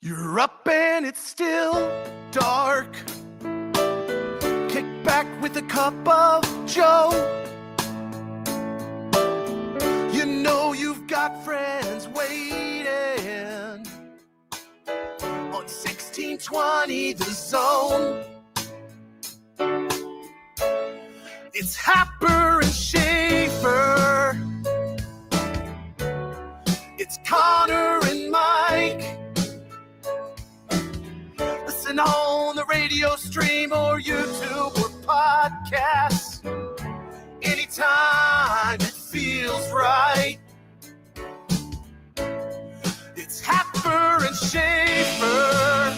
You're up and it's still dark. Kick back with a cup of Joe. You know you've got friends waiting on 1620 The Zone. It's Happer and Schaefer. It's Connor and Mike. Listen on the radio stream or YouTube or podcasts. Anytime it feels right. It's Happer and Schaefer.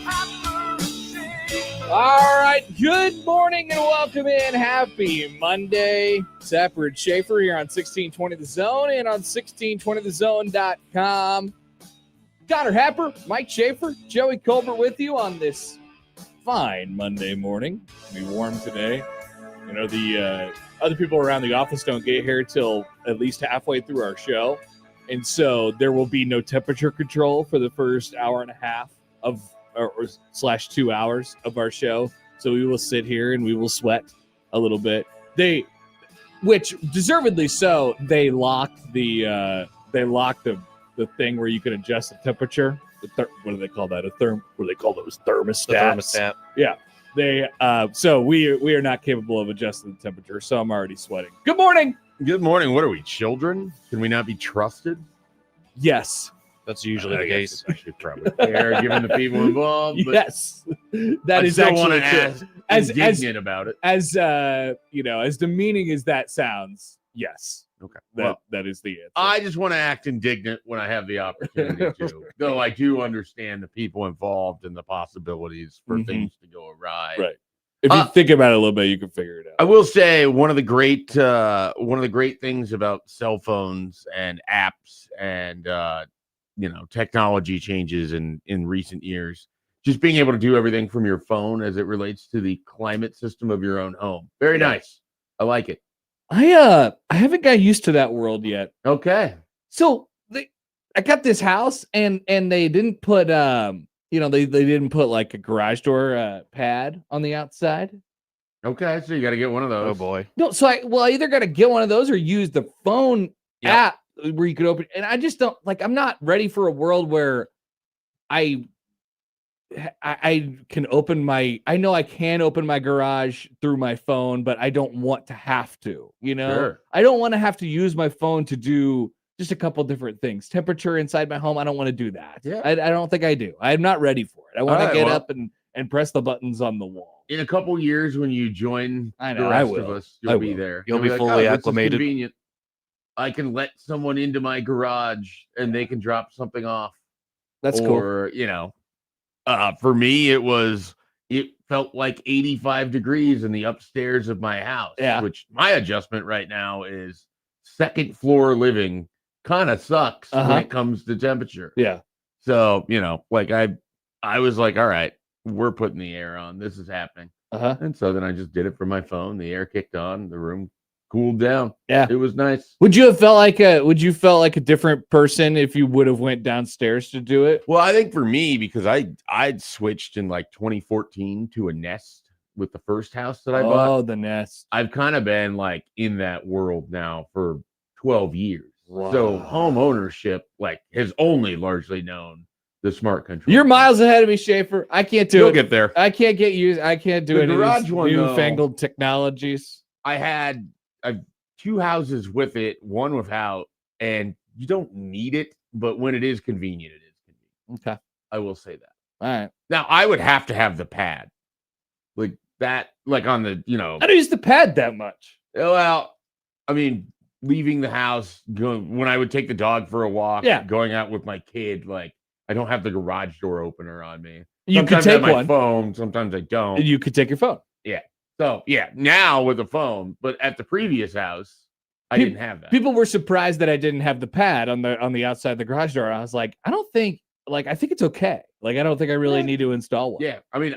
Happer and Schaefer. All right, good morning and welcome in. Happy Monday. It's Happer and Schaefer here on 1620 The Zone and on 1620thezone.com. Connor Happer, Mike Schaefer, Joey Colbert with you on this fine Monday morning. It'll be warm today. You know, the other people around the office don't get here till at least halfway through our show. And so there will be no temperature control for the first hour and a half of / 2 hours of our show. So we will sit here and we will sweat a little bit. Which deservedly so, they locked the thing where you can adjust the temperature. What do they call that? What do they call those thermostats? The thermostat. Yeah. So we are not capable of adjusting the temperature, so I'm already sweating. Good morning. Good morning. What are we, children? Can we not be trusted? Yes. That's usually the case. I should probably care, given the people involved. But Yes. That I is still actually want to ask indignant about it. as demeaning as that sounds. Yes. Okay. That is the answer. I just want to act indignant when I have the opportunity to. Though I do understand the people involved and the possibilities for things to go awry. Right. If you think about it a little bit, you can figure it out. I will say one of the great things about cell phones and apps and technology changes in recent years, just being able to do everything from your phone as it relates to the climate system of your own home. Very nice. I like it. I haven't got used to that world yet. Okay. So I got this house and they didn't put they didn't put like a garage door pad on the outside. Okay, so you got to get one of those. Oh boy. No, so I either got to get one of those or use the phone app where you could open. And I just don't I'm not ready for a world where I can open I know I can open my garage through my phone, but I don't want to have to, Sure. I don't want to have to use my phone to do just a couple different things. Temperature inside my home, I don't want to do that. Yeah. I don't think I do. I'm not ready for it. I want to get well, up and press the buttons on the wall. In a couple years, when you join I know, the I rest will. of us, I you'll be will. there. You'll be like, fully this is acclimated. Convenient. I can let someone into my garage and they can drop something off. That's or, for me, it felt like 85 degrees in the upstairs of my house. Yeah. Which my adjustment right now is second floor living kind of sucks when it comes to temperature. cool. Yeah. So, I was like, all right, we're putting the air on. This is happening. And so then I just did it from my phone. The air kicked on. The room cooled down. Yeah. It was nice. Would you felt like a different person if you would have went downstairs to do it? Well, I think for me, because I'd switched in like 2014 to a Nest with the first house that I bought. Oh, the Nest. I've kind of been like in that world now for 12 years. Wow. So home ownership has only largely known the smart control. You're miles ahead of me, Schaefer. I can't do You'll it. get there. I can't get used. I can't do The any garage of these one, though, newfangled technologies. I had 2 houses with it, one without, and you don't need it, but when it is convenient, it is convenient. Okay. I will say that. All right. Now, I would have to have the pad. Like that, like on the, I don't use the pad that much. well, I mean, leaving the house, when I would take the dog for a walk, going out with my kid, I don't have the garage door opener on me. You Sometimes could I take have my one. phone, sometimes I don't. You could take your phone. So, now with the phone, but at the previous house, I didn't have that. People were surprised that I didn't have the pad on the outside of the garage door. I was like, I think it's okay. I don't think I really need to install one. Yeah. I mean,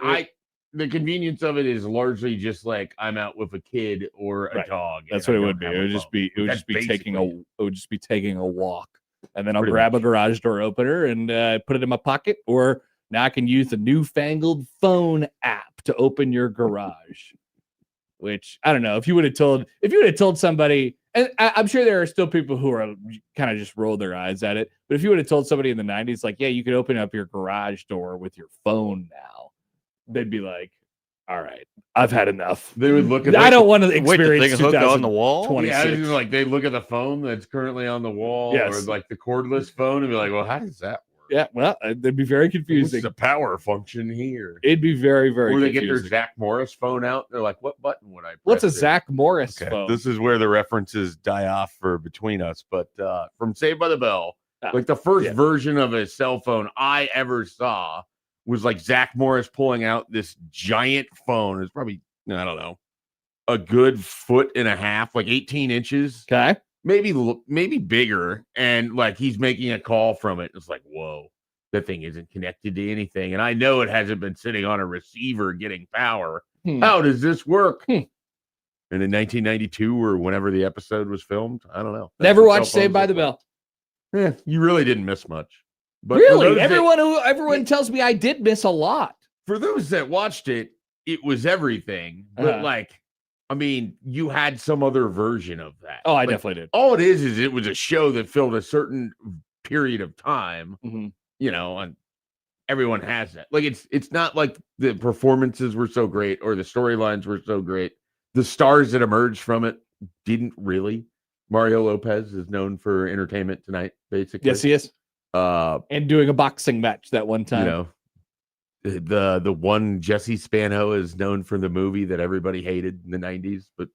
the convenience of it is largely just like I'm out with a kid or a dog. That's and what it I would be. don't It have would a just phone. be taking a walk. and then I'll Pretty grab much. a garage door opener and put it in my pocket. Or now I can use the newfangled phone app to open your garage. Which I don't know if you would have told somebody, and I'm sure there are still people who are kind of just roll their eyes at it. But if you would have told somebody in the 90s, like, yeah, you could open up your garage door with your phone now, they'd be like, all right, I've had enough. They would look at. I don't want to Wait, the experience thing hooked on the wall? 2026. Yeah, like they look at the phone that's currently on the wall, or Yes. like the cordless phone, and be like, "Well, how does that work?" Yeah, well, they'd be very What's confusing. the power function here? It'd be very, very Or they confusing. get their Zach Morris phone out. They're like, "What button would I press?" What's a here?" Zach Morris Okay, phone? this is where the references die off for between us. But from Saved by the Bell, like the first version of a cell phone I ever saw was like Zach Morris pulling out this giant phone. It's probably, I don't know, a good foot and a half, like 18 inches, Okay. maybe bigger. And like he's making a call from it. It's like, whoa, that thing isn't connected to anything. And I know it hasn't been sitting on a receiver getting power. How does this work? And in 1992 or whenever the episode was filmed, I don't know. That's Never what watched cell Saved phones by look the like. Bell. You really didn't miss much. But for Really? those that- Everyone tells me I did miss a lot. for those that watched it, it was everything. But like, I mean, you had some other version of that. Oh, I Like, definitely did. all it is it was a show that filled a certain period of time, and everyone has that. Like it's not like the performances were so great or the storylines were so great. The stars that emerged from it didn't really. Mario Lopez is known for Entertainment Tonight, basically. Yes, he is. And doing a boxing match that one time. The one Jesse Spano is known for the movie that everybody hated in the 90s, but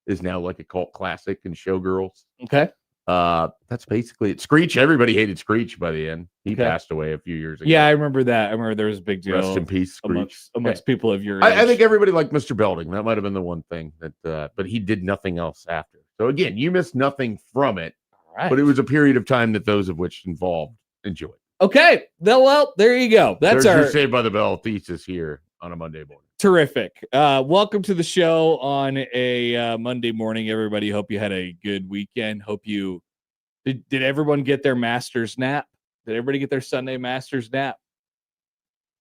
is now like a cult classic in Showgirls. Okay. That's basically it. Screech, everybody hated Screech by the end. He passed away a few years ago. Yeah, I remember that. I remember there was a big deal. Rest in peace, Screech. Amongst people of your age. I think everybody liked Mr. Belding. That might have been the one thing that, but he did nothing else after. So again, you missed nothing from it, but it was a period of time that those of which involved enjoyed. Okay. Well, there you go. That's There's our your Saved by the Bell thesis here on a Monday morning. terrific. Welcome to the show on a Monday morning, everybody. Hope you had a good weekend. Hope you did everyone get their Masters nap? Did everybody get their Sunday Masters nap?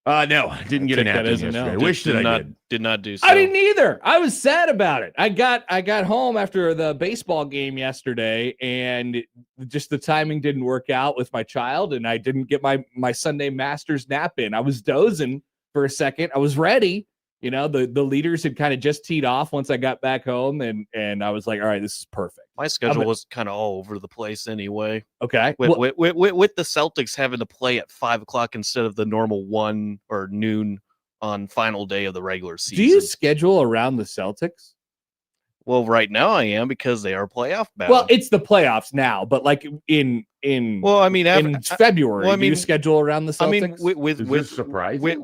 No, I didn't get a nap yesterday. I wish that I did. Did not do so. I didn't either. I was sad about it. I got home after the baseball game yesterday, and just the timing didn't work out with my child, and I didn't get my Sunday Masters nap in. I was dozing for a second. I was ready. The leaders had kind of just teed off once I got back home, and I was like, all right, this is perfect. My schedule was kind of all over the place anyway. Okay. With the Celtics having to play at 5:00 instead of the normal 1 or noon on final day of the regular season. Do you schedule around the Celtics? Well, right now I am because they are playoff bound. Well, it's the playoffs now, but like in well, I mean, in February, well, I mean, do you schedule around the Celtics? I mean,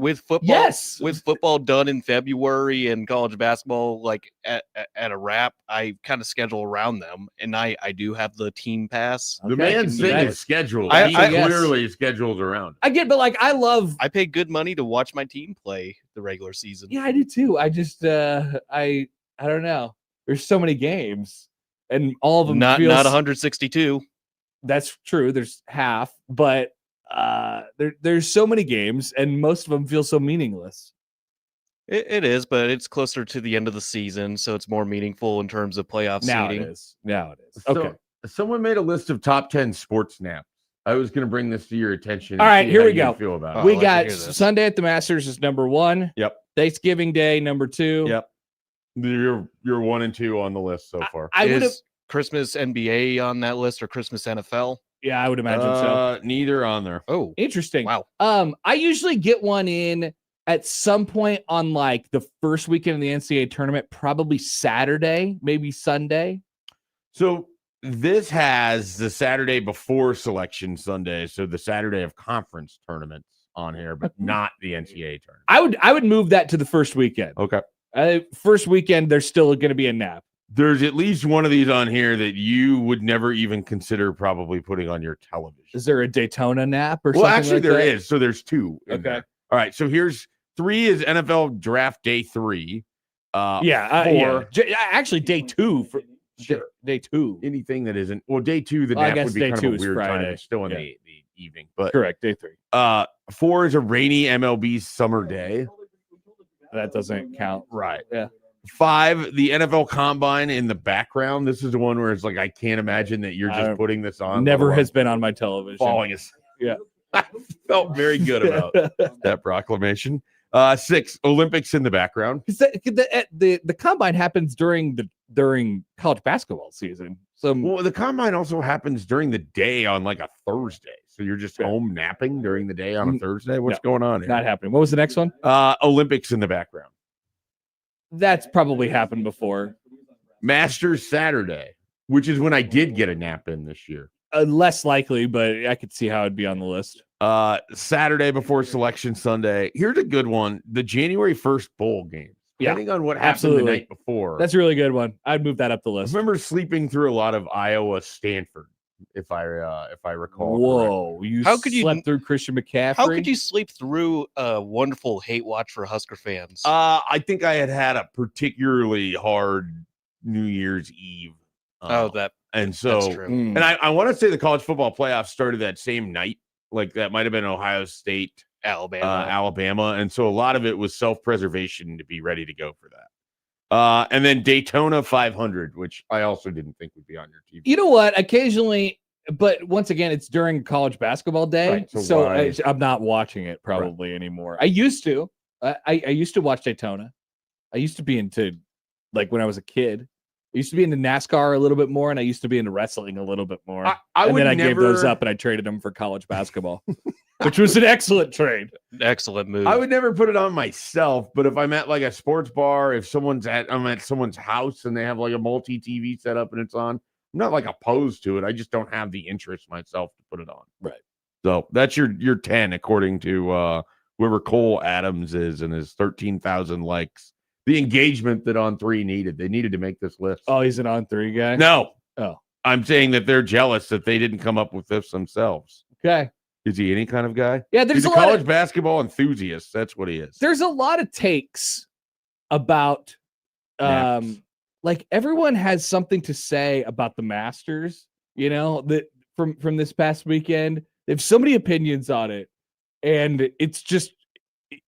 with football, yes, with football done in February and college basketball like at a wrap, I kind of schedule around them, and I do have the team pass. The man's thing is scheduled. He clearly schedules around. I get, but like I pay good money to watch my team play the regular season. Yeah, I do too. I just I don't know. There's so many games, and all of them not 162. That's true. There's half, but there's so many games, and most of them feel so meaningless. It is, but it's closer to the end of the season, so it's more meaningful in terms of playoff seeding. Now it is. Okay. So, someone made a list of top 10 sports naps. I was going to bring this to your attention. All right, here we go. Feel about it. We got Sunday at the Masters is number 1. Yep. Thanksgiving Day number 2. Yep. You're 1 and 2 on the list so far. I would have Christmas NBA on that list or Christmas NFL. Yeah, I would imagine so. Neither on there. Oh, interesting. Wow. I usually get one in at some point on like the first weekend of the NCAA tournament, probably Saturday, maybe Sunday. So this has the Saturday before Selection Sunday, so the Saturday of conference tournaments on here, but not the NCAA tournament. I would move that to the first weekend. Okay. First weekend, there's still going to be a nap. There's at least one of these on here that you would never even consider probably putting on your television. Is there a Daytona nap or something? Well, actually, like there that? is. So there's 2. Okay. There. All right. So here's 3 is NFL Draft Day 3. 4. Actually, day 2 for Sure. Day 2. Anything that isn't day 2, the Well, I nap guess would be day kind 2 of a is weird time. Friday. It's still in Yeah. the evening, but Correct. Day 3. 4 is a rainy MLB summer day. That doesn't count. Right. Yeah. 5, the NFL Combine in the background. This is the one where it's like I can't imagine that you're just putting this on. Never has been on my television. Falling asleep. Yeah. I felt very good about that proclamation. 6, Olympics in the background. The combine happens during college basketball season. So Well, the combine also happens during the day on like a Thursday. So you're just home napping during the day on a Thursday. What's going on here? not happening. What was the next one? Olympics in the background. That's probably happened before. Masters Saturday, which is when I did get a nap in this year. Less likely, but I could see how it'd be on the list. Saturday before Selection Sunday. Here's a good one. The January 1st bowl games. Depending on what happened the night before. That's a really good one. I'd move that up the list. I remember sleeping through a lot of Iowa Stanford, if I recall. Whoa, correctly. you slept through Christian McCaffrey? How could you sleep through a wonderful hate watch for Husker fans? I think I had a particularly hard New Year's Eve. And so, that's true. And I want to say the college football playoffs started that same night. Like that might have been Ohio State, Alabama. And so a lot of it was self-preservation to be ready to go for that. And then Daytona 500, which I also didn't think would be on your TV. You know what? Occasionally, but once again, it's during college basketball day. Right, so I'm not watching it probably anymore. I used to. I used to watch Daytona. I used to be into, like when I was a kid, I used to be into NASCAR a little bit more, and I used to be into wrestling a little bit more. I gave those up, and I traded them for college basketball, which was an excellent trade. Excellent move. I would never put it on myself, but if I'm at like a sports bar, if I'm at someone's house and they have like a multi-TV set up and it's on, I'm not like opposed to it. I just don't have the interest myself to put it on. Right. So that's your 10, according to whoever Cole Adams is and his 13,000 likes. The engagement that On 3 needed. They needed to make this list. Oh, he's an On 3 guy? No. Oh. I'm saying that they're jealous that they didn't come up with this themselves. Okay. Is he any kind of guy? Yeah, there's He's a college basketball enthusiast. That's what he is. There's a lot of takes about like everyone has something to say about the Masters, you know, that from this past weekend. They have so many opinions on it, and it's just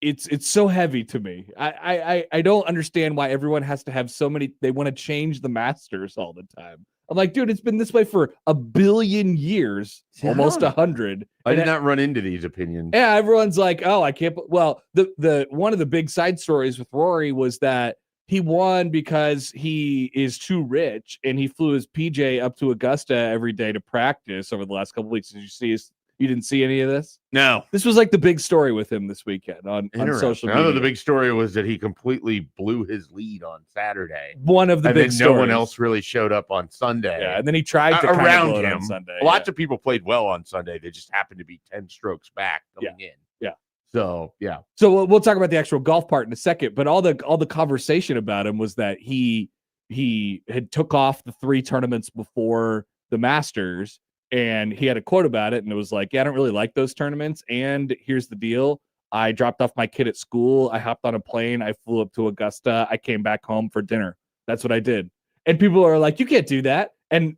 it's so heavy to me. I don't understand why everyone has to have so many. They want to change the Masters all the time. I'm like, dude, it's been this way for 1 billion years, almost 100. I did not run into these opinions. Yeah, everyone's like, oh, I can't. Well, the one of the big side stories with Rory was that he won because he is too rich, and he flew his PJ up to Augusta every day to practice over the last couple weeks. Did you see? You didn't see any of this? No. This was like the big story with him this weekend on social media. The big story was that he completely blew his lead on Saturday. One of the big stories. No one else really showed up on Sunday. Yeah, and then he tried to around blow it him on Sunday. Lots of people played well on Sunday. They just happened to be 10 strokes back coming in. Yeah. So, yeah. So we'll talk about the actual golf part in a second, but all the conversation about him was that he had took off the 3 tournaments before the Masters. And he had a quote about it, and it was like, yeah, I don't really like those tournaments. And here's the deal. I dropped off my kid at school. I hopped on a plane. I flew up to Augusta. I came back home for dinner. That's what I did. And people are like, you can't do that. And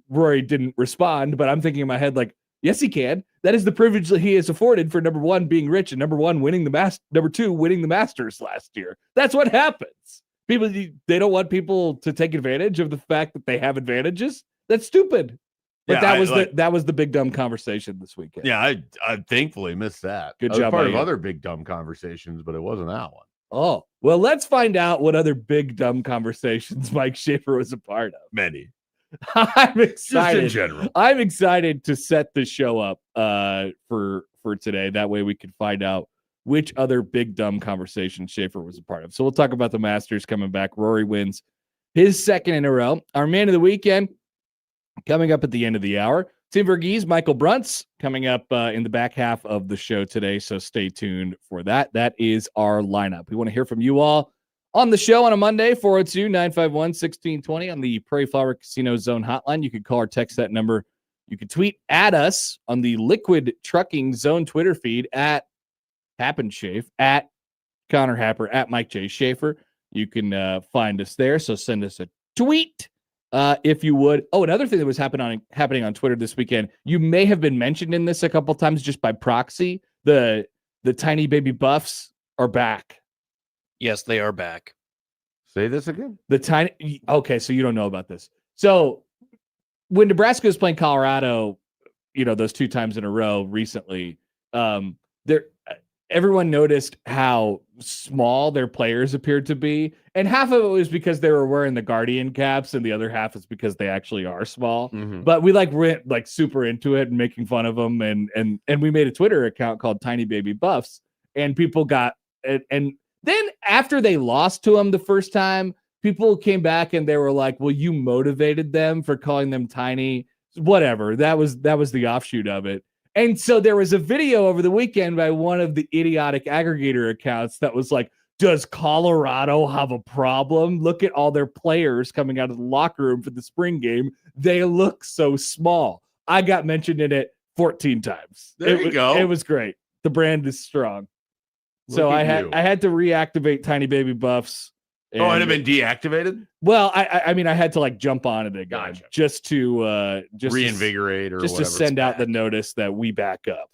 Rory didn't respond, but I'm thinking in my head, like, yes, he can. That is the privilege that he is afforded for, number 1, being rich, and number 2, winning the Masters last year. That's what happens. People, they don't want people to take advantage of the fact that they have advantages. That's stupid. But that was the big dumb conversation this weekend. Yeah, I thankfully missed that. Good job. job. Part of other big dumb conversations, but it wasn't that one. Oh, well, let's find out what other big dumb conversations Mike Schaefer was a part of. Many. I'm excited. Just in general. I'm excited to set the show up for today. That way we can find out which other big dumb conversation Schaefer was a part of. So we'll talk about the Masters coming back. Rory wins his second in a row. Our man of the weekend coming up at the end of the hour. Tim Verghese, Michael Bruntz coming up in the back half of the show today, so stay tuned for that. That is our lineup. We want to hear from you all on the show on a Monday, 402-951-1620 on the Prairie Flower Casino Zone hotline. You can call or text that number. You can tweet at us on the Liquid Trucking Zone Twitter feed at Happenschafe, at Connor Happer, at Mike J. Schaefer. You can find us there, so send us a tweet. if you would. Oh, another thing that was happening on Twitter this weekend, you may have been mentioned in this a couple times just by proxy. The tiny baby Buffs are back. Yes, they are back. Say this again. Okay, so you don't know about this. So when Nebraska was playing Colorado, those 2 times in a row recently, there everyone noticed how small their players appeared to be, and half of it was because they were wearing the Guardian caps, and the other half is because they actually are small. Mhm. But we went super into it and making fun of them, and we made a Twitter account called Tiny Baby Buffs, and people got and then after they lost to them the first time, people came back and they were like, "Well, you motivated them for calling them tiny." Whatever. That was the offshoot of it. And so there was a video over the weekend by one of the idiotic aggregator accounts that was like, does Colorado have a problem? Look at all their players coming out of the locker room for the spring game. They look so small. I got mentioned in it 14 times. There you go. It was great. The brand is strong. So Look I at you. had to reactivate Tiny Baby Buffs. Oh, it had been deactivated? Well, I mean, I had to jump on it again Gotcha. just to Reinvigorate or just whatever. to send out the notice that we back up.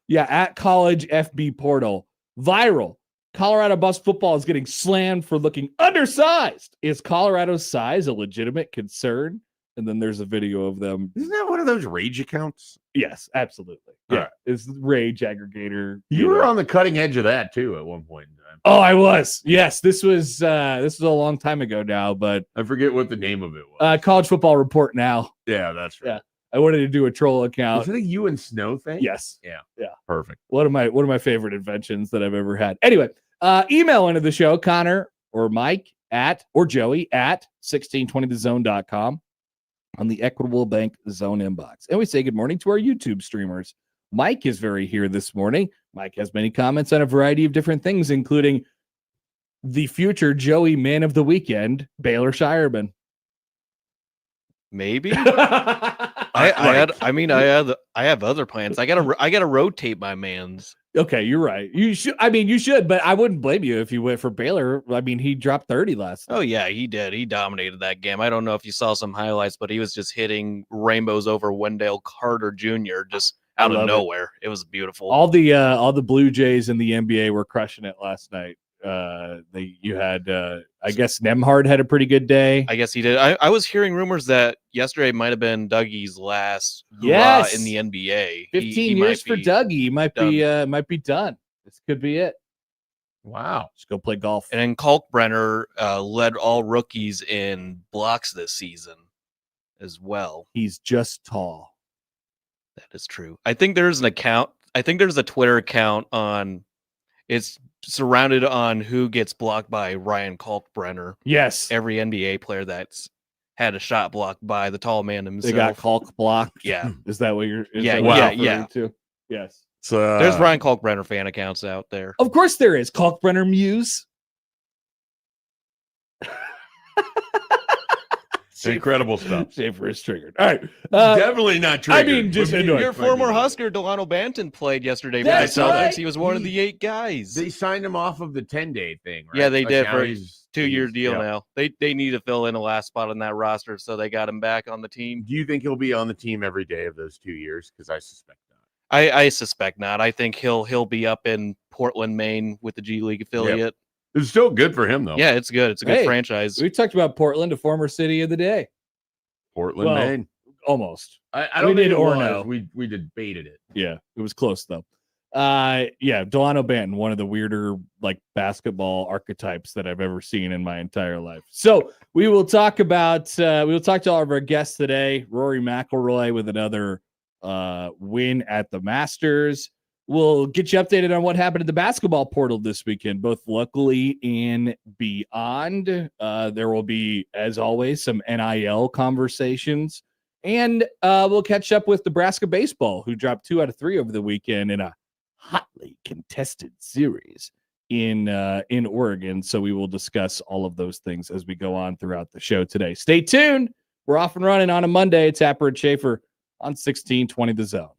Yeah, at College FB Portal, viral. Colorado Buffs football is getting slammed for looking undersized. Is Colorado's size a legitimate concern? And then there's a video of them. Isn't that one of those rage accounts? Yes, absolutely. All Yeah, right. it's rage aggregator. You were on the cutting edge of that too at one point in time. Oh, I was. Yes, this was a long time ago now, but I forget what the name of it was. College Football Report Now. Yeah, that's right. Yeah. I wanted to do a troll account. Is it a you and Snow thing? Yes. Yeah. Yeah. Perfect. One of my favorite inventions that I've ever had. Anyway, email into the show, Connor or Mike or Joey at 1620thezone.com on the Equitable Bank Zone inbox. And we say good morning to our YouTube streamers. Mike is very here this morning. Mike has many comments on a variety of different things, including the future Joey Man of the Weekend, Baylor Shireman. Maybe. I have other plans. I gotta rotate my mans. Okay, you're right. You should, but I wouldn't blame you if you went for Baylor. I mean, he dropped 30 last night. Oh yeah, he did. He dominated that game. I don't know if you saw some highlights, but he was just hitting rainbows over Wendell Carter Jr. just out of nowhere. It was beautiful. All the Blue Jays in the NBA were crushing it last night. You had I guess Nemhard had a pretty good day. I guess he did. I was hearing rumors that yesterday might have been Dougie's last hurrah in the NBA. 15 years for Dougie. Might be done. This could be it. Wow. Just go play golf. And then Kalkbrenner led all rookies in blocks this season as well. He's just tall. That is true. I think there's a Twitter account on. It's surrounded on who gets blocked by Ryan Kalkbrenner. Yes. Every NBA player that's had a shot blocked by the tall man himself. They got Kalk blocked. Yeah. Is that what you're Yeah. to? Yes. So there's Ryan Kalkbrenner fan accounts out there. Of course there is. Kalkbrenner Muse. incredible stuff. Schaefer is triggered. All right. Definitely not triggered. I mean, just annoyed. Your former Husker, Delano Banton, played yesterday for the That's Celtics. right. He was one of the 8 guys. They signed him off of the 10-day thing, right? Yeah, they did now for a he's 2-year deal yeah. now. They need to fill in a last spot on that roster, so they got him back on the team. Do you think he'll be on the team every day of those 2 years? Because I suspect not. I suspect not. I think he'll be up in Portland, Maine with the G League affiliate. It's still good for him, though. Yeah, it's good. It's a good franchise. We talked about Portland, a former city of the day. Portland, Maine. Almost. I don't we think did it or was. no. We debated it. Yeah, it was close though. Delano Banton, one of the weirder basketball archetypes that I've ever seen in my entire life. So we will talk to all of our guests today. Rory McIlroy with another win at the Masters. We'll get you updated on what happened at the basketball portal this weekend, both locally and beyond. There will be, as always, some NIL conversations. And we'll catch up with Nebraska baseball, who dropped 2 out of 3 over the weekend in a hotly contested series in Oregon. So we will discuss all of those things as we go on throughout the show today. Stay tuned. We're off and running on a Monday. It's Happer and Schaefer on 1620 The Zone.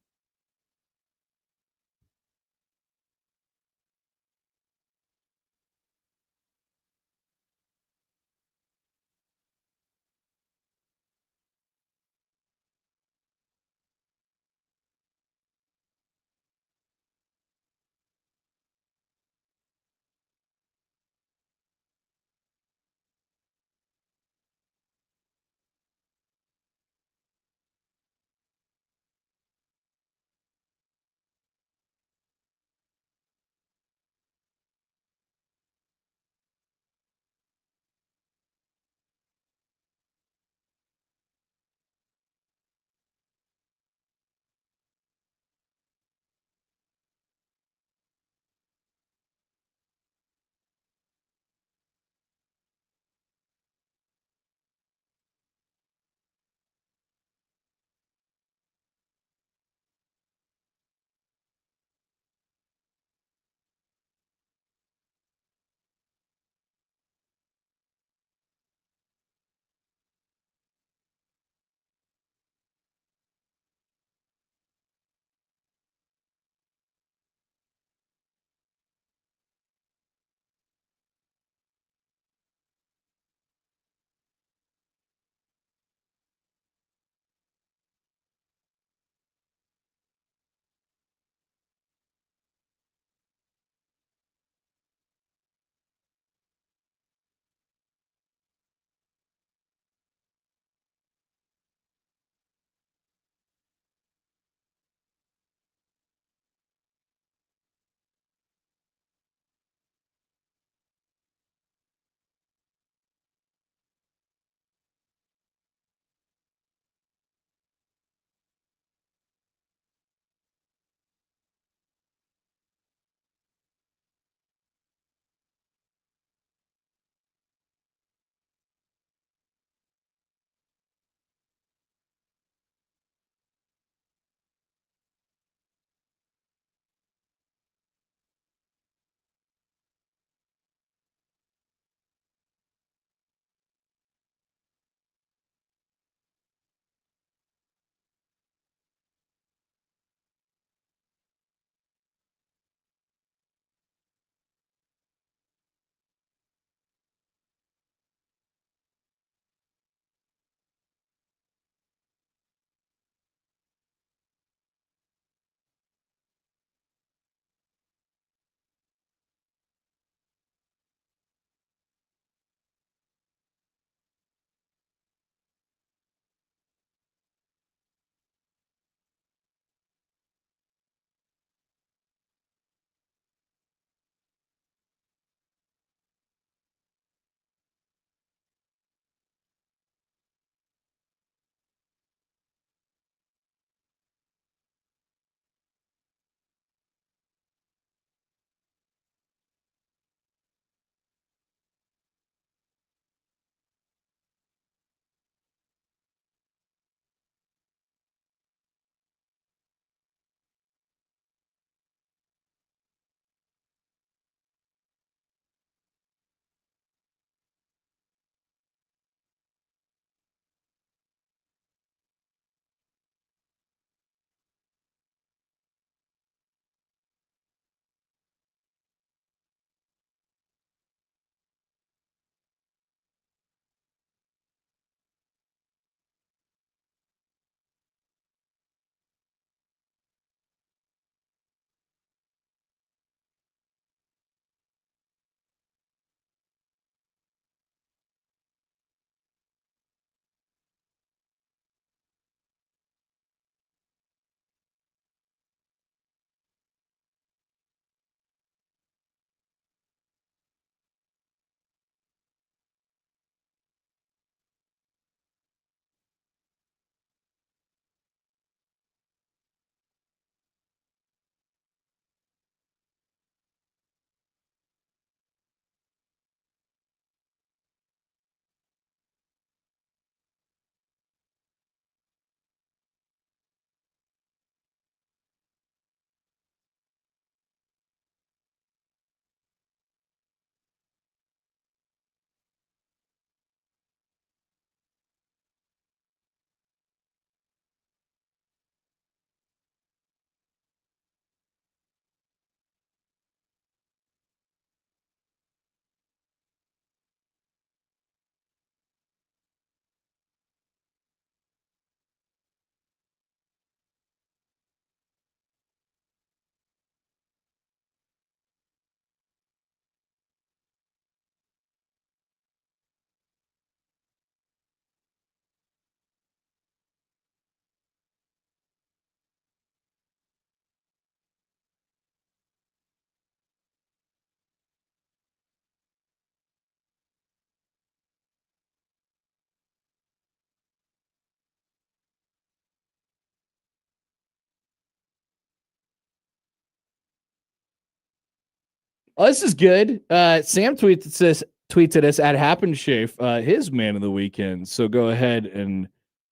Oh, this is good. Sam tweets at us at Happen Schaefer, his man of the weekend. So go ahead and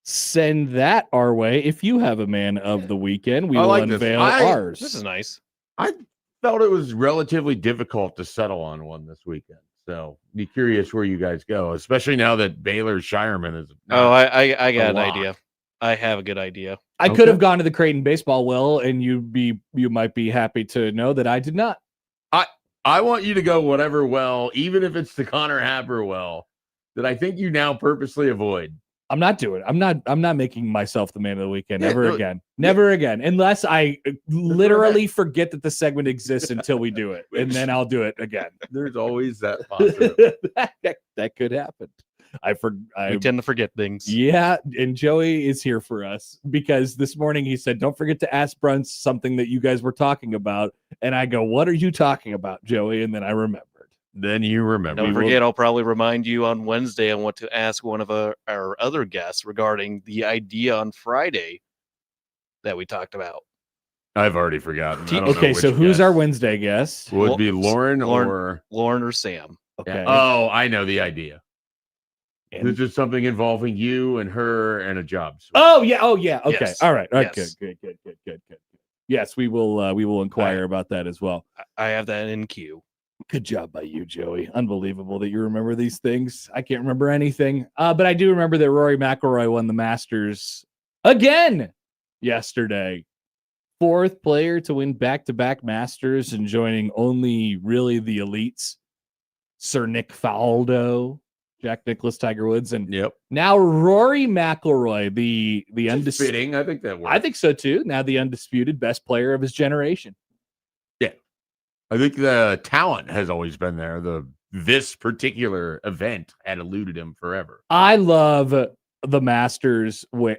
send that our way. If you have a man of the weekend, we I will like this. unveil ours. This is nice. I felt it was relatively difficult to settle on one this weekend. So be curious where you guys go, especially now that Baylor Shireman is. Oh, I got an lock. idea. I have a good idea. I Okay. could have gone to the Creighton baseball well, and you might be happy to know that I did not. I want you to go whatever well, even if it's the Connor Happer well, that I think you now purposely avoid. I'm not doing it. I'm not making myself the man of the weekend Yeah, ever no, again. Never again. Unless I literally forget that the segment exists until we do it. And then I'll do it again. There's always that possibility. that could happen. We tend to forget things. Yeah, and Joey is here for us because this morning he said, "Don't forget to ask Brunch something that you guys were talking about." And I go, "What are you talking about, Joey?" And then I remembered. Then you remember. Don't forget, I'll probably remind you on Wednesday. I want to ask one of our other guests regarding the idea on Friday that we talked about. I've already forgotten. I don't know Okay, so which who's guest. our Wednesday guest? Would be Lauren Lauren or Sam. Okay. Oh, I know the idea. And- This is something involving you and her and a job switch. Oh yeah. Okay. Yes. All right. Yes. Good. Yes, we will inquire about that as well. I have that in queue. Good job by you, Joey. Unbelievable that you remember these things. I can't remember anything. But I do remember that Rory McIlroy won the Masters again yesterday. Fourth player to win back-to-back Masters and joining only really the elites. Sir Nick Faldo, Jack Nicklaus, Tiger Woods, and Yep. now Rory McIlroy, the undisputed. Fitting. I think that works. I think so too. Now the undisputed best player of his generation. I think the talent has always been there. This particular event had eluded him forever. I love the Masters where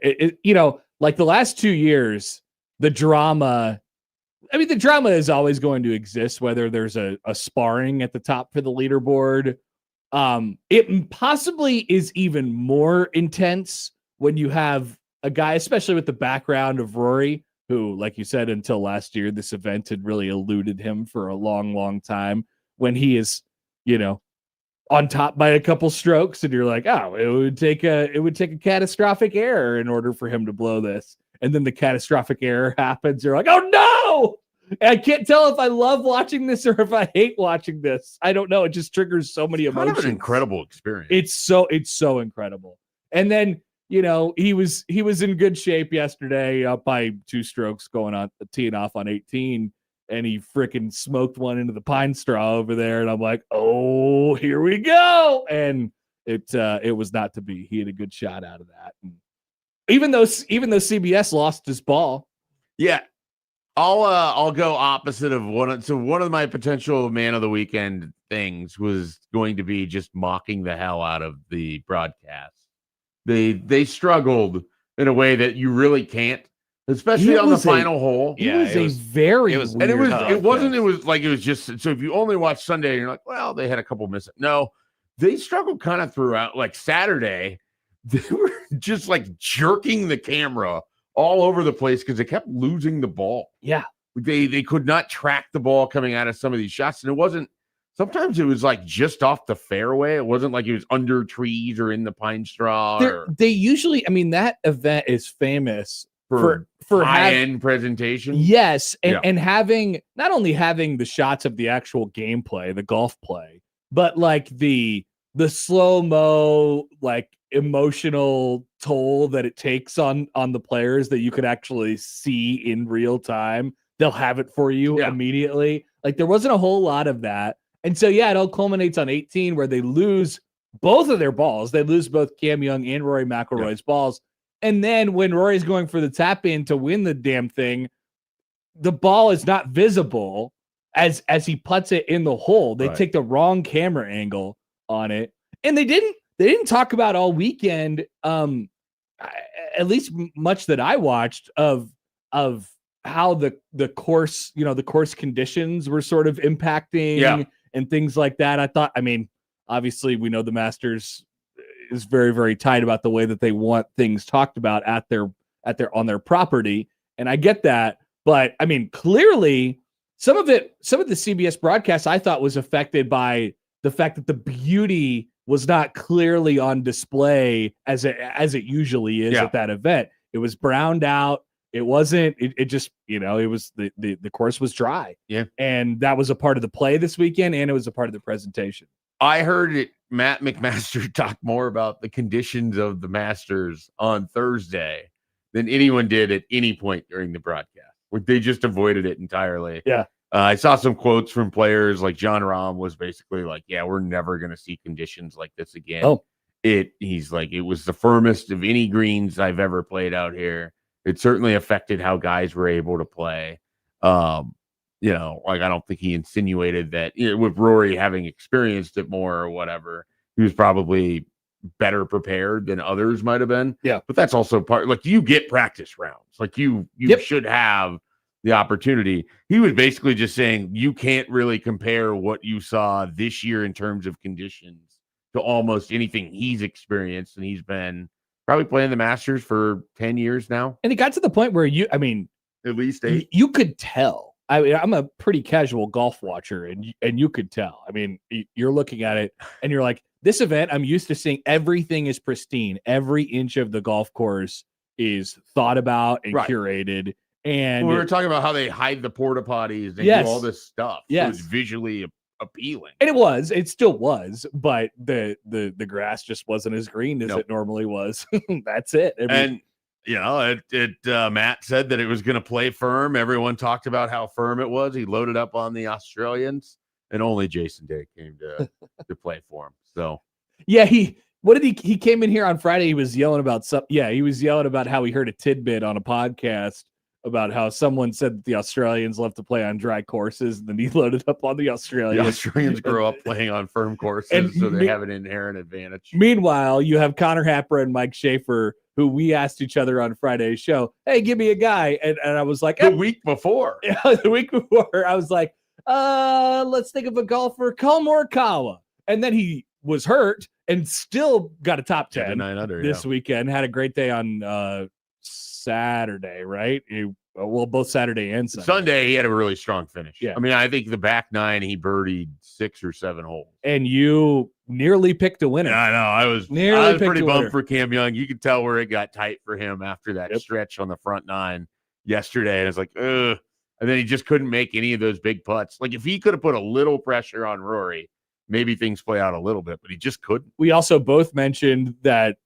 like the last 2 years, the drama. I mean, the drama is always going to exist, whether there's a sparring at the top for the leaderboard. It possibly is even more intense when you have a guy, especially with the background of Rory, who, like you said, until last year, this event had really eluded him for a long, long time. When he is, on top by a couple strokes, and you're like, oh, it would take a catastrophic error in order for him to blow this. And then the catastrophic error happens. You're like, oh no! And I can't tell if I love watching this or if I hate watching this. I don't know. It just triggers so many emotions. Kind of an incredible experience. It's so incredible. And then, he was in good shape yesterday, up by 2 strokes teeing off on 18, and he freaking smoked one into the pine straw over there. And I'm like, oh, here we go. And it was not to be. He had a good shot out of that. And even though CBS lost his ball. Yeah. I'll go opposite of one. So one of my potential man of the weekend things was going to be just mocking the hell out of the broadcast. They struggled in a way that you really can't, especially on the final hole. Yeah, it was very weird. And it was just, so if you only watch Sunday, you're like, well, they had a couple misses. No, they struggled kind of throughout. Like Saturday, they were just like jerking the camera all over the place because they kept losing the ball. Yeah. They could not track the ball coming out of some of these shots. And sometimes it was like just off the fairway. It wasn't like it was under trees or in the pine straw. They usually, that event is famous for high-end presentation. Yes. And having, not only having the shots of the actual gameplay, the golf play, but like the slow-mo, like emotional toll that it takes on the players that you could actually see in real time. They'll have it for you immediately. Like there wasn't a whole lot of that. And so, it all culminates on 18 where they lose both of their balls. They lose both Cam Young and Rory McIlroy's balls. And then when Rory's going for the tap in to win the damn thing, the ball is not visible as he puts it in the hole. They take the wrong camera angle on it. And they didn't talk about all weekend, at least much that I watched of how the course, the course conditions were sort of impacting and things like that. I thought, obviously we know the Masters is very, very tight about the way that they want things talked about on their property. And I get that, but clearly Some of the CBS broadcast I thought was affected by the fact that the beauty was not clearly on display as it usually is at that event. It was browned out. It wasn't, it just, it was the course was dry. Yeah. And that was a part of the play this weekend, and it was a part of the presentation. I heard Matt McMaster talk more about the conditions of the Masters on Thursday than anyone did at any point during the broadcast. They just avoided it entirely. Yeah. I saw some quotes from players like John Rahm was basically like, yeah, we're never going to see conditions like this again. Oh, he's like, it was the firmest of any greens I've ever played out here. It certainly affected how guys were able to play. I don't think he insinuated that with Rory having experienced it more or whatever, he was probably better prepared than others might have been. Yeah. But that's also part, like, you get practice rounds. Like you should have the opportunity. He was basically just saying you can't really compare what you saw this year in terms of conditions to almost anything he's experienced. And he's been probably playing the Masters for 10 years now. And it got to the point where at least 8. You could tell. I'm a pretty casual golf watcher, and you could tell. I mean, you're looking at it and you're like, this event, I'm used to seeing everything is pristine. Every inch of the golf course is thought about and curated. And we were talking about how they hide the porta potties and do all this stuff. Yes. So it's visually appealing. And it still was, but the grass just wasn't as green as it normally was. That's it. Matt said that it was going to play firm. Everyone talked about how firm it was. He loaded up on the Australians, and only Jason Day came to play for him. So, yeah, he came in here on Friday. He was yelling about he was yelling about how he heard a tidbit on a podcast about how someone said that the Australians love to play on dry courses, and then he loaded up on the Australians. The Australians grow up playing on firm courses, so they have an inherent advantage. Meanwhile, you have Connor Happer and Mike Schaefer, who we asked each other on Friday's show, hey, give me a guy. And I was like, the week before, I was like, let's think of a golfer, Collin Morikawa. And then he was hurt and still got a top 10 9 under this weekend. Had a great day on Saturday, right? Both Saturday and Sunday. Sunday, he had a really strong finish. Yeah. I mean, I think the back 9, he birdied 6 or 7 holes. And you nearly picked a winner. Yeah, I know. I was pretty bummed for Cam Young. You could tell where it got tight for him after that stretch on the front 9 yesterday. And it's like, ugh. And then he just couldn't make any of those big putts. Like, if he could have put a little pressure on Rory, maybe things play out a little bit, but he just couldn't. We also both mentioned that,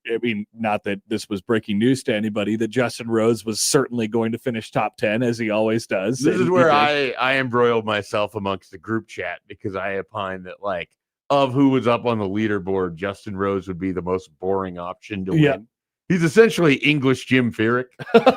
not that this was breaking news to anybody, that Justin Rose was certainly going to finish top 10, as he always does. This is where I embroiled myself amongst the group chat, because I opined that, like, of who was up on the leaderboard, Justin Rose would be the most boring option to win. He's essentially English Jim Furyk,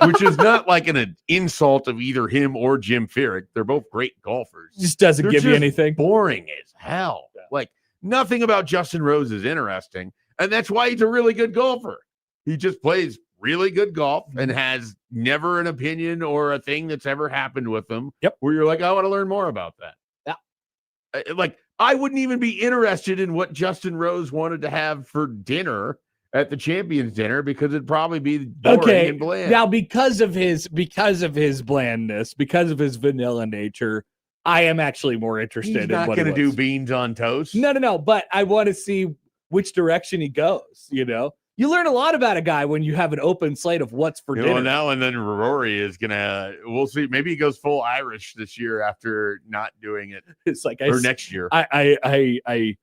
which is not like an insult of either him or Jim Furyk. They're both great golfers. Just doesn't give you anything. Boring as hell. Yeah. Like, nothing about Justin Rose is interesting, and that's why he's a really good golfer. He just plays really good golf and has never an opinion or a thing that's ever happened with him where you're like, I want to learn more about that. Yeah. Like, I wouldn't even be interested in what Justin Rose wanted to have for dinner at the Champions Dinner, because it'd probably be boring and bland. Now, because of his blandness, because of his vanilla nature, I am actually more interested. He's not going to do beans on toast. No. But I want to see which direction he goes. You learn a lot about a guy when you have an open slate of what's for dinner. Now and then Rory is gonna. We'll see. Maybe he goes full Irish this year after not doing it. It's like next year. I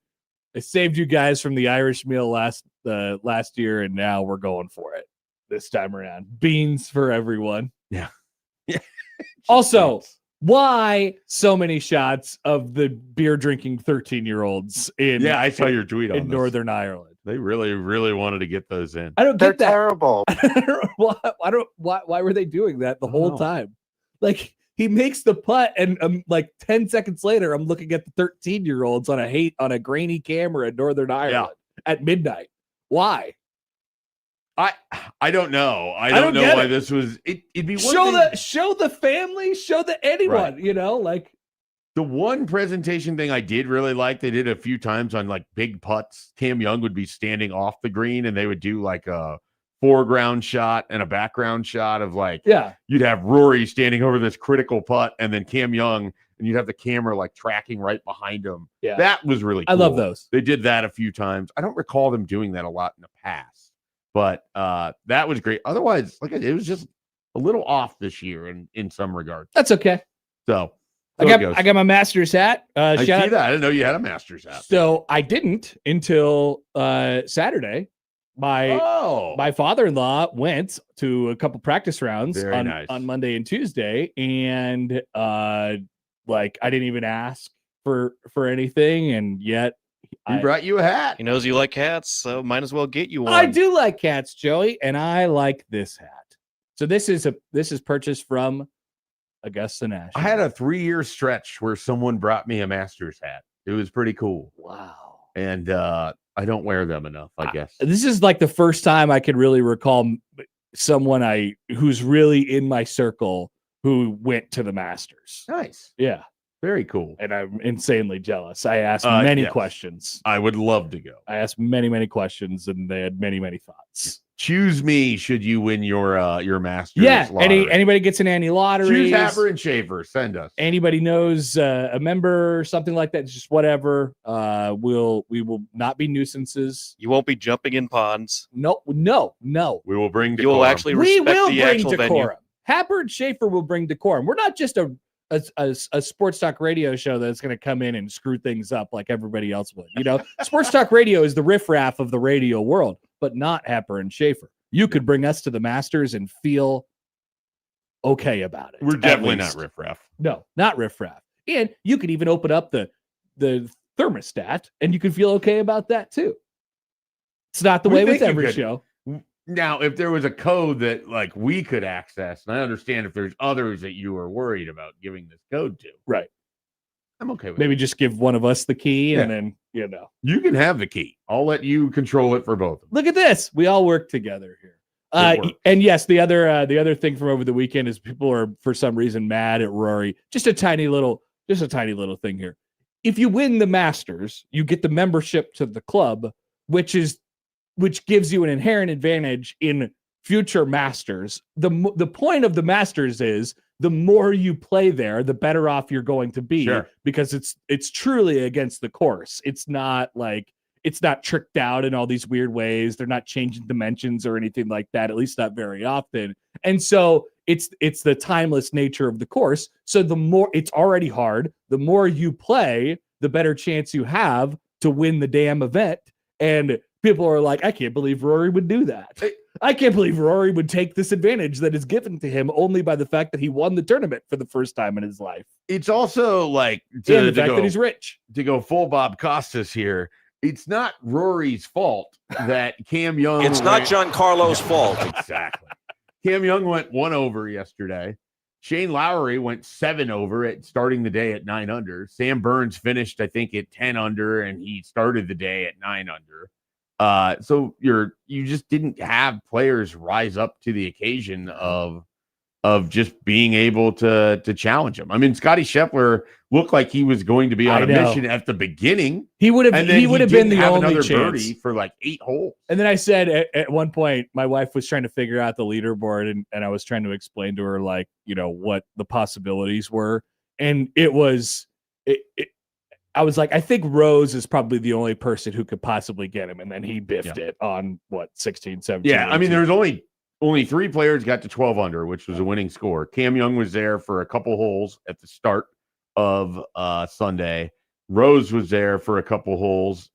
saved you guys from the Irish meal last year, and now we're going for it this time around. Beans for everyone. Yeah. Also, why so many shots of the beer drinking 13-year-olds in? I saw your tweet on in Northern Ireland. They really, really wanted to get those in. I don't get that. They're terrible. Why were they doing that the whole time? Like, he makes the putt, and like 10 seconds later, I'm looking at the 13-year-olds on a grainy camera in Northern Ireland at midnight. Why? I don't know. I don't know why this was. It'd be show the family, show the anyone. Right. Like, the one presentation thing I did really like, they did a few times on like big putts. Cam Young would be standing off the green, and they would do like a foreground shot and a background shot of like, you'd have Rory standing over this critical putt, and then Cam Young and you'd have the camera like tracking right behind them. Yeah. That was really cool. I love those. They did that a few times. I don't recall them doing that a lot in the past, but that was great. Otherwise, like it was just a little off this year in some regard. That's okay. So I got my Masters hat. I see shout out- that. I didn't know you had a Masters hat. So I didn't until Saturday. My father-in-law went to a couple practice rounds on Monday and Tuesday, and like I didn't even ask for anything, and yet he brought you a hat. He knows you like cats, so might as well get you one. I do like cats, Joey, and I like this hat. So this is purchased from Augusta National. I had a 3-year stretch where someone brought me a Masters hat. It was pretty cool. Wow. And I don't wear them enough, I guess. This is like the first time I could really recall someone who's really in my circle who went to the Masters. Nice. Yeah. Very cool. And I'm insanely jealous. I asked many questions. I would love to go. I asked many questions, and they had many thoughts. Choose me should you win your Masters. Yeah. Lottery. Anybody gets an Annie lottery. Choose Happer and Schaefer. Send us. Anybody knows a member or something like that, just whatever. We will not be nuisances. You won't be jumping in ponds. No. We will bring decorum. You will actually We respect will the bring actual decorum. venue. Happer and Schaefer will bring decorum. We're not just a sports talk radio show that's going to come in and screw things up like everybody else would. You know, sports talk radio is the riffraff of the radio world, but not Happer and Schaefer. You could bring us to the Masters and feel okay about it. We're definitely not riffraff. No, not riffraff. And you could even open up the thermostat and you could feel okay about that too. It's not the way with every show. Now, if there was a code that like we could access, and I understand if there's others that you are worried about giving this code to, right? I'm okay with maybe just give one of us the key, and then you can have the key. I'll let you control it for both of them. Look at this. We all work together here. And yes, the other thing from over the weekend is people are for some reason mad at Rory. Just a tiny little thing here. If you win the Masters, you get the membership to the club, which gives you an inherent advantage in future Masters. The point of the Masters is the more you play there, the better off you're going to be, because it's truly against the course. It's not tricked out in all these weird ways. They're not changing dimensions or anything like that, at least not very often. And so it's the timeless nature of the course. So the more it's already hard, the more you play, the better chance you have to win the damn event. And people are like, I can't believe Rory would do that. I can't believe Rory would take this advantage that is given to him only by the fact that he won the tournament for the first time in his life. It's also like the fact that he's rich. To go full Bob Costas here, it's not Rory's fault that Cam Young. It's not Giancarlo's fault. Exactly. Cam Young went 1 over yesterday. Shane Lowry went 7 over at starting the day at 9 under. Sam Burns finished, I think, at 10 under, and he started the day at 9 under. So you just didn't have players rise up to the occasion of just being able to challenge him. I mean, Scotty Scheffler looked like he was going to be on a mission at the beginning. He would have been the only chance birdie for like 8 holes. And then I said at one point, my wife was trying to figure out the leaderboard, and I was trying to explain to her what the possibilities were, and I was like, I think Rose is probably the only person who could possibly get him. And then he biffed it on 16, 17. Yeah. 18. I mean, there was only 3 players got to 12 under, which was a winning score. Cam Young was there for a couple holes at the start of Sunday. Rose was there for a couple holes,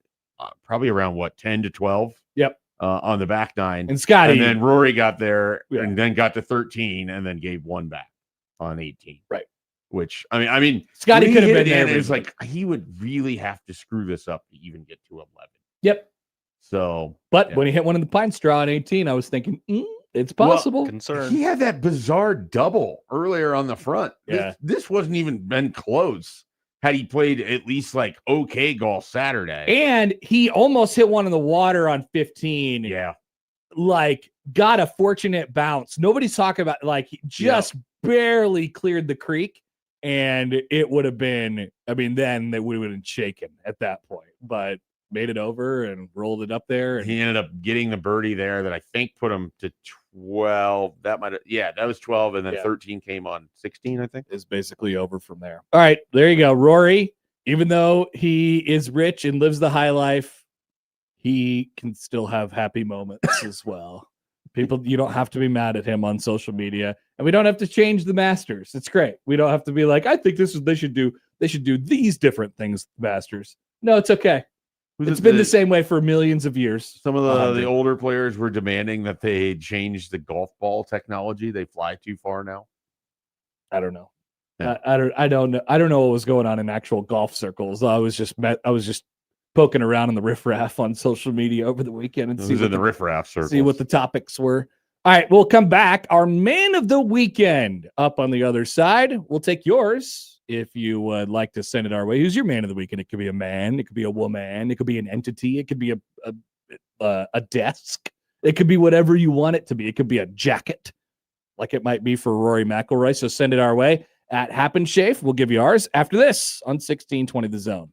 probably around 10 to 12. Yep. On the back 9. And Scotty. And then Rory got there and then got to 13 and then gave 1 back on 18. Right. Which I mean, Scotty could have been there. It's like he would really have to screw this up to even get to 11. Yep. So, but when he hit one in the pine straw on 18, I was thinking it's possible. Concern. He had that bizarre double earlier on the front. Yeah, this wasn't even been close. Had he played at least like okay golf Saturday, and he almost hit one in the water on 15. Yeah, like got a fortunate bounce. Nobody's talking about he just barely cleared the creek. And it would have been, then they would have been shaken at that point, but made it over and rolled it up there. And he ended up getting the birdie there that I think put him to 12. That might have, yeah, that was 12, and then Yeah. 13 came on 16, I think. Is basically over from there. All right, there you go. Rory, even though he is rich and lives the high life, he can still have happy moments as well. People, you don't have to be mad at him on social media, and we don't have to change the Masters. It's great. We don't have to be like, I think this is they should do these different things, Masters. No, it's okay. It's been the same way for millions of years. Some of the older players were demanding that they change the golf ball technology. They fly too far now. I don't know. Yeah. I don't know. I don't know what was going on in actual golf circles. I was just poking around in the riffraff on social media over the weekend and It was in the riffraff circles. see what the topics were. All right, we'll come back. Our man of the weekend up on the other side. We'll take yours if you would like to send it our way. Who's your man of the weekend? It could be a man. It could be a woman. It could be an entity. It could be a desk. It could be whatever you want it to be. It could be a jacket, like it might be for Rory McIlroy. So send it our way at Happen Schaefer. We'll give you ours after this on 1620 The Zone.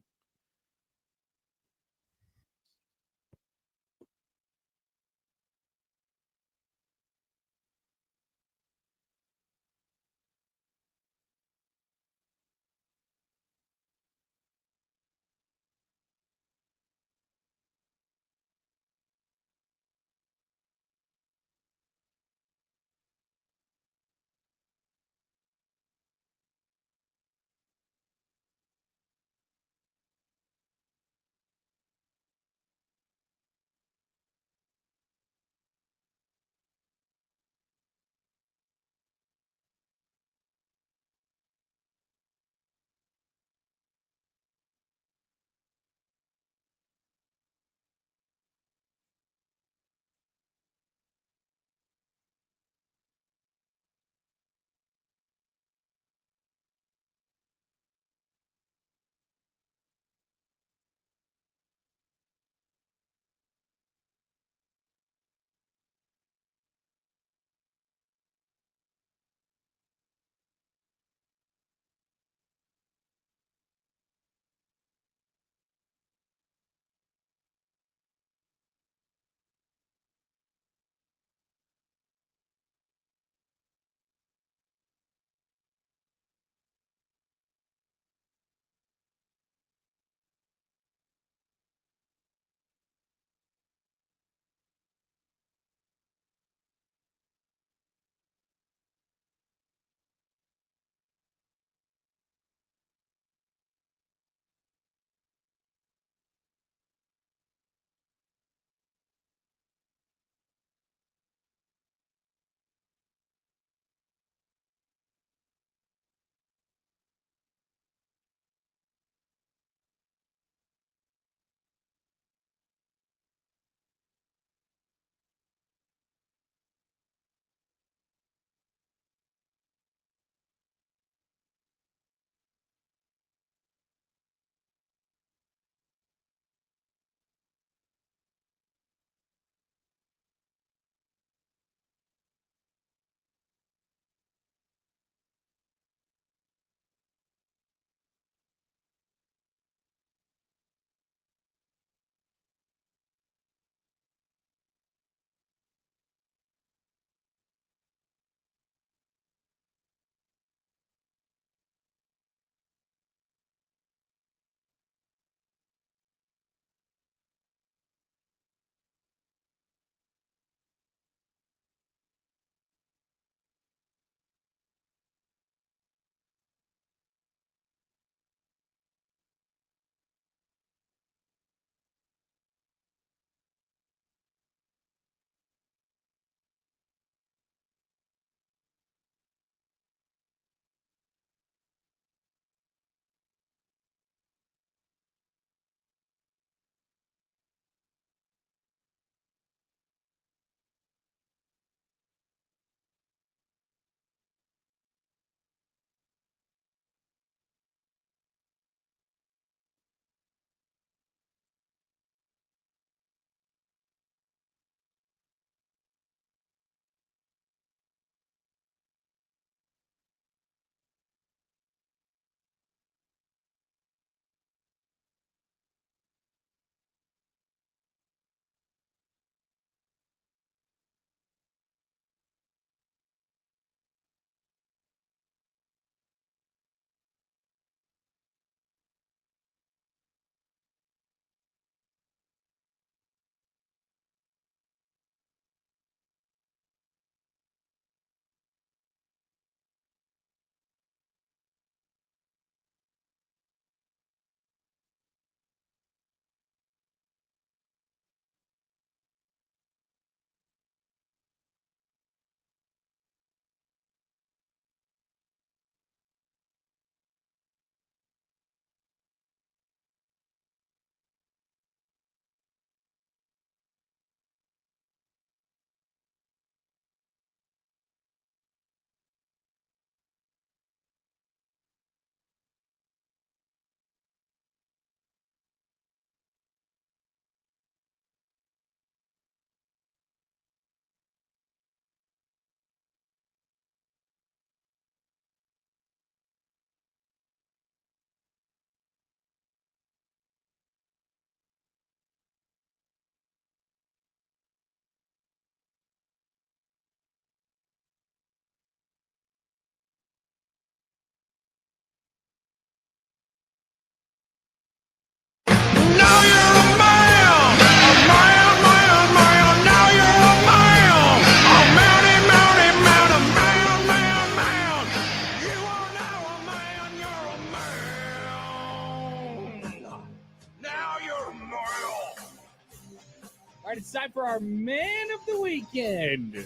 time for our man of the weekend.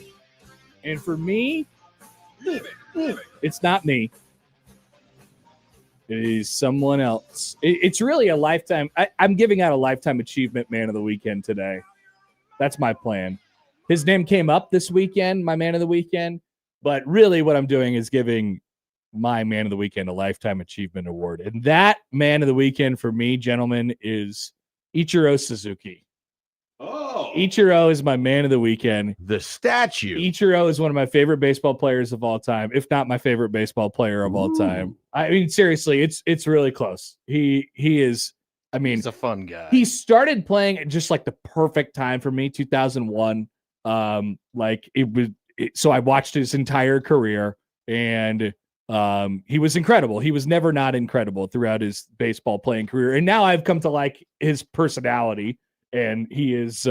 And for me, it's not me. It is someone else. It's really a lifetime. I'm giving out a lifetime achievement man of the weekend today. That's my plan. His name came up this weekend, my man of the weekend. But really what I'm doing is giving my man of the weekend a lifetime achievement award. And that man of the weekend for me, gentlemen, is Ichiro Suzuki. Oh, Ichiro is my man of the weekend. the statue. Ichiro is one of my favorite baseball players of all time, if not my favorite baseball player of all time. I mean, seriously, it's really close. He is. I mean, He's a fun guy. he started playing at just like the perfect time for me, 2001. Like it was. So I watched his entire career, and he was incredible. He was never not incredible throughout his baseball playing career, and now I've come to like his personality. And he is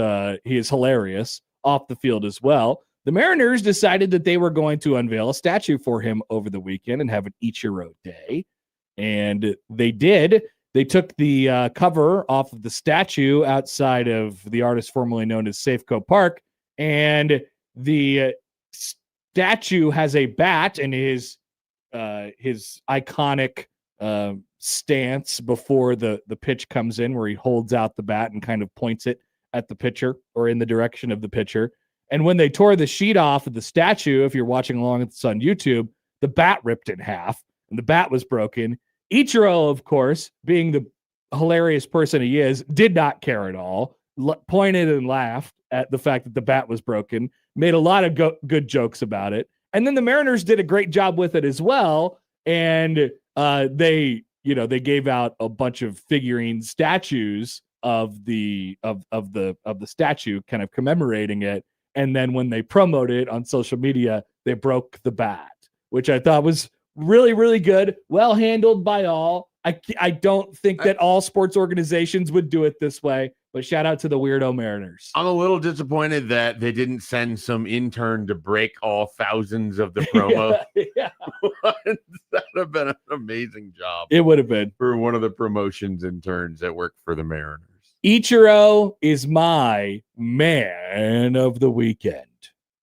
hilarious off the field as well. The Mariners decided that they were going to unveil a statue for him over the weekend and have an Ichiro Day. And they did. They took the cover off of the statue outside of the artist formerly known as Safeco Park. And the statue has a bat, and his iconic stance before the pitch comes in, where he holds out the bat and kind of points it at the pitcher or in the direction of the pitcher. And when they tore the sheet off of the statue, if you're watching along with this on YouTube, the bat ripped in half and the bat was broken. Ichiro, of course, being the hilarious person he is, did not care at all, pointed and laughed at the fact that the bat was broken, made a lot of good jokes about it. And then the Mariners did a great job with it as well. And they gave out a bunch of figurine statues of the statue, kind of commemorating it. And then when they promoted it on social media, they broke the bat, which I thought was really, really good. Well handled by all. I don't think that all sports organizations would do it this way, but shout out to the weirdo Mariners. I'm a little disappointed that they didn't send some intern to break all thousands of the promo. Yeah. That would have been an amazing job. It would have been for one of the promotions interns that worked for the Mariners. Ichiro is my man of the weekend.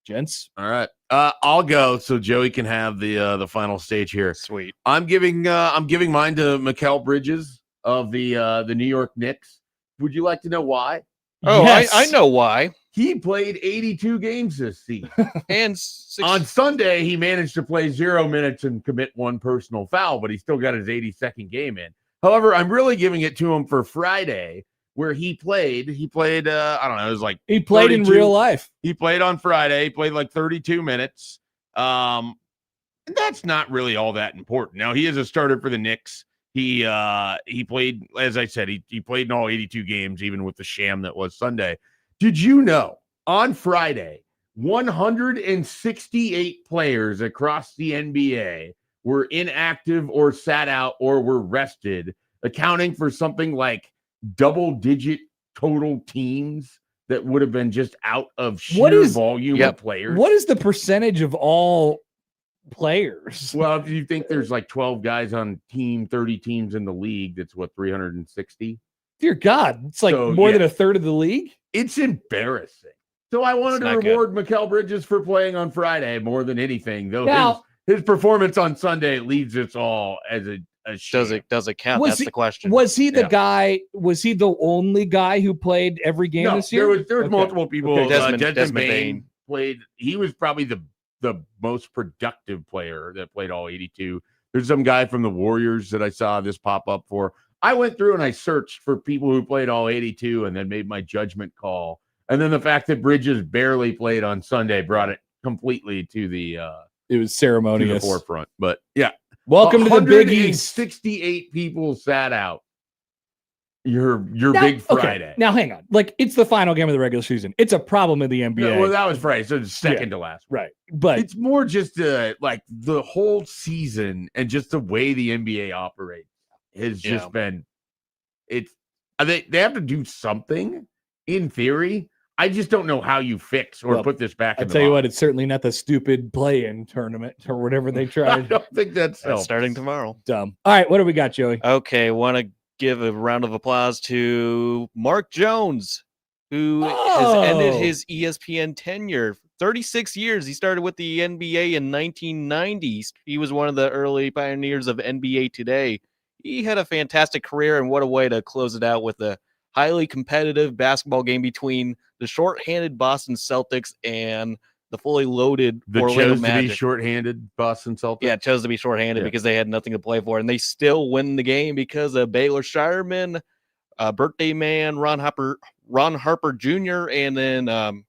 Gents. All right. I'll go so Joey can have the final stage here. Sweet. I'm giving mine to Mikal Bridges of the New York Knicks. Would you like to know why? Oh, Yes. I know why. He played 82 games this season. And On Sunday, he managed to play 0 minutes and commit one personal foul, but he still got his 82nd game in. However, I'm really giving it to him for Friday, where he played. I don't know, it was like He played 32. in real life. He played on Friday. He played like 32 minutes. And that's not really all that important. Now, he is a starter for the Knicks. He played, as I said, he played in all 82 games, even with the sham that was Sunday. Did you know on Friday, 168 players across the NBA were inactive or sat out or were rested, accounting for something like double-digit total teams that would have been just out of sheer volume of players? What is the percentage of all players? Well, if you think there's like 12 guys on team, 30 teams in the league, that's what, 360? Dear God, it's like So, more yeah. than a third of the league. It's embarrassing. So I wanted to reward Mikal Bridges for playing on Friday more than anything, though Now- his performance on Sunday leads us all as a shame. Does it count? Was That's he- the question. Was he the Yeah. guy? Was he the only guy who played every game No, this year? there was Okay. multiple people. Okay. Desmond Bain Bain. played. He was probably the most productive player that played all 82. There's some guy from the Warriors that I saw this pop up for. I went through and I searched for people who played all 82 and then made my judgment call. And then the fact that Bridges barely played on Sunday brought it completely to the It was to the ceremonious. forefront. But yeah, Welcome to the Big East. 168 people sat out. Your Now- big okay, Friday. now hang on. Like, it's the final game of the regular season. It's a problem in the NBA. No, well, that was Friday, so it's second to last. Right. But It's more just like the whole season and just the way the NBA operates has just been. It's they have to do something in theory. I just don't know how you fix or Well, put this back. I in the tell you box. what, it's certainly not the stupid play-in tournament or whatever they I tried. don't think that's Starting tomorrow. Dumb. All right, what do we got, Joey? Okay, want to give a round of applause to Mark Jones. who has ended his ESPN tenure. 36 years. He started with the NBA in 1990s. He was one of the early pioneers of NBA Today. He had a fantastic career, and what a way to close it out with a highly competitive basketball game between the short-handed Boston Celtics and the fully loaded Orlando chose Magic. to be short-handed Boston Celtics. Yeah, chose to be short-handed because they had nothing to play for, and they still win the game because of Baylor Shireman, birthday man Ron Harper Jr., and then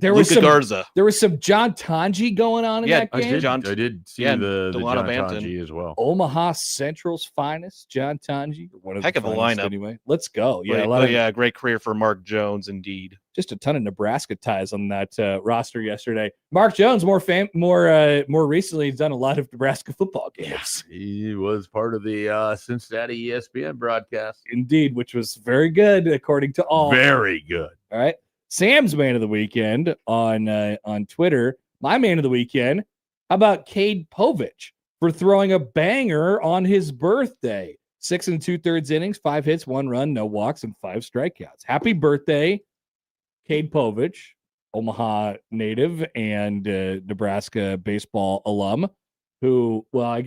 Luka Garza. There was some John Tanji going on in that game. I did see the John Banton. Tanji as well. Omaha Central's finest, John Tanji. One of Heck the of a finest lineup. anyway. Let's go. Yeah, great career for Mark Jones, indeed. Just a ton of Nebraska ties on that roster yesterday. Mark Jones, more recently, has done a lot of Nebraska football games. Yes, he was part of the Cincinnati ESPN broadcast. Indeed, which was very good according to all. Very good. All right. Sam's man of the weekend on Twitter. My man of the weekend. How about Cade Povich for throwing a banger on his birthday? 6 2/3 innings, 5 hits, 1 run, no walks, and 5 strikeouts. Happy birthday, Cade Povich, Omaha native and Nebraska baseball alum. Who, are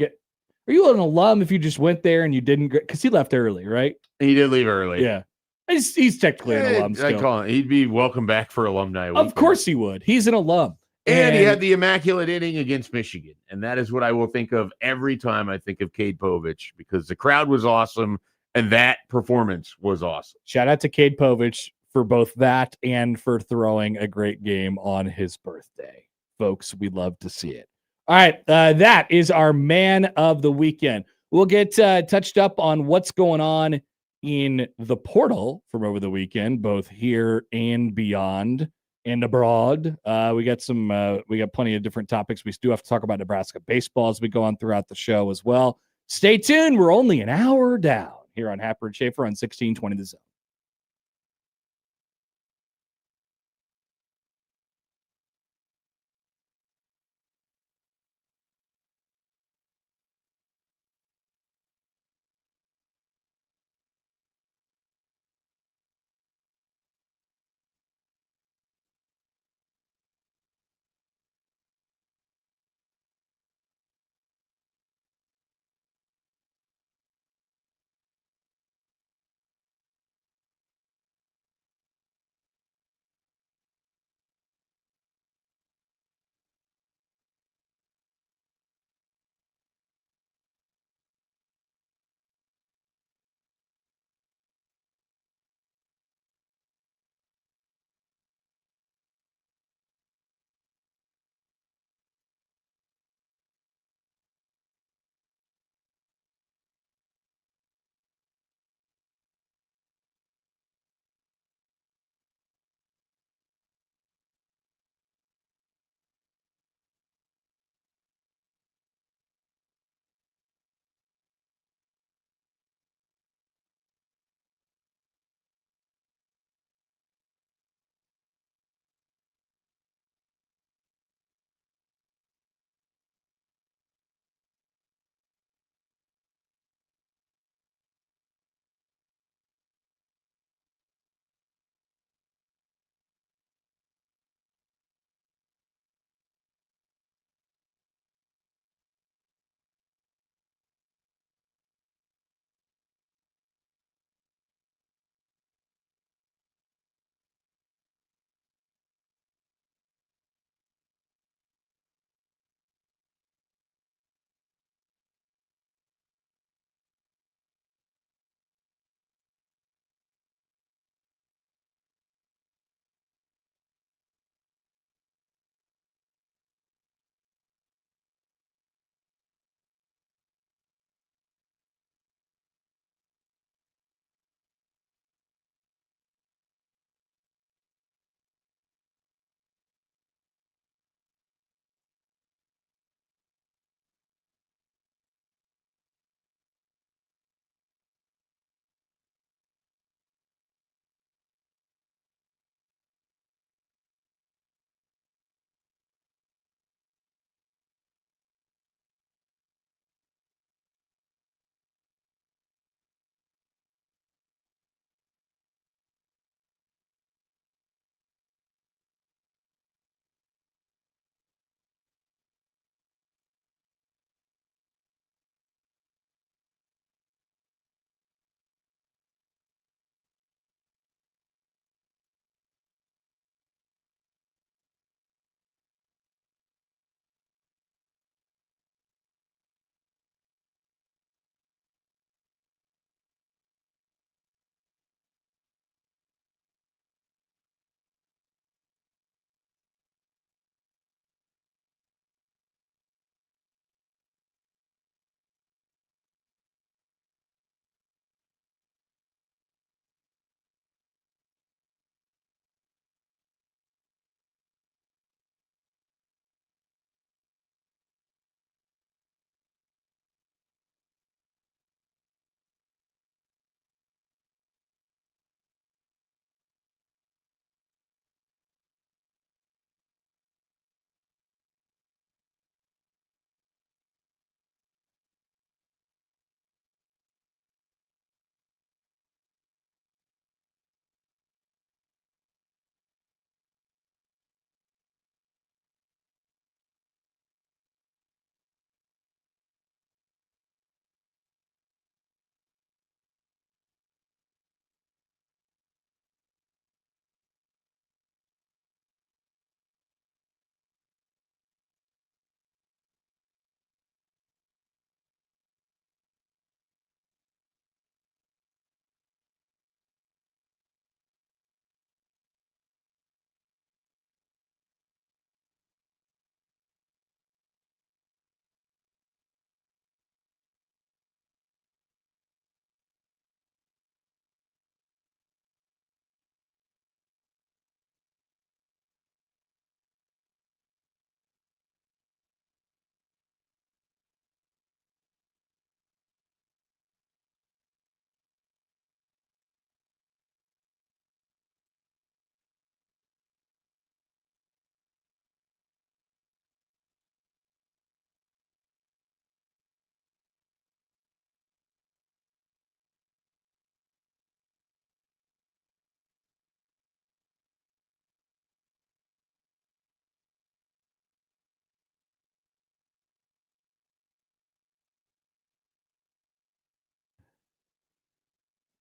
you an alum if you just went there and you didn't? Because he left early, right? He did leave early. Yeah. He's technically an alum still. I call him. He'd be welcome back for alumni weekend. Of course he would. He's an alum. And he had the immaculate inning against Michigan. And that is what I will think of every time I think of Cade Povich, because the crowd was awesome and that performance was awesome. Shout out to Cade Povich for both that and for throwing a great game on his birthday. Folks, we love to see it. All right, that is our man of the weekend. We'll get touched up on what's going on in the portal from over the weekend, both here and beyond and abroad. We got plenty of different topics. We do have to talk about Nebraska baseball as we go on throughout the show as well. Stay tuned. We're only an hour down here on Happer and Schaefer on 1620 The Zone.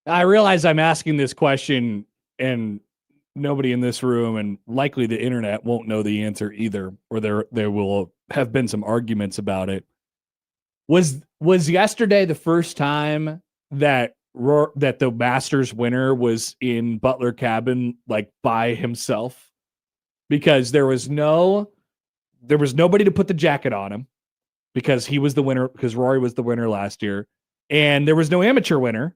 I realize I'm asking this question and nobody in this room and likely the internet won't know the answer either, or there will have been some arguments about it. Was yesterday the first time that the Masters winner was in Butler Cabin like by himself? Because there was nobody to put the jacket on him because he was the winner, because Rory was the winner last year, and there was no amateur winner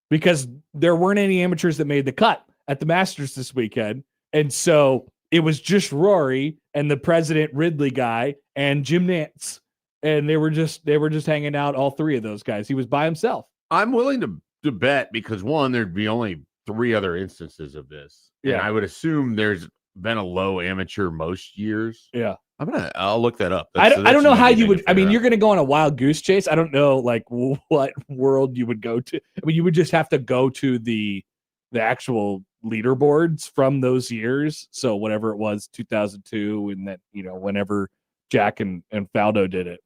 because there weren't any amateurs that made the cut at the Masters this weekend. And so it was just Rory and the President Ridley guy and Jim Nantz. And they were just hanging out, all three of those guys. He was by himself. I'm willing to bet because one, there'd be only 3 other instances of this. Yeah. And I would assume there's been a low amateur most years. Yeah. I'll look that up. I don't know how you would. I mean, out. you're going to go on a wild goose chase. I don't know like what world you would go to. I mean, you would just have to go to the actual leaderboards from those years. So whatever it was, 2002, and that, whenever Jack and Faldo did it.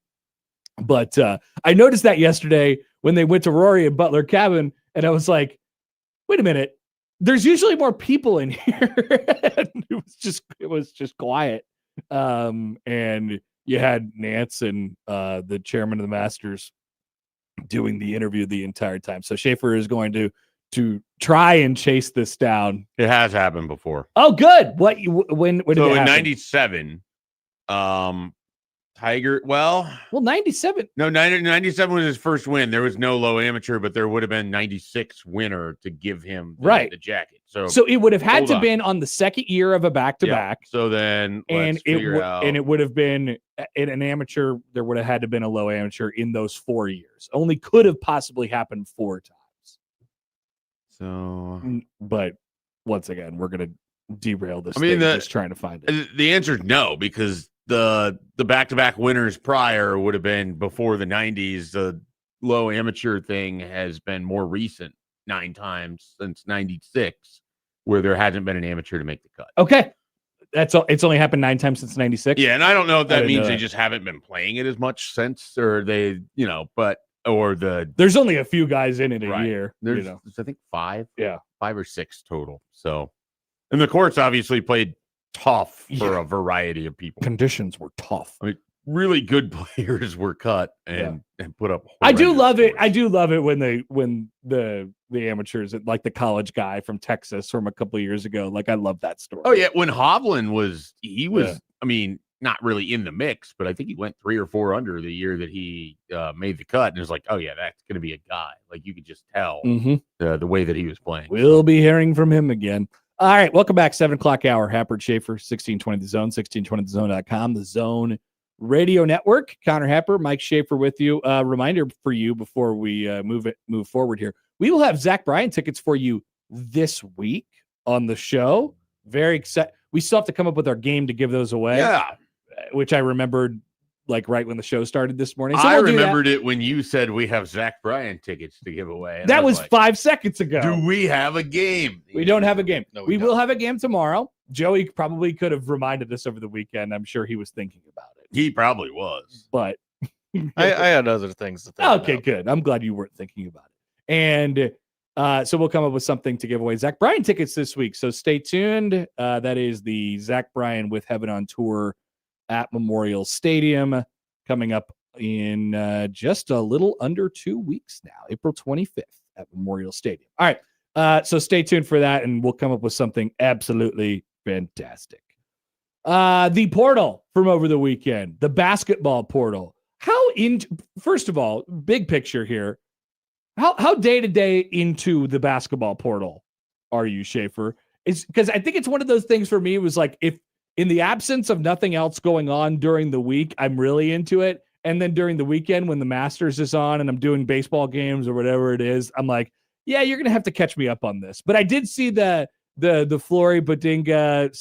But I noticed that yesterday when they went to Rory and Butler Cabin, and I was like, wait a minute, there's usually more people in here. it was just quiet. And you had Nance and the chairman of the Masters doing the interview the entire time. So Schaefer is going to try and chase this down. It has happened before. Oh, good. When did so it happen? In 97, Tiger, 97. No, 97 was his first win. There was no low amateur, but there would have been 96 winner to give him the jacket. So it would have had to been on the second year of a back-to-back. So then it would have been in an amateur. There would have had to been a low amateur in those 4 years. Only could have possibly happened 4 times. So, but once again, we're going to derail this. Just trying to find it. The answer is no, because the back-to-back winners prior would have been before the 90s. The low amateur thing has been more recent, 9 times since 96, where there hasn't been an amateur to make the cut. Okay. It's only happened 9 times since 96. Yeah, and I don't know if that means they just haven't been playing it as much since, or they, there's only a few guys in it a year. There's I think 5. Yeah. 5 or 6 total. So, and the courts obviously played tough for a variety of people. Conditions were tough. I mean, really good players were cut and put up. I do love it. I do love it when the amateurs, like the college guy from Texas from a couple of years ago. Like, I love that story. Oh yeah, when Hovland was. I mean, not really in the mix, but I think he went 3 or 4 under the year that he made the cut, and it was like, oh yeah, that's going to be a guy. Like, you could just tell the way that he was playing. We'll be hearing from him again. All right, welcome back. 7 o'clock hour. Happer, Schaefer, 1620 The Zone, 1620thezone.com, the Zone Radio Network. Connor Happer, Mike Schaefer with you. Reminder for you before we move forward here. We will have Zach Bryan tickets for you this week on the show. Very excited. We still have to come up with our game to give those away. Yeah, which I remembered like right when the show started this morning. So I remembered it when you said we have Zach Bryan tickets to give away. That was like, 5 seconds ago. Do we have a game? We don't have a game. No, we will have a game tomorrow. Joey probably could have reminded us over the weekend. I'm sure he was thinking about it. He probably was. But I had other things to think Okay, about. Good. I'm glad you weren't thinking about it. And so we'll come up with something to give away Zach Bryan tickets this week. So stay tuned. That is the Zach Bryan with Heaven on Tour at Memorial Stadium coming up in just a little under 2 weeks now, April 25th at Memorial Stadium. All right. So stay tuned for that, and we'll come up with something absolutely fantastic. The portal from over the weekend, the basketball portal. First of all, big picture here. How day-to-day into the basketball portal are you, Schaefer? It's because I think it's one of those things for me. It was like, if in the absence of nothing else going on during the week, I'm really into it. And then during the weekend when the Masters is on and I'm doing baseball games or whatever it is, I'm like, yeah, you're going to have to catch me up on this. But I did see the Flory Badinga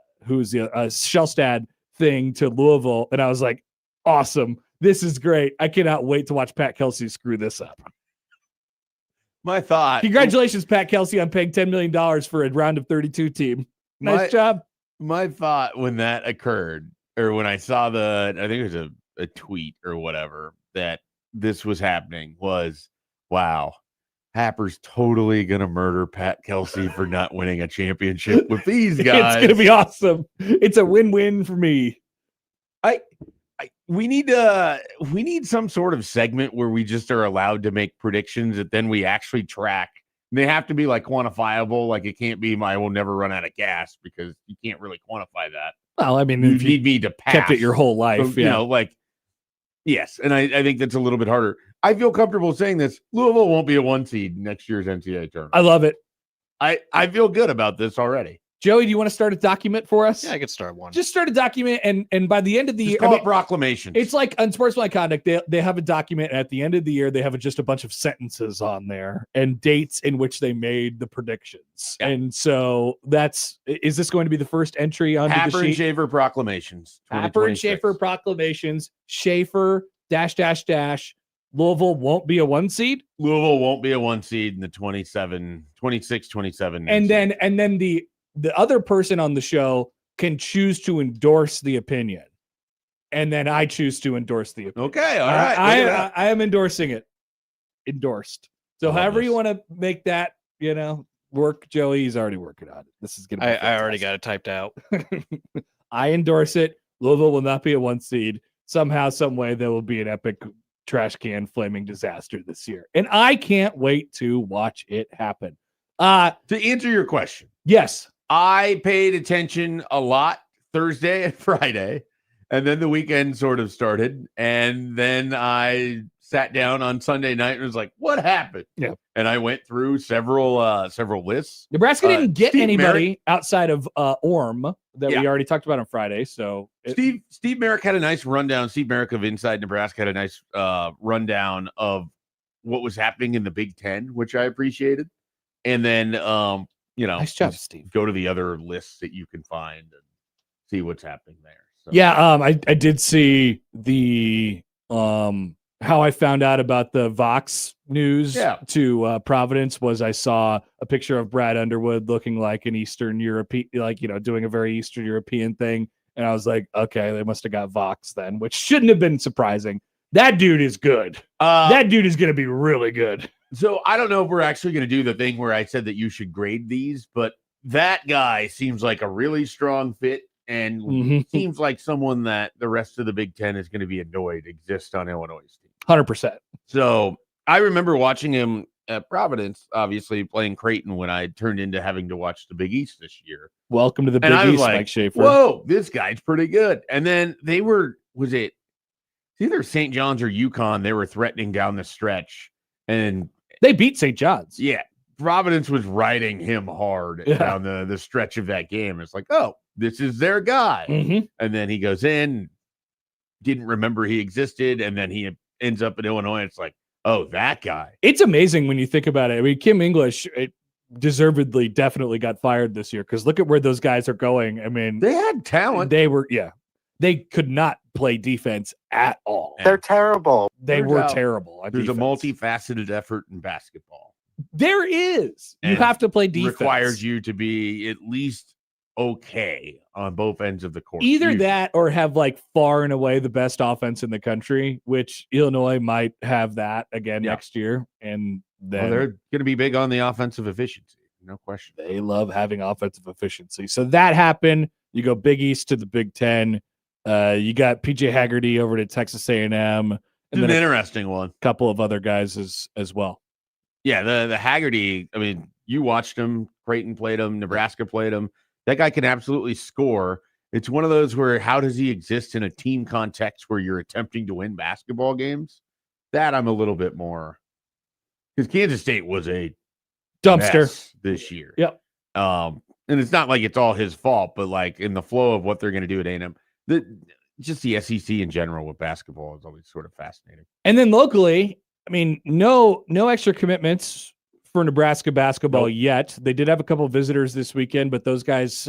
/ who's the Shellstad thing to Louisville. And I was like, awesome. This is great. I cannot wait to watch Pat Kelsey screw this up. My thought. Congratulations, Pat Kelsey, on paying $10 million for a round of 32 team. Nice job. My thought when that occurred, or when I saw I think it was a tweet or whatever, that this was happening, was wow, Happer's totally going to murder Pat Kelsey for not winning a championship with these guys. It's going to be awesome. It's a win-win for me. We need some sort of segment where we just are allowed to make predictions that then we actually track. They have to be like quantifiable. Like it can't be I will never run out of gas because you can't really quantify that. Well, I mean, You if you need me to pass. kept it your whole life, So, you know, like yes, and I think that's a little bit harder. I feel comfortable saying this. Louisville won't be a 1 seed next year's NCAA tournament. I love it. I feel good about this already. Joey, do you want to start a document for us? Yeah, I could start one. Just start a document, and by the end of the year, Call it proclamations. it's like unsportsmanlike conduct. They have a document, and at the end of the year, they have just a bunch of sentences on there and dates in which they made the predictions. Yeah. And so is this going to be the first entry onto Happer the and sheet? Schaefer proclamations. Happer and Schaefer proclamations. Schaefer -- Louisville won't be a 1 seed. Louisville won't be a 1 seed in the 26, 27. And then the other person on the show can choose to endorse the opinion. And then I choose to endorse the opinion. Okay, all right. I am endorsing it. Endorsed. So however you want to make that, work, Joey, he's already working on it. This is going to be I already got it typed out. I endorse it. Louisville will not be a 1 seed. Somehow, some way, there will be an epic trash can flaming disaster this year. And I can't wait to watch it happen. To answer your question, yes. I paid attention a lot Thursday and Friday, and then the weekend sort of started. And then I sat down on Sunday night and was like, what happened? Yeah. And I went through several lists. Nebraska didn't get Steve anybody Merrick, outside of Orm that we already talked about on Friday. So Steve Merrick had a nice rundown. Steve Merrick of Inside Nebraska had a nice rundown of what was happening in the Big Ten, which I appreciated. And then, nice job, Steve. Go to the other lists that you can find and see what's happening there. So. Yeah, I did see the how I found out about the Vox news to Providence was I saw a picture of Brad Underwood looking like an Eastern European, doing a very Eastern European thing. And I was like, okay, they must have got Vox then, which shouldn't have been surprising. That dude is good. That dude is going to be really good. So I don't know if we're actually going to do the thing where I said that you should grade these, but that guy seems like a really strong fit and seems like someone that the rest of the Big Ten is going to be annoyed exists on Illinois' team. 100%. So I remember watching him at Providence, obviously playing Creighton when I turned into having to watch the Big East this year. Welcome to the Big East, like, Mike Schaefer. Whoa, this guy's pretty good. And then was it either St. John's or UConn? They were threatening down the stretch and they beat St. John's. Yeah. Providence was riding him hard down the stretch of that game. It's like, oh, this is their guy. And then he goes in, didn't remember he existed, and then he ends up in Illinois. It's like, oh, that guy. It's amazing when you think about it. I mean, Kim English deservedly definitely got fired this year because look at where those guys are going. I mean, they had talent. They could not play defense at all. They're terrible. They were terrible. There's a multifaceted effort in basketball. There is. You have to play defense. Requires you to be at least okay on both ends of the court. Either that or have like far and away the best offense in the country, which Illinois might have that again next year. And then they're going to be big on the offensive efficiency. No question. They love having offensive efficiency. So that happened. You go Big East to the Big Ten. You got PJ Haggerty over to Texas A&M. And then an interesting one. A couple of other guys as well. Yeah, the Haggerty, I mean, you watched him. Creighton played him. Nebraska played him. That guy can absolutely score. It's one of those where how does he exist in a team context where you're attempting to win basketball games? That I'm a little bit more. Because Kansas State was a dumpster this year. Yep. And it's not like it's all his fault, but like in the flow of what they're going to do at A&M, just the SEC in general with basketball is always sort of fascinating. And then locally, I mean, no extra commitments for Nebraska basketball yet. They did have a couple of visitors this weekend, but those guys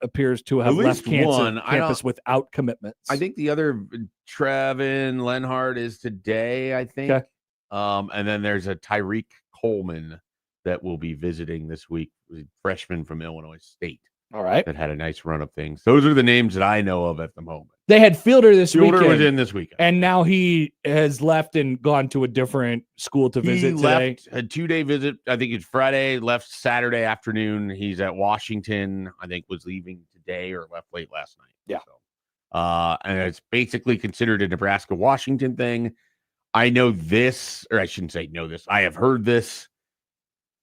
appears to have left campus without commitments. I think the other Trevin Lenhart is today, I think. Okay. And then there's a Tyreek Coleman that will be visiting this week, a freshman from Illinois State. All right. That had a nice run of things. Those are the names that I know of at the moment. They had Fielder this Fielder weekend. was in this weekend. And now he has left and gone to a different school to visit today. A 2-day visit. I think it's Friday, left Saturday afternoon. He's at Washington. I think was leaving today or left late last night. Yeah. So, and it's basically considered a Nebraska-Washington thing. I know this, or I shouldn't say know this. I have heard this.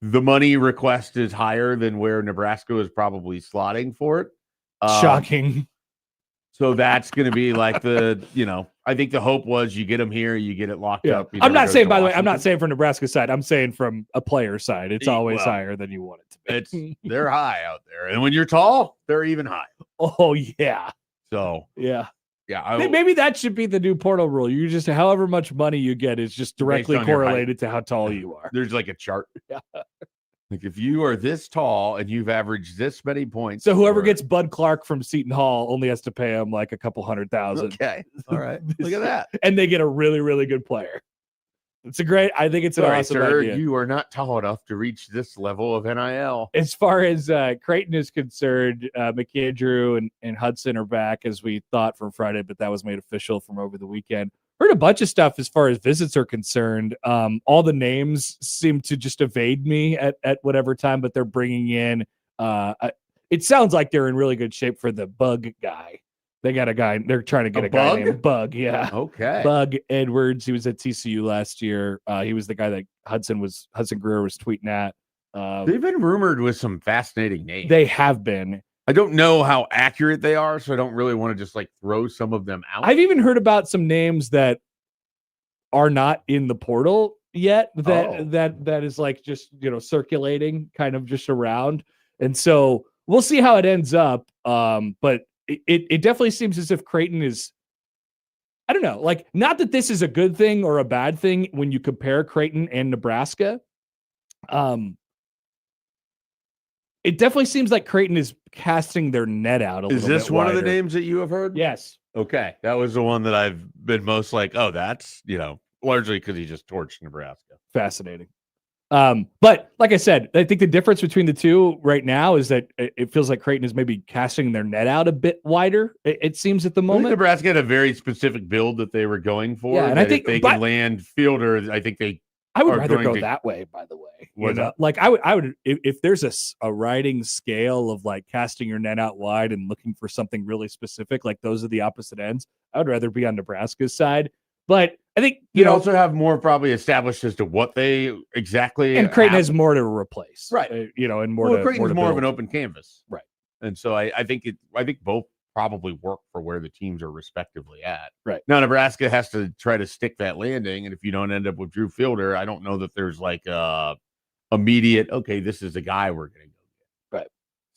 The money request is higher than where Nebraska is probably slotting for it. Shocking. So that's going to be like I think the hope was you get him here, you get it locked up. I'm not saying, by the way, I'm not saying from Nebraska's side. I'm saying from a player's side. It's always higher than you want it to be. They're high out there. And when you're tall, they're even high. Oh, yeah. So, yeah. Yeah. Maybe that should be the new portal rule. You just, however much money you get is just directly correlated to how tall you are. There's like a chart. Yeah. Like if you are this tall and you've averaged this many points. So whoever gets Bud Clark from Seton Hall only has to pay him like a couple $100,000. Okay. All right. Look at that. And they get a really, really good player. I think it's an awesome idea. You are not tall enough to reach this level of NIL. As far as Creighton is concerned, McAndrew and Hudson are back as we thought from Friday, but that was made official from over the weekend. Heard a bunch of stuff as far as visits are concerned. All the names seem to just evade me at whatever time, but they're bringing in. It sounds like they're in really good shape for the Bug guy. They got a guy. They're trying to get a guy named Bug. Yeah. Okay. Bug Edwards. He was at TCU last year. He was the guy that Hudson Greer was tweeting at. They've been rumored with some fascinating names. They have been. I don't know how accurate they are, so I don't really want to just like throw some of them out. I've even heard about some names that are not in the portal yet. That is like just circulating, kind of just around, and so we'll see how it ends up. But it definitely seems as if Creighton is, I don't know, like, not that this is a good thing or a bad thing when you compare Creighton and Nebraska. It definitely seems like Creighton is casting their net out a little bit. Is this one of the wider. names that you have heard? Yes. Okay. That was the one that I've been most like, oh, that's, largely because he just torched Nebraska. Fascinating. But like I said, I think the difference between the two right now is that it feels like Creighton is maybe casting their net out a bit wider. It seems at the moment. Nebraska had a very specific build that they were going for. Yeah, and I think if they can land Fielder, I think I would rather go that way, by the way. Like I would, if there's a riding scale of like casting your net out wide and looking for something really specific, like those are the opposite ends. I would rather be on Nebraska's side. But I think you also have more probably established as to what they exactly. And Creighton has more to replace, right? And more. Well, Creighton's more of an open canvas, right? And so I think both probably work for where the teams are respectively at. Right. Now, Nebraska has to try to stick that landing. And if you don't end up with Drew Fielder, I don't know that there's like a immediate, okay, this is the guy we're going to go get. Right.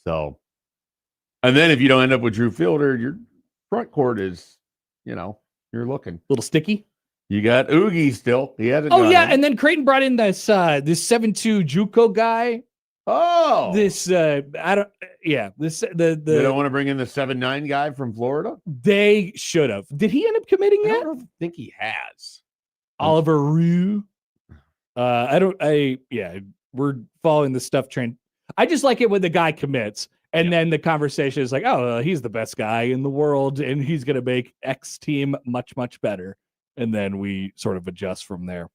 So, and then if you don't end up with Drew Fielder, your front court is, you're looking. A little sticky. You got Oogie still. He hasn't. Oh, yeah. And then Creighton brought in this 7'2" JUCO guy. Oh, they don't want to bring in the 7'9" guy from Florida. They should have. Did he end up committing yet? I don't think he has. Oliver Rue. We're following the stuff train. I just like it when the guy commits and then the conversation is like, oh, he's the best guy in the world and he's going to make X team much, much better. And then we sort of adjust from there.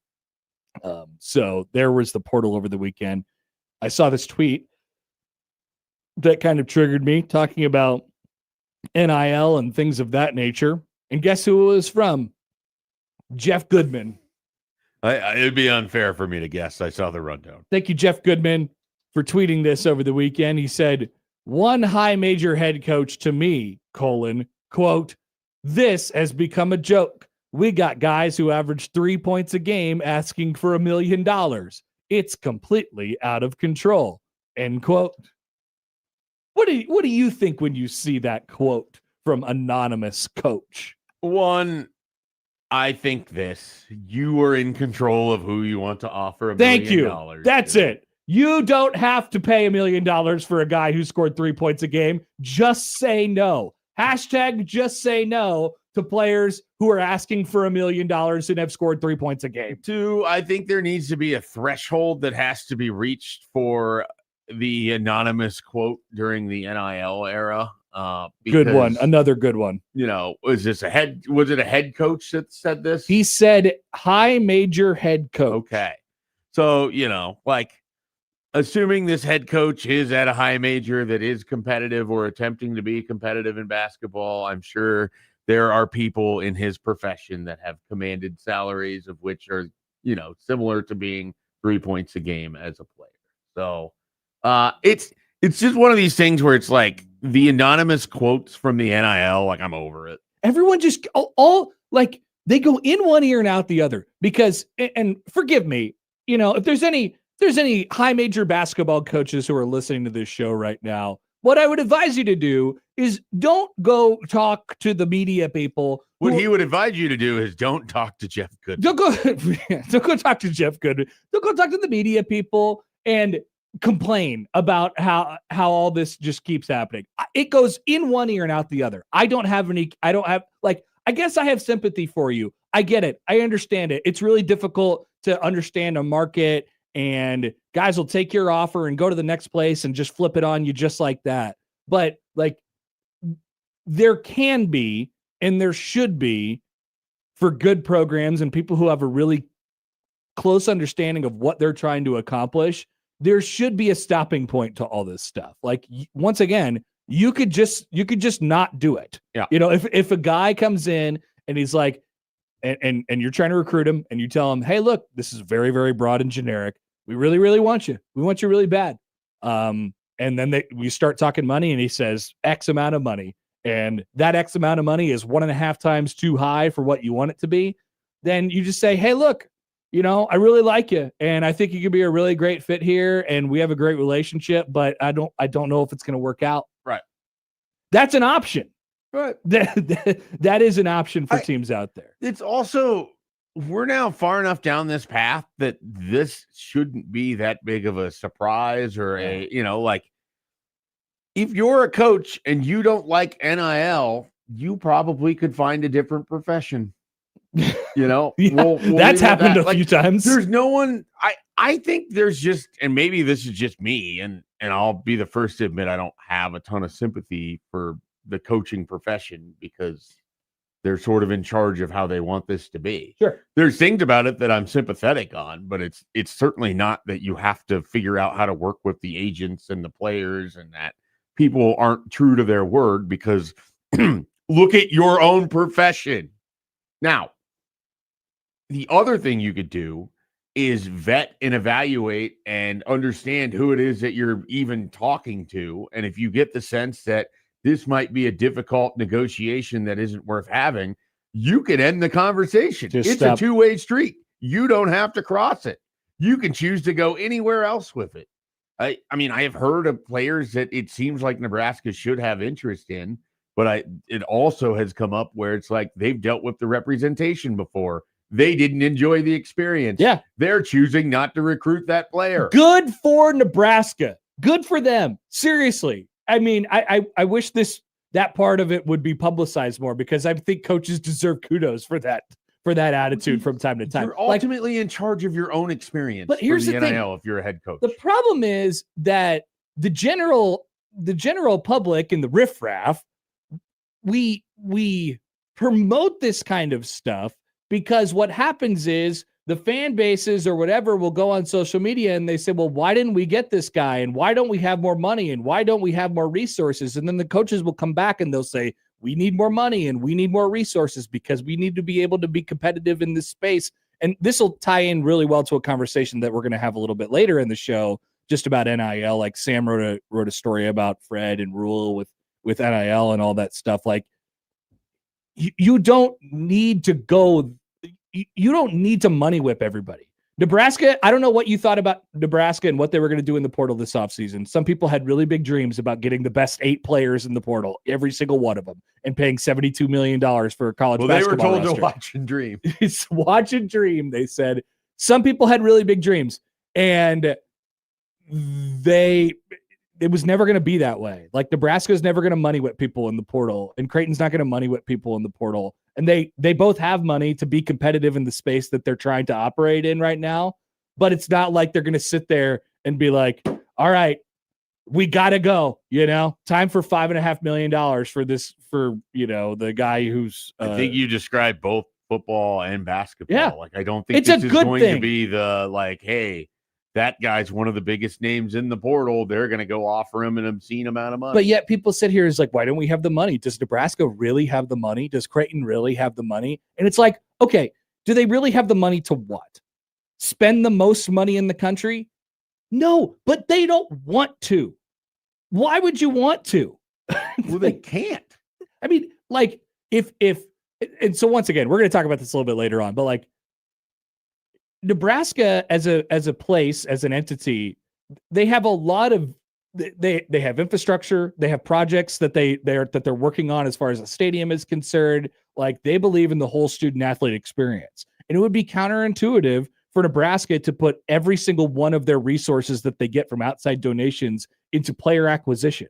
So there was the portal over the weekend. I saw this tweet that kind of triggered me talking about NIL and things of that nature. And guess who it was from? Jeff Goodman. It'd be unfair for me to guess. I saw the rundown. Thank you, Jeff Goodman, for tweeting this over the weekend. He said, one high major head coach to me, quote, this has become a joke. We got guys who average 3 points a game asking for $1 million. It's completely out of control, end quote. What do you think when you see that quote from anonymous coach? One, I think you are in control of who you want to offer $1 million. Thank you. That's it. You don't have to pay $1 million for a guy who scored 3 points a game. Just say no. Hashtag just say no to players who are asking for $1 million and have scored 3 points a game. Two, I think there needs to be a threshold that has to be reached for the anonymous quote during the NIL era. Good one. because, Another good one. was it a head coach that said this? He said high major head coach. Okay. So, assuming this head coach is at a high major that is competitive or attempting to be competitive in basketball, I'm sure there are people in his profession that have commanded salaries of which are, similar to being 3 points a game as a player. So it's just one of these things where it's like the anonymous quotes from the NIL, like I'm over it. Everyone just all like they go in one ear and out the other because, and forgive me, if there's any high major basketball coaches who are listening to this show right now, what I would advise you to do is don't go talk to the media people. What he would advise you to do is don't talk to Jeff Goodman. Don't go talk to Jeff Goodman. Don't go talk to the media people and complain about how all this just keeps happening. It goes in one ear and out the other. I guess I have sympathy for you. I get it. I understand it. It's really difficult to understand a market, and guys will take your offer and go to the next place and just flip it on you just like that. But there can be, and there should be, for good programs and people who have a really close understanding of what they're trying to accomplish, there should be a stopping point to all this stuff. Once again, you could just not do it. Yeah. If a guy comes in and he's like, and you're trying to recruit him and you tell him, hey, look, this is very, very broad and generic. We really, really want you. We want you really bad. And then we start talking money and he says X amount of money. And that X amount of money is 1.5 times too high for what you want it to be. Then you just say, hey, look, I really like you. And I think you could be a really great fit here. And we have a great relationship, but I don't know if it's going to work out. Right. That's an option. Right. That is an option for teams out there. It's also, we're now far enough down this path that this shouldn't be that big of a surprise or if you're a coach and you don't like NIL, you probably could find a different profession. Yeah, that's happened a few times. There's no one. I think there's just, and maybe this is just me, and I'll be the first to admit I don't have a ton of sympathy for the coaching profession because they're sort of in charge of how they want this to be. Sure. There's things about it that I'm sympathetic on, but it's certainly not that you have to figure out how to work with the agents and the players and that people aren't true to their word because look at your own profession. Now, the other thing you could do is vet and evaluate and understand who it is that you're even talking to. And if you get the sense that this might be a difficult negotiation that isn't worth having, you can end the conversation. It's a two-way street. You don't have to cross it. You can choose to go anywhere else with it. I mean, I have heard of players that it seems like Nebraska should have interest in, but it also has come up where it's like they've dealt with the representation before. They didn't enjoy the experience. Yeah. They're choosing not to recruit that player. Good for Nebraska. Good for them. Seriously. I mean, I wish that part of it would be publicized more because I think coaches deserve kudos for that attitude from time to time. You're ultimately in charge of your own experience. But here's the NIL thing. If you're a head coach. The problem is that the general public and the riffraff, we promote this kind of stuff because what happens is the fan bases or whatever will go on social media and they say, well, why didn't we get this guy? And why don't we have more money? And why don't we have more resources? And then the coaches will come back and they'll say, we need more money and we need more resources because we need to be able to be competitive in this space. And this will tie in really well to a conversation that we're going to have a little bit later in the show, just about NIL. Like Sam wrote a story about Fred and Rule with NIL and all that stuff. Like you don't need to go. You don't need to money whip everybody. Nebraska, I don't know what you thought about Nebraska and what they were going to do in the portal this offseason. Some people had really big dreams about getting the best 8 players in the portal, every single one of them, and paying $72 million for a college basketball they were told roster. To watch and dream. It's watch and dream, they said. Some people had really big dreams, and it was never going to be that way. Like Nebraska's never going to money whip people in the portal, and Creighton's not going to money whip people in the portal. And they both have money to be competitive in the space that they're trying to operate in right now. But it's not like they're going to sit there and be like, all right, we gotta go. Time for $5.5 million for this the guy who's. I think you described both football and basketball. Yeah. Like I don't think It's a this is good going thing. to be the hey, that guy's one of the biggest names in the portal. They're going to go offer him an obscene amount of money. But yet people sit here is like, why don't we have the money? Does Nebraska really have the money? Does Creighton really have the money? And it's like, okay, do they really have the money to what? Spend the most money in the country? No, but they don't want to. Why would you want to? Well, they can't. I mean, like if and so once again, we're going to talk about this a little bit later on, but like Nebraska as a place, as an entity, they have a lot of they have infrastructure, they have projects that they're working on as far as the stadium is concerned. Like they believe in the whole student athlete experience. And it would be counterintuitive for Nebraska to put every single one of their resources that they get from outside donations into player acquisition.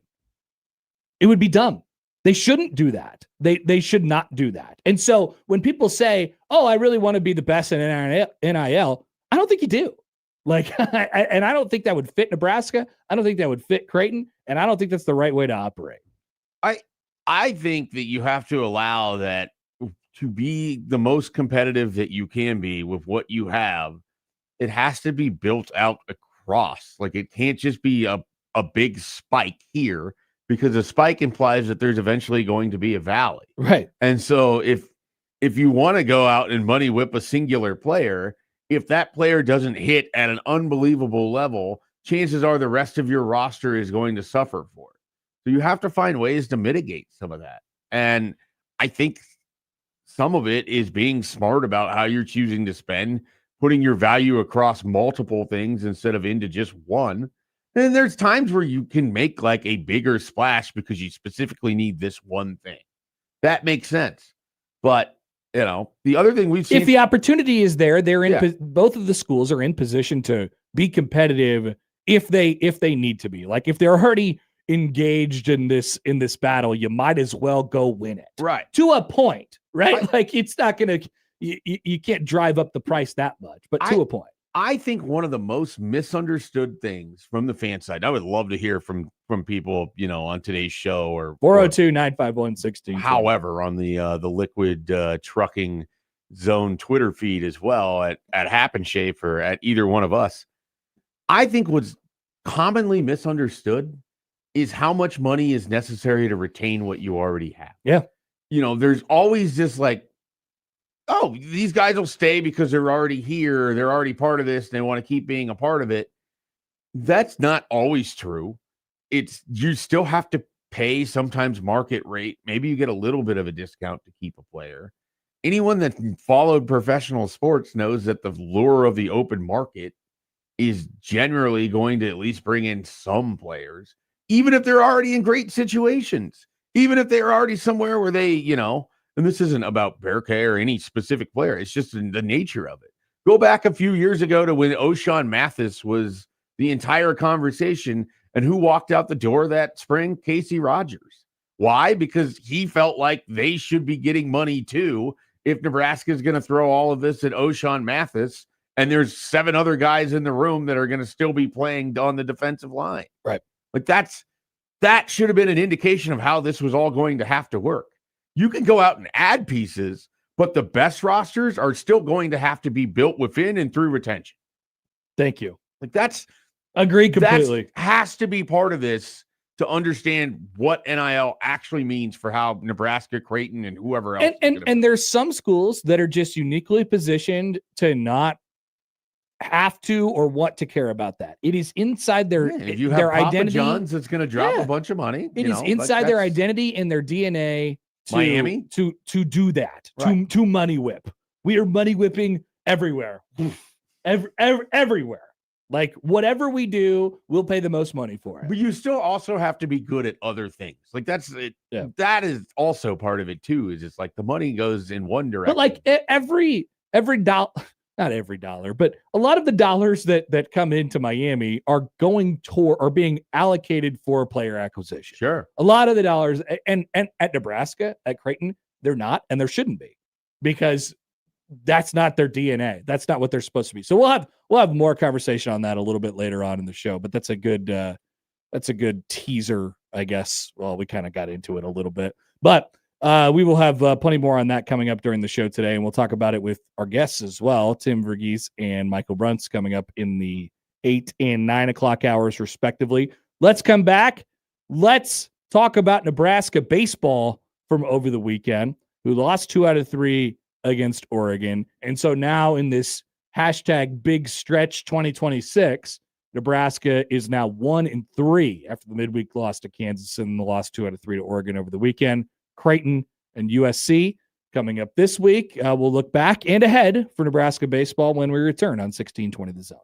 It would be dumb. They shouldn't do that. They should not do that. And so when people say, "Oh, I really want to be the best in NIL," I don't think you do. Like, and I don't think that would fit Nebraska. I don't think that would fit Creighton, and I don't think that's the right way to operate. I think that you have to allow that to be the most competitive that you can be with what you have. It has to be built out across. Like it can't just be a big spike here, because a spike implies that there's eventually going to be a valley. Right. And so if you want to go out and money whip a singular player, if that player doesn't hit at an unbelievable level, chances are the rest of your roster is going to suffer for it. So you have to find ways to mitigate some of that. And I think some of it is being smart about how you're choosing to spend, putting your value across multiple things instead of into just one. And there's times where you can make like a bigger splash because you specifically need this one thing. That makes sense. But, the other thing we've seen, if the opportunity is there, they're in both of the schools are in position to be competitive if they need to be. Like if they're already engaged in this battle, you might as well go win it. Right. To a point, right? Like it's not going to you can't drive up the price that much, but to a point. I think one of the most misunderstood things from the fan side, I would love to hear from people, on today's show or 402-951-16. However, on the Liquid Trucking Zone Twitter feed as well at Happer, Schaefer, at either one of us. I think what's commonly misunderstood is how much money is necessary to retain what you already have. Yeah. There's always this like, oh, these guys will stay because they're already here. They're already part of this. And they want to keep being a part of it. That's not always true. You still have to pay sometimes market rate. Maybe you get a little bit of a discount to keep a player. Anyone that followed professional sports knows that the lure of the open market is generally going to at least bring in some players, even if they're already in great situations, even if they're already somewhere where they, and this isn't about Berkay or any specific player. It's just the nature of it. Go back a few years ago to when O'Shawn Mathis was the entire conversation, and who walked out the door that spring? Casey Rogers. Why? Because he felt like they should be getting money too if Nebraska is going to throw all of this at O'Shawn Mathis, and there's 7 other guys in the room that are going to still be playing on the defensive line. Right. Like that should have been an indication of how this was all going to have to work. You can go out and add pieces, but the best rosters are still going to have to be built within and through retention. Thank you. Like Agree completely. That has to be part of this to understand what NIL actually means for how Nebraska, Creighton, and whoever else. And there's some schools that are just uniquely positioned to not have to or want to care about that. It is inside their if you have their Papa identity. John's, it's going to drop a bunch of money. It is inside their identity and their DNA. Miami to do that, right. to money whip. We are money whipping everywhere, everywhere. Like whatever we do, we'll pay the most money for it. But you still also have to be good at other things. Like that's it. Yeah. That is also part of it too. Is it's like the money goes in one direction. But like every dollar, not every dollar, but a lot of the dollars that come into Miami are going toward or being allocated for player acquisition. Sure. A lot of the dollars and at Nebraska, at Creighton, they're not, and there shouldn't be, because that's not their DNA. That's not what they're supposed to be. So we'll have more conversation on that a little bit later on in the show, but that's a good that's a good teaser, I guess. Well, we kind of got into it a little bit, but we will have plenty more on that coming up during the show today, and we'll talk about it with our guests as well, Tim Verghese and Michael Bruntz, coming up in the 8 and 9 o'clock hours, respectively. Let's come back. Let's talk about Nebraska baseball from over the weekend, who lost 2 out of 3 against Oregon. And so now in this hashtag big stretch 2026, Nebraska is now 1-3 after the midweek loss to Kansas and the lost 2 out of 3 to Oregon over the weekend. Creighton and USC coming up this week. We'll look back and ahead for Nebraska baseball when we return on 1620 The Zone.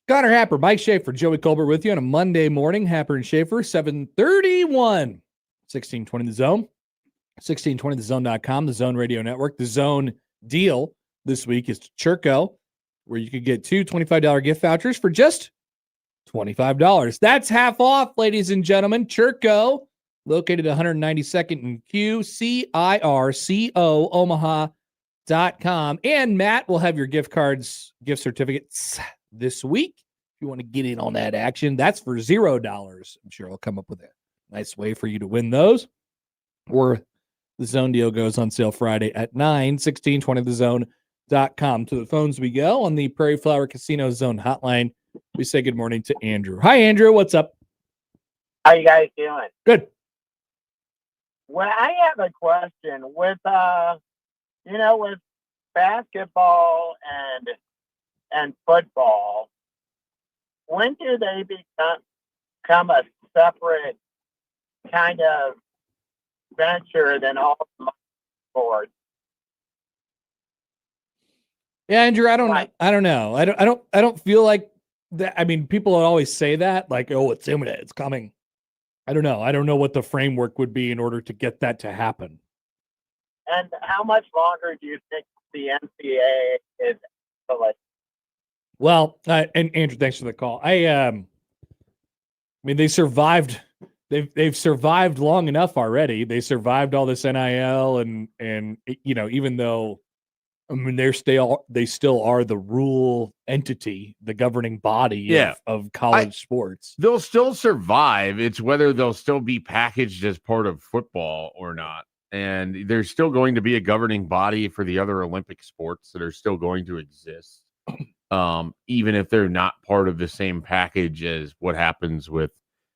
Connor Happer, Mike Schaefer, Joey Colbert with you on a Monday morning. Happer and Schaefer, 731. 1620 The Zone. 1620thezone.com, the Zone Radio Network. The Zone deal this week is Churco, where you could get two $25 gift vouchers for just $25. That's half off, ladies and gentlemen. Churco, located 192nd and Q, CIRCO, Omaha.com. And Matt will have your gift certificates this week. If you want to get in on that action, that's for $0. I'm sure I'll come up with a nice way for you to win those. Or the Zone deal goes on sale Friday at 9, 1620thezone.com. To the phones we go on the Prairie Flower Casino Zone hotline. We say good morning to Andrew. Hi, Andrew. What's up? How you guys doing? Good. Well, I have a question with with basketball and football. When do they become a separate kind of venture than all the sports? Yeah, Andrew, I don't know. I don't feel like that. I mean, people always say that, like, oh, it's imminent, it's coming. I don't know. I don't know what the framework would be in order to get that to happen. And how much longer do you think the NCAA is like? Well, and Andrew, thanks for the call. I mean, they survived. They've survived long enough already. They survived all this NIL and even though, I mean, they still are the rule entity, the governing body of college sports. They'll still survive. It's whether they'll still be packaged as part of football or not. And there's still going to be a governing body for the other Olympic sports that are still going to exist, even if they're not part of the same package as what happens with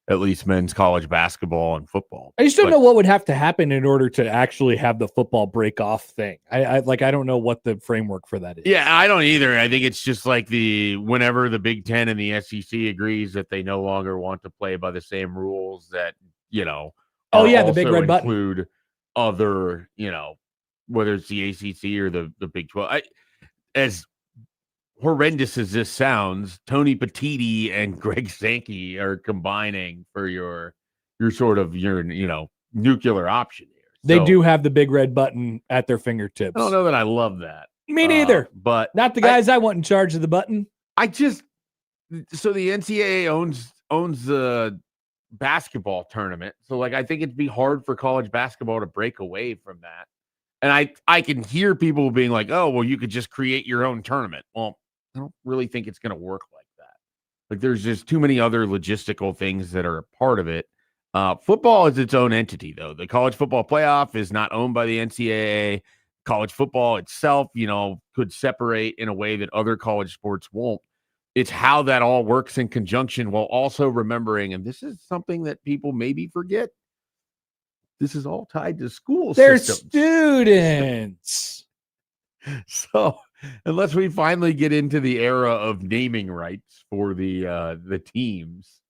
at least men's college basketball and football. I just don't know what would have to happen in order to actually have the football break off thing. I don't know what the framework for that is. Yeah, I don't either. I think it's just like whenever the Big Ten and the SEC agrees that they no longer want to play by the same rules that, the big red button. Include other, whether it's the ACC or the Big 12. As horrendous as this sounds, Tony Petitti and Greg Sankey are combining for your nuclear option here. They do have the big red button at their fingertips. I don't know that I love that. Me neither. But not the guys I want in charge of the button. So the NCAA owns the basketball tournament. So I think it'd be hard for college basketball to break away from that. And I can hear people being like, oh, well, you could just create your own tournament. Well, I don't really think it's going to work like that. Like, there's just too many other logistical things that are a part of it. Football is its own entity, though. The college football playoff is not owned by the NCAA. College football itself, could separate in a way that other college sports won't. It's how that all works in conjunction while also remembering, and this is something that people maybe forget, this is all tied to school They're systems. Students. So unless we finally get into the era of naming rights for the teams,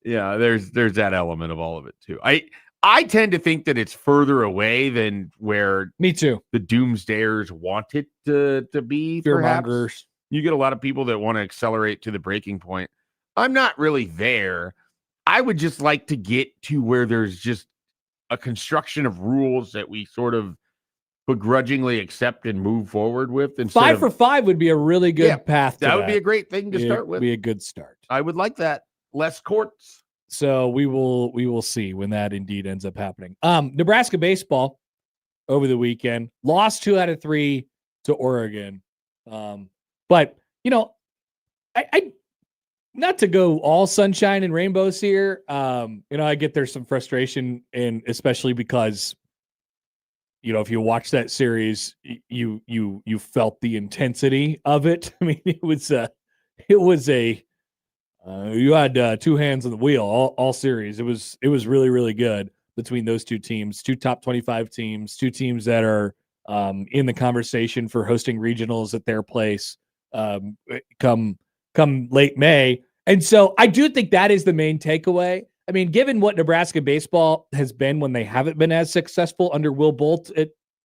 there's that element of all of it too. I tend to think that it's further away than where me too. The doomsdayers want it to be. Fearmongers. You get a lot of people that want to accelerate to the breaking point. I'm not really there. I would just like to get to where there's just a construction of rules that we sort of begrudgingly accept and move forward with. 5 for 5 would be a really good path. That would be a great thing to start with. Be a good start. I would like that. Less courts. So we will see when that indeed ends up happening. Nebraska baseball over the weekend lost 2 out of 3 to Oregon. But I not to go all sunshine and rainbows here. I get there's some frustration, and especially because if you watch that series, you felt the intensity of it. I mean, it was you had 2 hands on the wheel all series. It was really, really good between those 2 teams, 2 top 25 teams, 2 teams that are in the conversation for hosting regionals at their place come late May. And so I do think that is the main takeaway. I mean, given what Nebraska baseball has been when they haven't been as successful under Will Bolt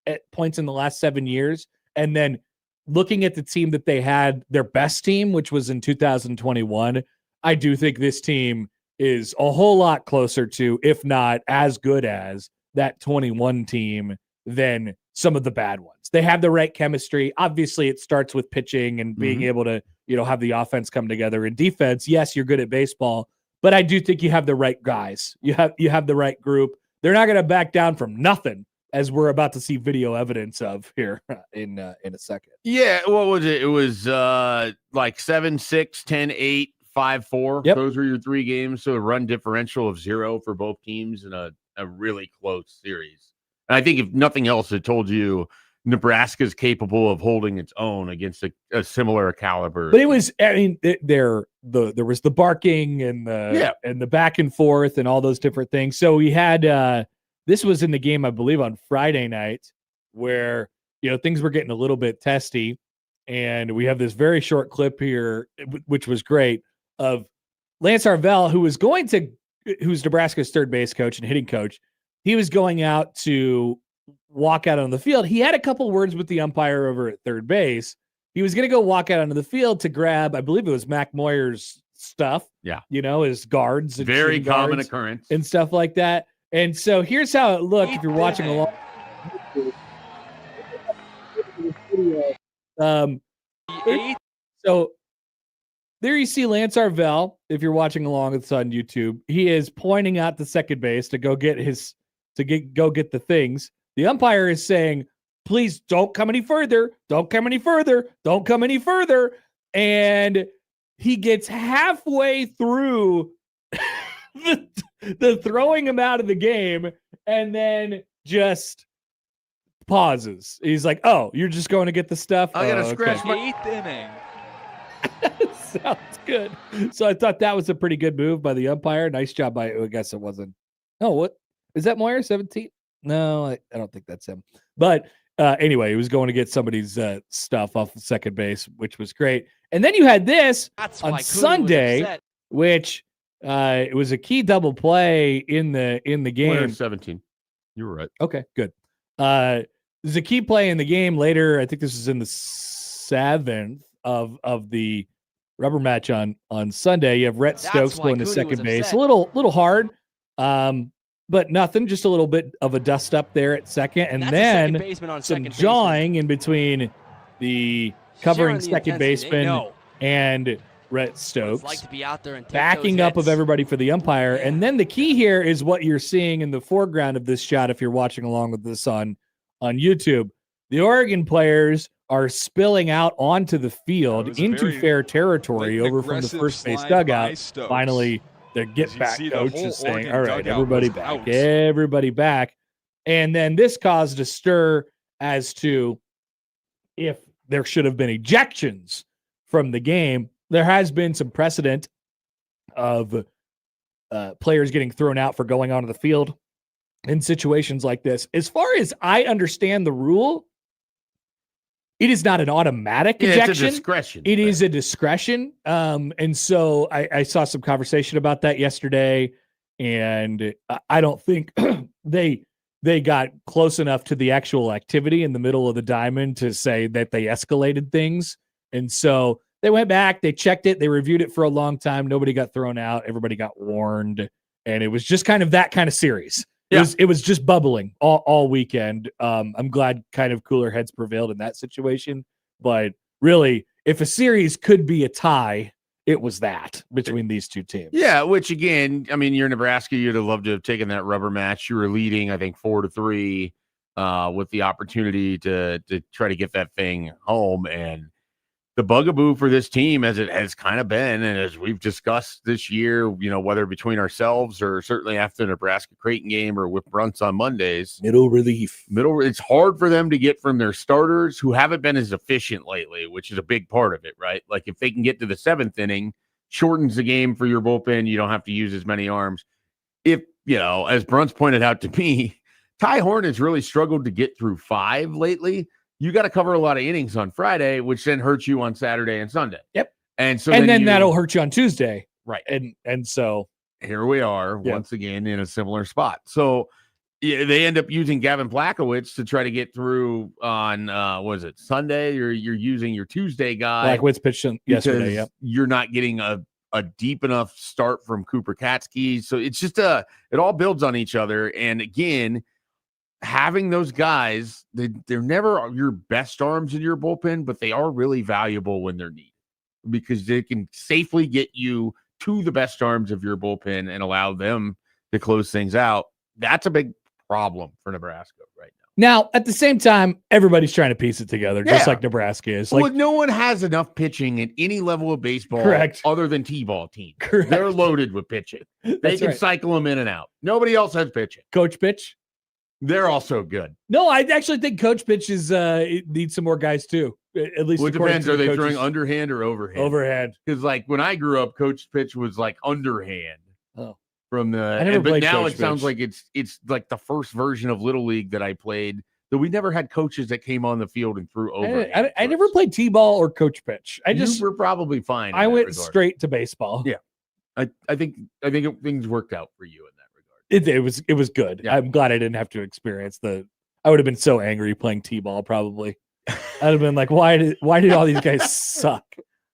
at points in the last 7 years, and then looking at the team that they had, their best team, which was in 2021, I do think this team is a whole lot closer to, if not as good as, that 21 team than some of the bad ones. They have the right chemistry. Obviously, it starts with pitching and being able to, have the offense come together. In defense, yes, you're good at baseball, but I do think you have the right guys. You have the right group. They're not going to back down from nothing, as we're about to see video evidence of here in a second. Yeah, what was it? It was like 7-6, 10-8, 5-4. Yep. Those were your 3 games. So a run differential of 0 for both teams in a really close series. And I think if nothing else, it told you Nebraska's capable of holding its own against a similar caliber. But it was, there was the barking and the back and forth and all those different things. So we had this was in the game, I believe, on Friday night, where things were getting a little bit testy, and we have this very short clip here, which was great, of Lance Arvell, who's Nebraska's third base coach and hitting coach. He was going out to walk out on the field. He had a couple words with the umpire over at third base. He was going to go walk out onto the field to grab, I believe it was Mac Moyer's stuff. Yeah. His guards. And very common guards occurrence. and stuff like that. And so here's how it looked if you're watching along. So there you see Lance Arvell, if you're watching along with us on YouTube. He is pointing out the second base to go get the things. The umpire is saying, please don't come any further. Don't come any further. Don't come any further. And he gets halfway through the throwing him out of the game and then just pauses. He's like, oh, you're just going to get the stuff? I got to scratch my 8th inning. Sounds good. So I thought that was a pretty good move by the umpire. Nice job by, I guess it wasn't. Oh, what? Is that Moyer, 17? No, I don't think that's him. But anyway, he was going to get somebody's stuff off the second base, which was great. And then you had this on Sunday, which it was a key double play in the game. 17. You were right. Okay, good. There's a key play in the game later. I think this is in the 7th of the rubber match on Sunday. You have Rhett Stokes going to second base. A little hard, but nothing. Just a little bit of a dust up there at second, and then some jawing in between the covering second baseman and Rhett Stokes, backing up of everybody for the umpire. And then the key here is what you're seeing in the foreground of this shot if you're watching along with this on YouTube. The Oregon players are spilling out onto the field into fair territory over from the first base dugout. Finally, the get-back coach is saying, all right, everybody back, everybody back. And then this caused a stir as to if there should have been ejections from the game. There has been some precedent of players getting thrown out for going onto the field in situations like this. As far as I understand the rule, it is not an automatic ejection. It's a discretion. It is a discretion. And so I saw some conversation about that yesterday, and I don't think they got close enough to the actual activity in the middle of the diamond to say that they escalated things. And so they went back, they checked it, they reviewed it for a long time. Nobody got thrown out. Everybody got warned. And it was just kind of that kind of series. It was just bubbling all weekend. I'm glad kind of cooler heads prevailed in that situation. But really, if a series could be a tie, it was that between these two teams. Yeah, which again, I mean, you're Nebraska. You'd have loved to have taken that rubber match. You were leading, I think, 4-3 with the opportunity to try to get that thing home. And the bugaboo for this team, as it has kind of been, and as we've discussed this year, whether between ourselves or certainly after the Nebraska Creighton game or with Brunts on Mondays, middle relief. It's hard for them to get from their starters who haven't been as efficient lately, which is a big part of it, right? Like if they can get to the 7th inning, shortens the game for your bullpen. You don't have to use as many arms. If, as Brunts pointed out to me, Ty Horn has really struggled to get through 5 lately. You got to cover a lot of innings on Friday, which then hurts you on Saturday and Sunday. Yep. And so then that'll hurt you on Tuesday. Right. And so here we are once again in a similar spot. So Yeah, they end up using Gavin Blachowicz to try to get through on was it Sunday, or you're using your Tuesday guy. Blachowicz pitched yesterday. Yep. You're not getting a deep enough start from Cooper Katsky. So it's just it all builds on each other. And again, having those guys, they're never your best arms in your bullpen, but they are really valuable when they're needed because they can safely get you to the best arms of your bullpen and allow them to close things out. That's a big problem for Nebraska right now. Now, at the same time, everybody's trying to piece it together, just like Nebraska is. Well, no one has enough pitching at any level of baseball other than T-ball teams. Correct. They're loaded with pitching. They can cycle them in and out. Nobody else has pitching. Coach Pitch? They're also good. No, I actually think Coach Pitch needs some more guys too. At least it depends. Are they throwing underhand or overhand? Overhand. Because like when I grew up, Coach Pitch was like underhand. Oh. From but now it sounds like it's like the first version of Little League that I played. That we never had coaches that came on the field and threw over. I never played T-ball or Coach Pitch. You were probably fine. I went straight to baseball. Yeah, I think things worked out for you in that regard. It was good. Yeah. I'm glad I didn't have to experience I would have been so angry playing T-ball. Probably, I'd have been like, why did all these guys suck?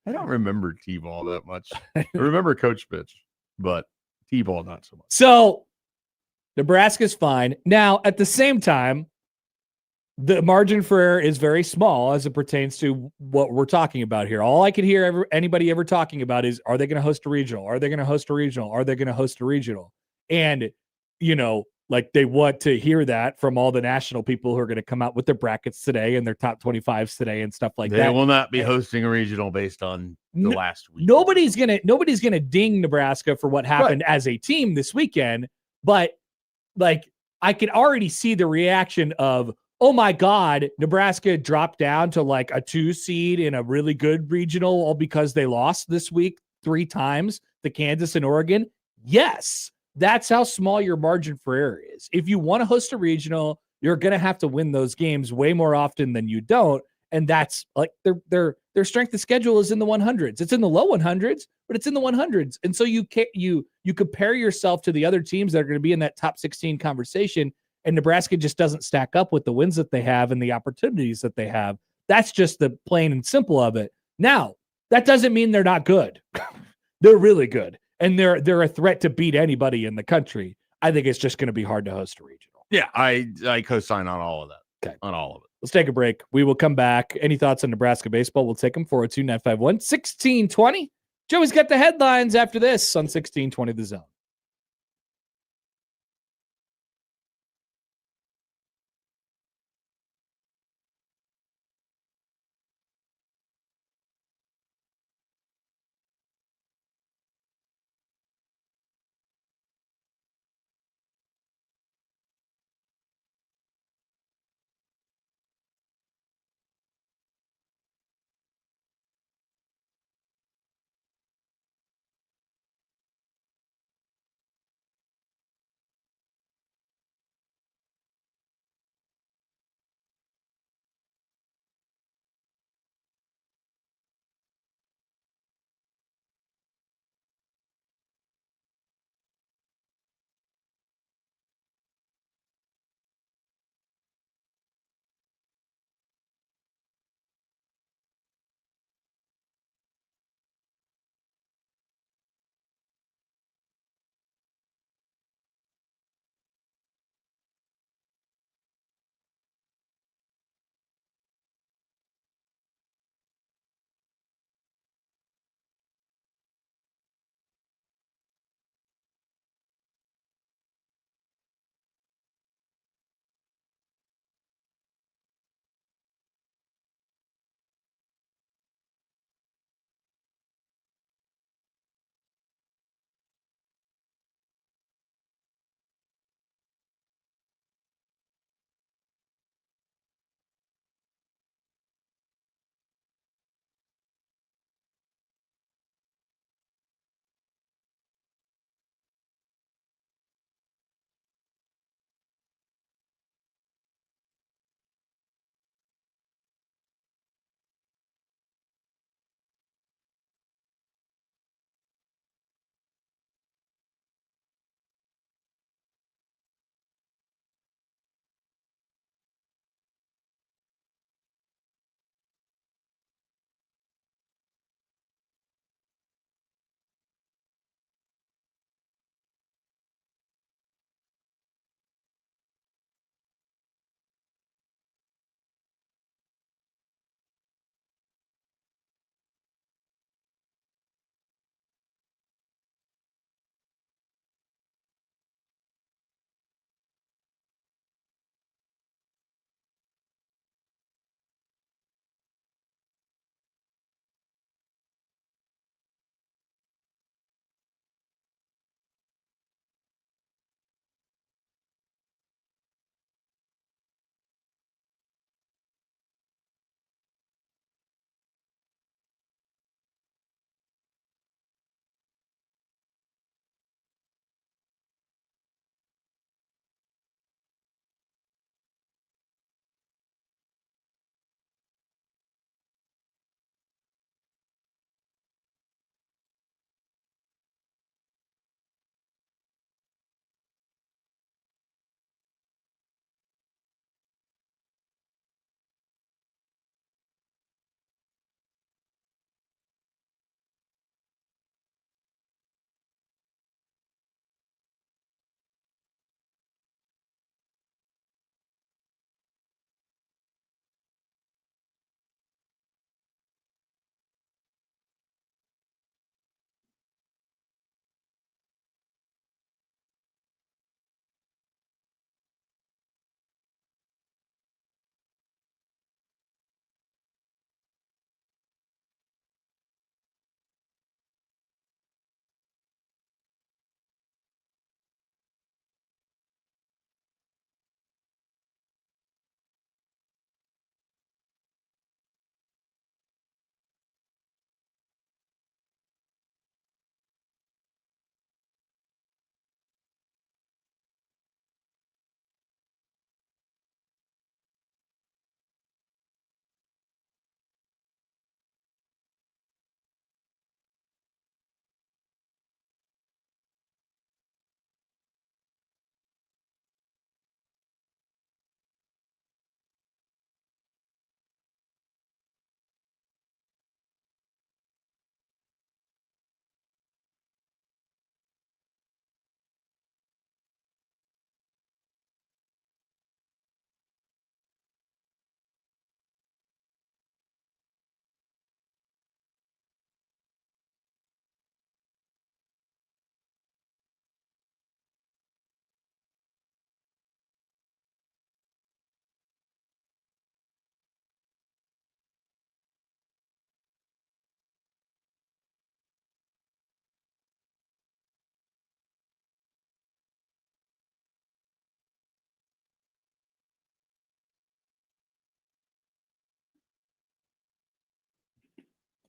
I don't remember T-ball that much. I remember Coach Pitch, but T-ball not so much. So Nebraska's fine now. At the same time, the margin for error is very small as it pertains to what we're talking about here. All I could hear anybody ever talking about is, are they going to host a regional? Are they going to host a regional? Are they going to host a regional? And, like they want to hear that from all the national people who are going to come out with their brackets today and their top 25s today and stuff like that. They will not be hosting a regional based on the last week. Nobody's gonna ding Nebraska for what happened as a team this weekend, but like I can already see the reaction of, oh my God, Nebraska dropped down to like a 2 seed in a really good regional all because they lost this week 3 times to Kansas and Oregon. Yes, that's how small your margin for error is. If you want to host a regional, you're going to have to win those games way more often than you don't. And that's like their strength of schedule is in the 100s. It's in the low 100s, but it's in the 100s. And so you compare yourself to the other teams that are going to be in that top 16 conversation. And Nebraska just doesn't stack up with the wins that they have and the opportunities that they have. That's just the plain and simple of it. Now, that doesn't mean they're not good. They're really good. And they're a threat to beat anybody in the country. I think it's just going to be hard to host a regional. Yeah, I co-sign on all of that. Okay. On all of it. Let's take a break. We will come back. Any thoughts on Nebraska baseball? We'll take them. 402-951-1620. Joey's got the headlines after this on 1620 The Zone.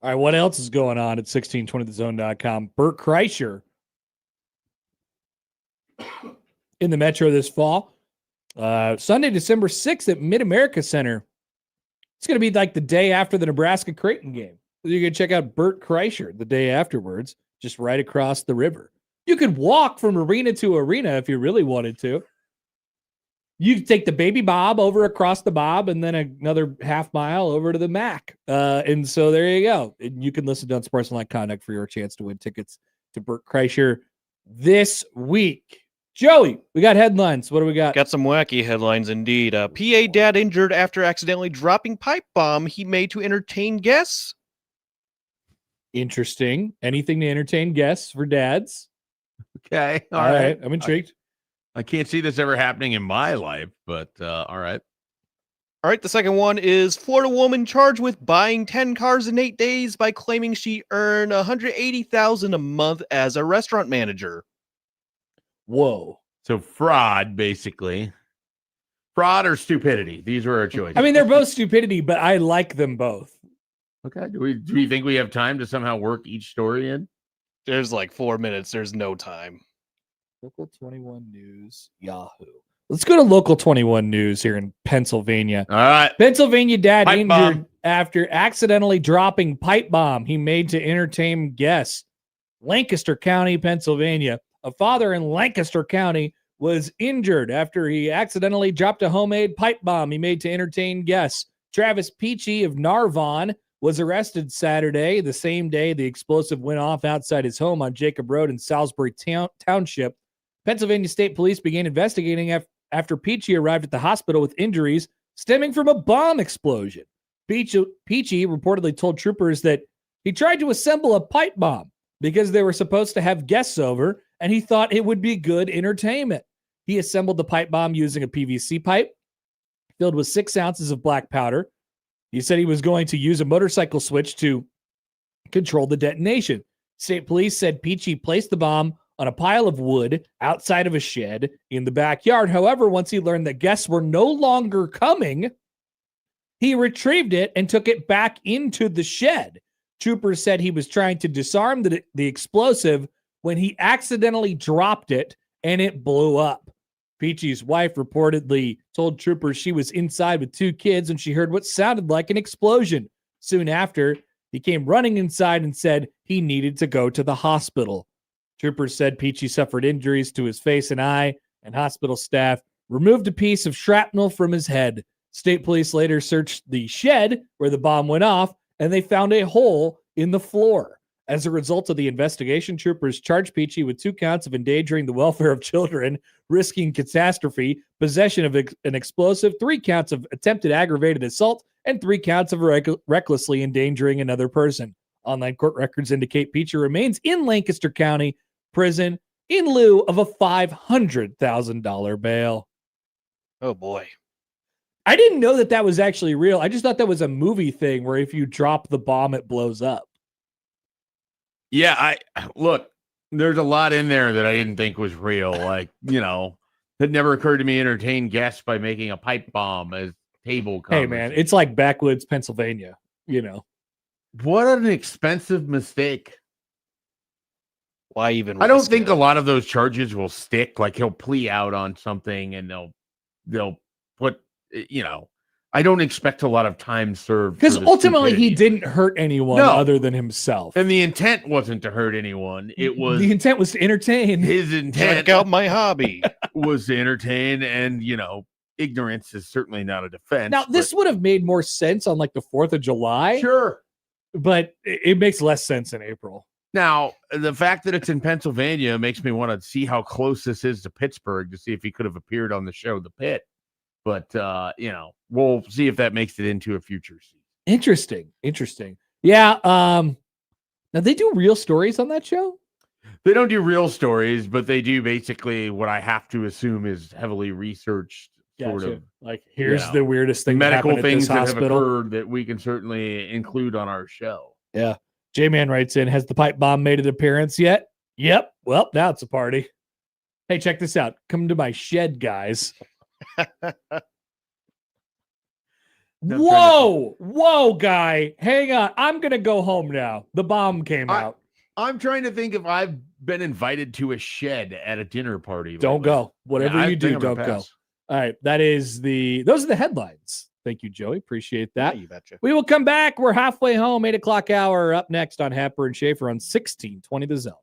All right, what else is going on at 1620thezone.com? Bert Kreischer in the Metro this fall. Sunday, December 6th at Mid-America Center. It's going to be like the day after the Nebraska-Creighton game. You can check out Bert Kreischer the day afterwards, just right across the river. You could walk from arena to arena if you really wanted to. You could take the Baby Bob over across the Bob and then another half mile over to the Mac. And so there you go. And you can listen to Unsportsmanlike Conduct for your chance to win tickets to Bert Kreischer this week. Joey, we got headlines. What do we got? Got some wacky headlines indeed. PA dad injured after accidentally dropping pipe bomb he made to entertain guests. Interesting. Anything to entertain guests for dads? Okay. All right. I'm intrigued. I can't see this ever happening in my life, but all right. All right, the second one is Florida woman charged with buying 10 cars in 8 days by claiming she earned $180,000 a month as a restaurant manager. Whoa. So fraud, basically. Fraud or stupidity. These were our choices. I mean, they're both stupidity, but I like them both. Okay. Do we think we have time to somehow work each story in? There's like 4 minutes. There's no time. Local 21 News, Yahoo. Let's go to Local 21 News here in Pennsylvania. All right. Pennsylvania dad Pipe injured bomb. after accidentally dropping pipe bomb he made to entertain guests. Lancaster County, Pennsylvania. A father in Lancaster County was injured after he accidentally dropped a homemade pipe bomb he made to entertain guests. Travis Peachy of Narvon was arrested Saturday, the same day the explosive went off outside his home on Jacob Road in Salisbury Township. Pennsylvania State Police began investigating after Peachy arrived at the hospital with injuries stemming from a bomb explosion. Peachy reportedly told troopers that he tried to assemble a pipe bomb because they were supposed to have guests over, and he thought it would be good entertainment. He assembled the pipe bomb using a PVC pipe filled with 6 ounces of black powder. He said he was going to use a motorcycle switch to control the detonation. State police said Peachy placed the bomb on a pile of wood outside of a shed in the backyard. However, once he learned that guests were no longer coming, he retrieved it and took it back into the shed. Troopers said he was trying to disarm the explosive when he accidentally dropped it and it blew up. Peachy's wife reportedly told troopers she was inside with 2 kids and she heard what sounded like an explosion. Soon after, he came running inside and said he needed to go to the hospital. Troopers said Peachy suffered injuries to his face and eye, and hospital staff removed a piece of shrapnel from his head. State police later searched the shed where the bomb went off, and they found a hole in the floor. As a result of the investigation, troopers charged Peachy with 2 counts of endangering the welfare of children, risking catastrophe, possession of an explosive, 3 counts of attempted aggravated assault, and 3 counts of recklessly endangering another person. Online court records indicate Peachy remains in Lancaster County prison in lieu of a $500,000 bail. Oh, boy. I didn't know that was actually real. I just thought that was a movie thing where if you drop the bomb, it blows up. Yeah, look, there's a lot in there that I didn't think was real. Like, it never occurred to me to entertain guests by making a pipe bomb as table conversation. Hey, man, it's like backwoods Pennsylvania, What an expensive mistake. Why even? I don't think a lot of those charges will stick. Like, he'll plea out on something and they'll put, I don't expect a lot of time served. Because ultimately he didn't hurt anyone other than himself. And the intent wasn't to hurt anyone. It was the intent was to entertain. His intent check out my hobby was to entertain, and ignorance is certainly not a defense. Now, this would have made more sense on like the 4th of July. Sure. But it makes less sense in April. Now, the fact that it's in Pennsylvania makes me want to see how close this is to Pittsburgh to see if he could have appeared on the show The Pit. But, we'll see if that makes it into a future season. Interesting. Yeah. Now, they do real stories on that show? They don't do real stories, but they do basically what I have to assume is heavily researched sort of. Like, here's the weirdest thing medical that things that hospital. have occurred that we can certainly include on our show. Yeah. J-Man writes in, has the pipe bomb made an appearance yet? Yep. Well, now it's a party. Hey, check this out. Come to my shed, guys. Whoa, guy. Hang on. I'm going to go home now. The bomb came out. I'm trying to think if I've been invited to a shed at a dinner party. Don't lately. go. Whatever I you think do, I'm gonna don't go. pass. All right. Those are the headlines. Thank you, Joey. Appreciate that. Yeah, you betcha. We will come back. We're halfway home, 8 o'clock hour up next on Happer and Schaefer on 1620 The Zone.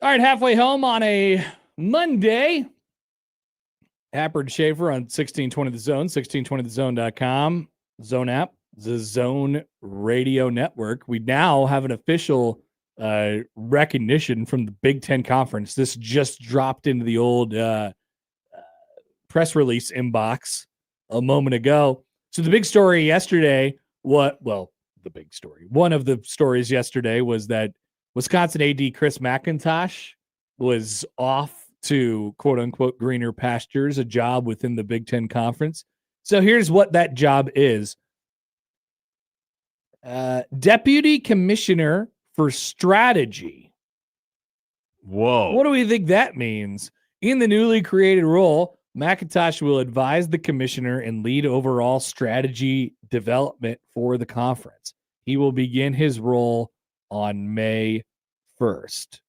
All right, halfway home on a Monday. Happer and Schaefer on 1620 The Zone, 1620thezone.com, Zone app, the Zone Radio Network. We now have an official recognition from the Big Ten Conference. This just dropped into the old press release inbox a moment ago. So the big story yesterday, one of the stories yesterday was that Wisconsin AD Chris McIntosh was off to quote unquote greener pastures, a job within the Big Ten Conference. So here's what that job is. Deputy Commissioner for Strategy. Whoa. What do we think that means? In the newly created role, McIntosh will advise the commissioner and lead overall strategy development for the conference. He will begin his role on May 1st.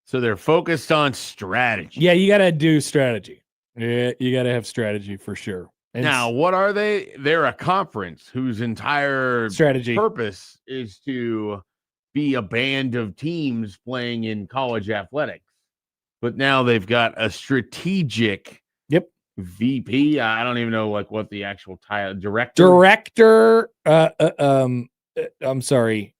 So they're focused on strategy. Yeah, you got to do strategy. Yeah, you got to have strategy for sure. And Now, what are they? They're a conference whose entire strategy purpose is to be a band of teams playing in college athletics. But now they've got a strategic VP. I don't even know what the actual title director. I'm sorry.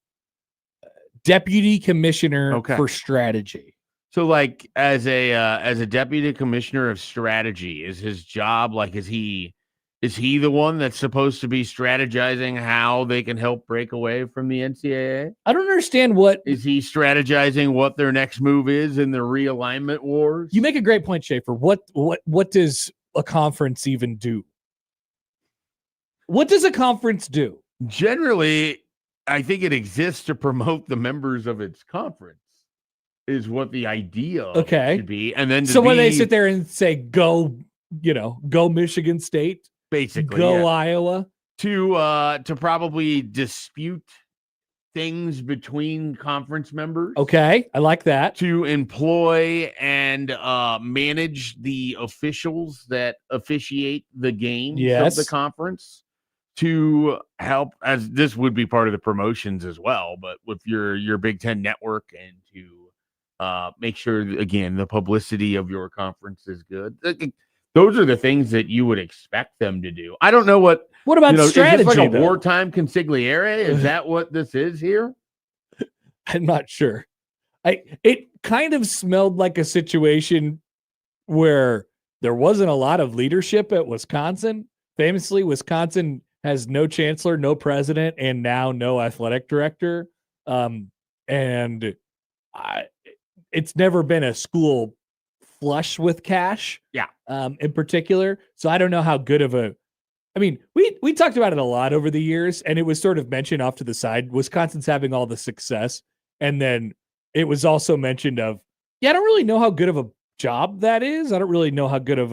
Deputy Commissioner for Strategy. So as a deputy commissioner of strategy, is his job is he the one that's supposed to be strategizing how they can help break away from the NCAA? I don't understand what is he strategizing what their next move is in the realignment wars? You make a great point, Schaefer. What does a conference even do? What does a conference do? Generally, I think it exists to promote the members of its conference. Is what the idea should be, and then when they sit there and say go Michigan State, basically go Iowa, to probably dispute things between conference members. Okay, I like that. To employ and manage the officials that officiate the games of the conference. To help, as this would be part of the promotions as well, but with your Big Ten network, and to make sure, again, the publicity of your conference is good. Those are the things that you would expect them to do. I don't know what about strategy? Is this like a wartime consigliere? Is that what this is here? I'm not sure. It kind of smelled like a situation where there wasn't a lot of leadership at Wisconsin. Famously, Wisconsin has no chancellor, no president, and now no athletic director. It's never been a school flush with cash. Yeah. In particular. So I don't know how good of a, we talked about it a lot over the years, and it was sort of mentioned off to the side. Wisconsin's having all the success. And then it was also mentioned I don't really know how good of a job that is. I don't really know how good of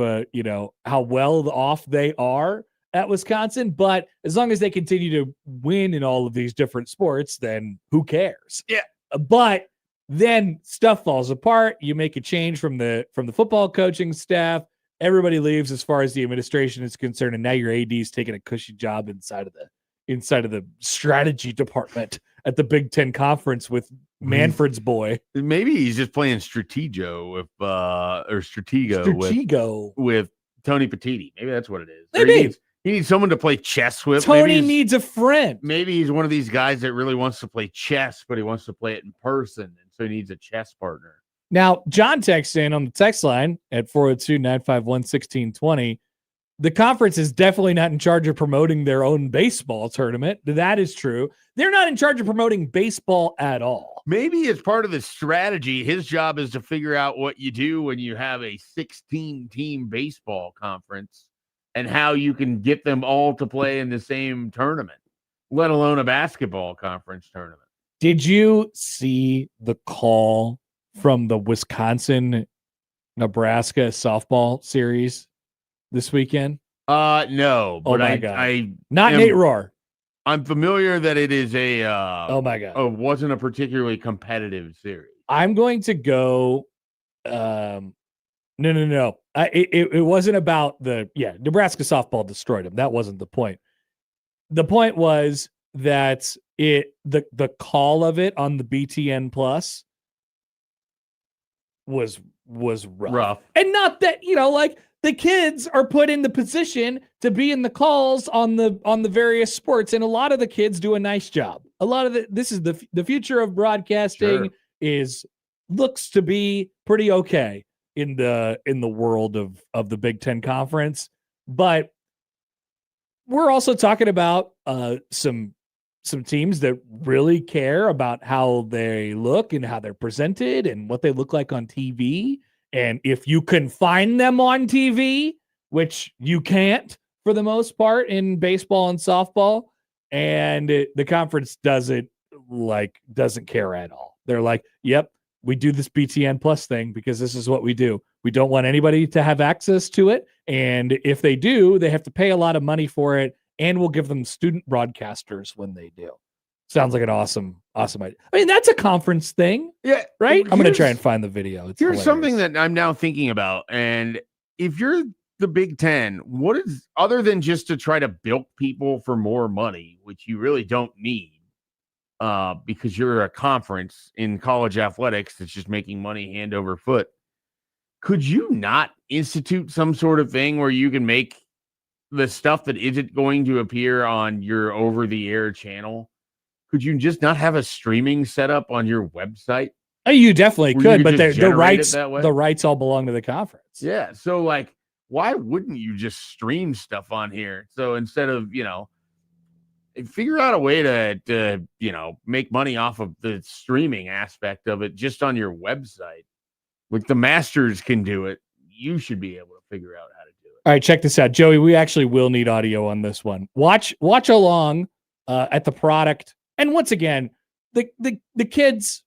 how well off they are at Wisconsin, but as long as they continue to win in all of these different sports, then who cares? Yeah. But then stuff falls apart. You make a change from the football coaching staff. Everybody leaves as far as the administration is concerned, and now your AD is taking a cushy job inside of the strategy department at the Big Ten Conference with Manfred's boy. Maybe he's just playing Stratego with Tony Petiti. Maybe that's what it is. Maybe he needs someone to play chess with. Tony needs a friend. Maybe he's one of these guys that really wants to play chess, but he wants to play it in person, and so he needs a chess partner. Now, John texts in on the text line at 402-951-1620. The conference is definitely not in charge of promoting their own baseball tournament. That is true. They're not in charge of promoting baseball at all. Maybe as part of the strategy, his job is to figure out what you do when you have a 16-team baseball conference and how you can get them all to play in the same tournament, let alone a basketball conference tournament. Did you see the call from the Wisconsin-Nebraska softball series this weekend? No, but my God. Not Nate Rohr. I'm familiar that it is oh my God. Wasn't a particularly competitive series. I'm going to go. No. It wasn't about Nebraska softball destroyed them. That wasn't the point. The point was that the call of it on the BTN Plus was rough. Rough. And not that, like the kids are put in the position to be in the calls on the various sports, and a lot of the kids do a nice job. A lot of this is the future of broadcasting looks to be pretty okay in the world of the Big Ten Conference. But we're also talking about some teams that really care about how they look and how they're presented and what they look like on TV. And if you can find them on TV, which you can't for the most part in baseball and softball, and the conference doesn't care at all. They're like, yep, we do this BTN Plus thing because this is what we do. We don't want anybody to have access to it. And if they do, they have to pay a lot of money for it. And we'll give them student broadcasters when they do. Sounds like an awesome idea. I mean, that's a conference thing. Yeah. Right? I'm going to try and find the video. It's here's hilarious. something that I'm now thinking about. And if you're the Big Ten, what is, other than just to try to bilk people for more money, which you really don't need, because you're a conference in college athletics that's just making money hand over foot, could you not institute some sort of thing where you can make the stuff that isn't going to appear on your over-the-air channel? Could you just not have a streaming setup on your website? You definitely could, but the rights all belong to the conference. Yeah, so like, why wouldn't you just stream stuff on here? So instead of, figure out a way to make money off of the streaming aspect of it just on your website. Like the Masters can do it. You should be able to figure out how to do it. All right, check this out. Joey, we actually will need audio on this one. Watch along at the product. And once again, the kids,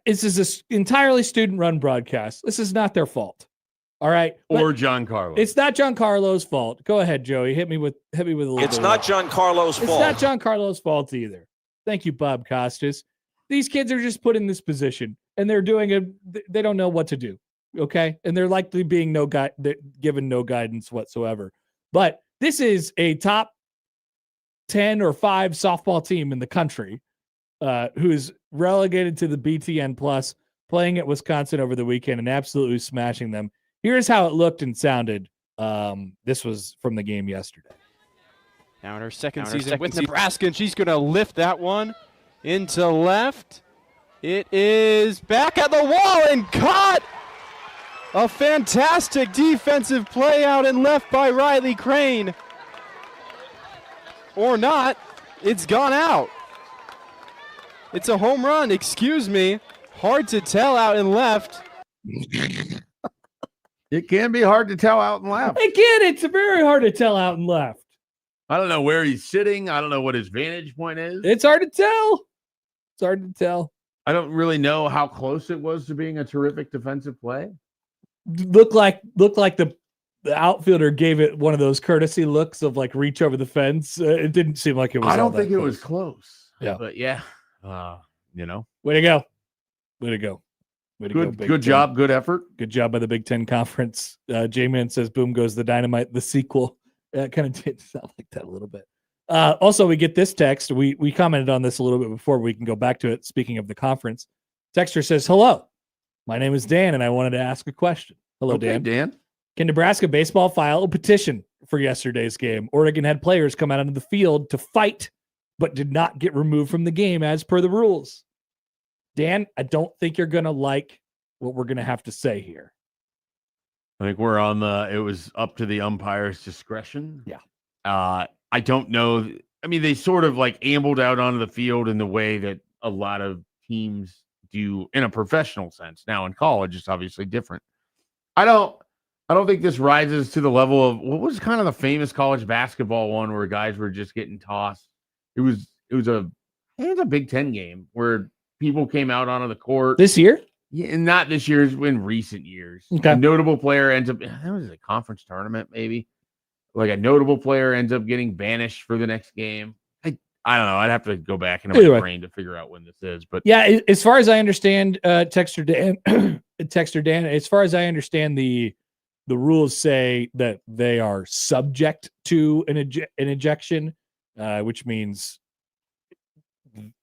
this is an entirely student-run broadcast. This is not their fault. All right? Or Giancarlo. It's not Giancarlo's fault. Go ahead, Joey. Hit me with a little It's not Giancarlo's fault. It's not Giancarlo's fault either. Thank you, Bob Costas. These kids are just put in this position, and they're they don't know what to do. Okay? And they're likely being given no guidance whatsoever. But this is a top 10 or 5 softball team in the country who's relegated to the BTN Plus, playing at Wisconsin over the weekend and absolutely smashing them. Here's how it looked and sounded. This was from the game yesterday. Now in her second season with Nebraska, and she's going to lift that one into left. It is back at the wall and caught. A fantastic defensive play out and left by Riley Crane. Or not, it's gone out. It's a home run, excuse me. Hard to tell out and left. It can be hard to tell out and left. It's very hard to tell out and left. I don't know where he's sitting. I don't know what his vantage point is. It's hard to tell. I don't really know how close it was to being a terrific defensive play. Looked like the outfielder gave it one of those courtesy looks of like reach over the fence. It didn't seem like it was. I don't think it was close. Yeah, but yeah, way to go. Good job. Good effort. Good job by the Big Ten Conference. J-Man says, "Boom goes the dynamite." The sequel kind of did sound like that a little bit. Also, we get this text. We commented on this a little bit before. We can go back to it. Speaking of the conference, texter says, "Hello, my name is Dan, and I wanted to ask a question." Hello, okay, Dan. Can Nebraska baseball file a petition for yesterday's game? Oregon had players come out onto the field to fight, but did not get removed from the game as per the rules. Dan, I don't think you're going to like what we're going to have to say here. I think we're on it was up to the umpire's discretion. Yeah. I don't know. I mean, they sort of like ambled out onto the field in the way that a lot of teams do in a professional sense. Now in college, it's obviously different. I don't think this rises to the level of what was kind of the famous college basketball one where guys were just getting tossed. It was a Big Ten game where people came out onto the court this year. Yeah, not this year, in recent years. Okay. A notable player ends up, that was a conference tournament, maybe. Like a notable player ends up getting banished for the next game. I don't know. I'd have to go back into my brain to figure out when this is. But yeah, as far as I understand, Texter Dan, as far as I understand, the rules say that they are subject to an ejection, which means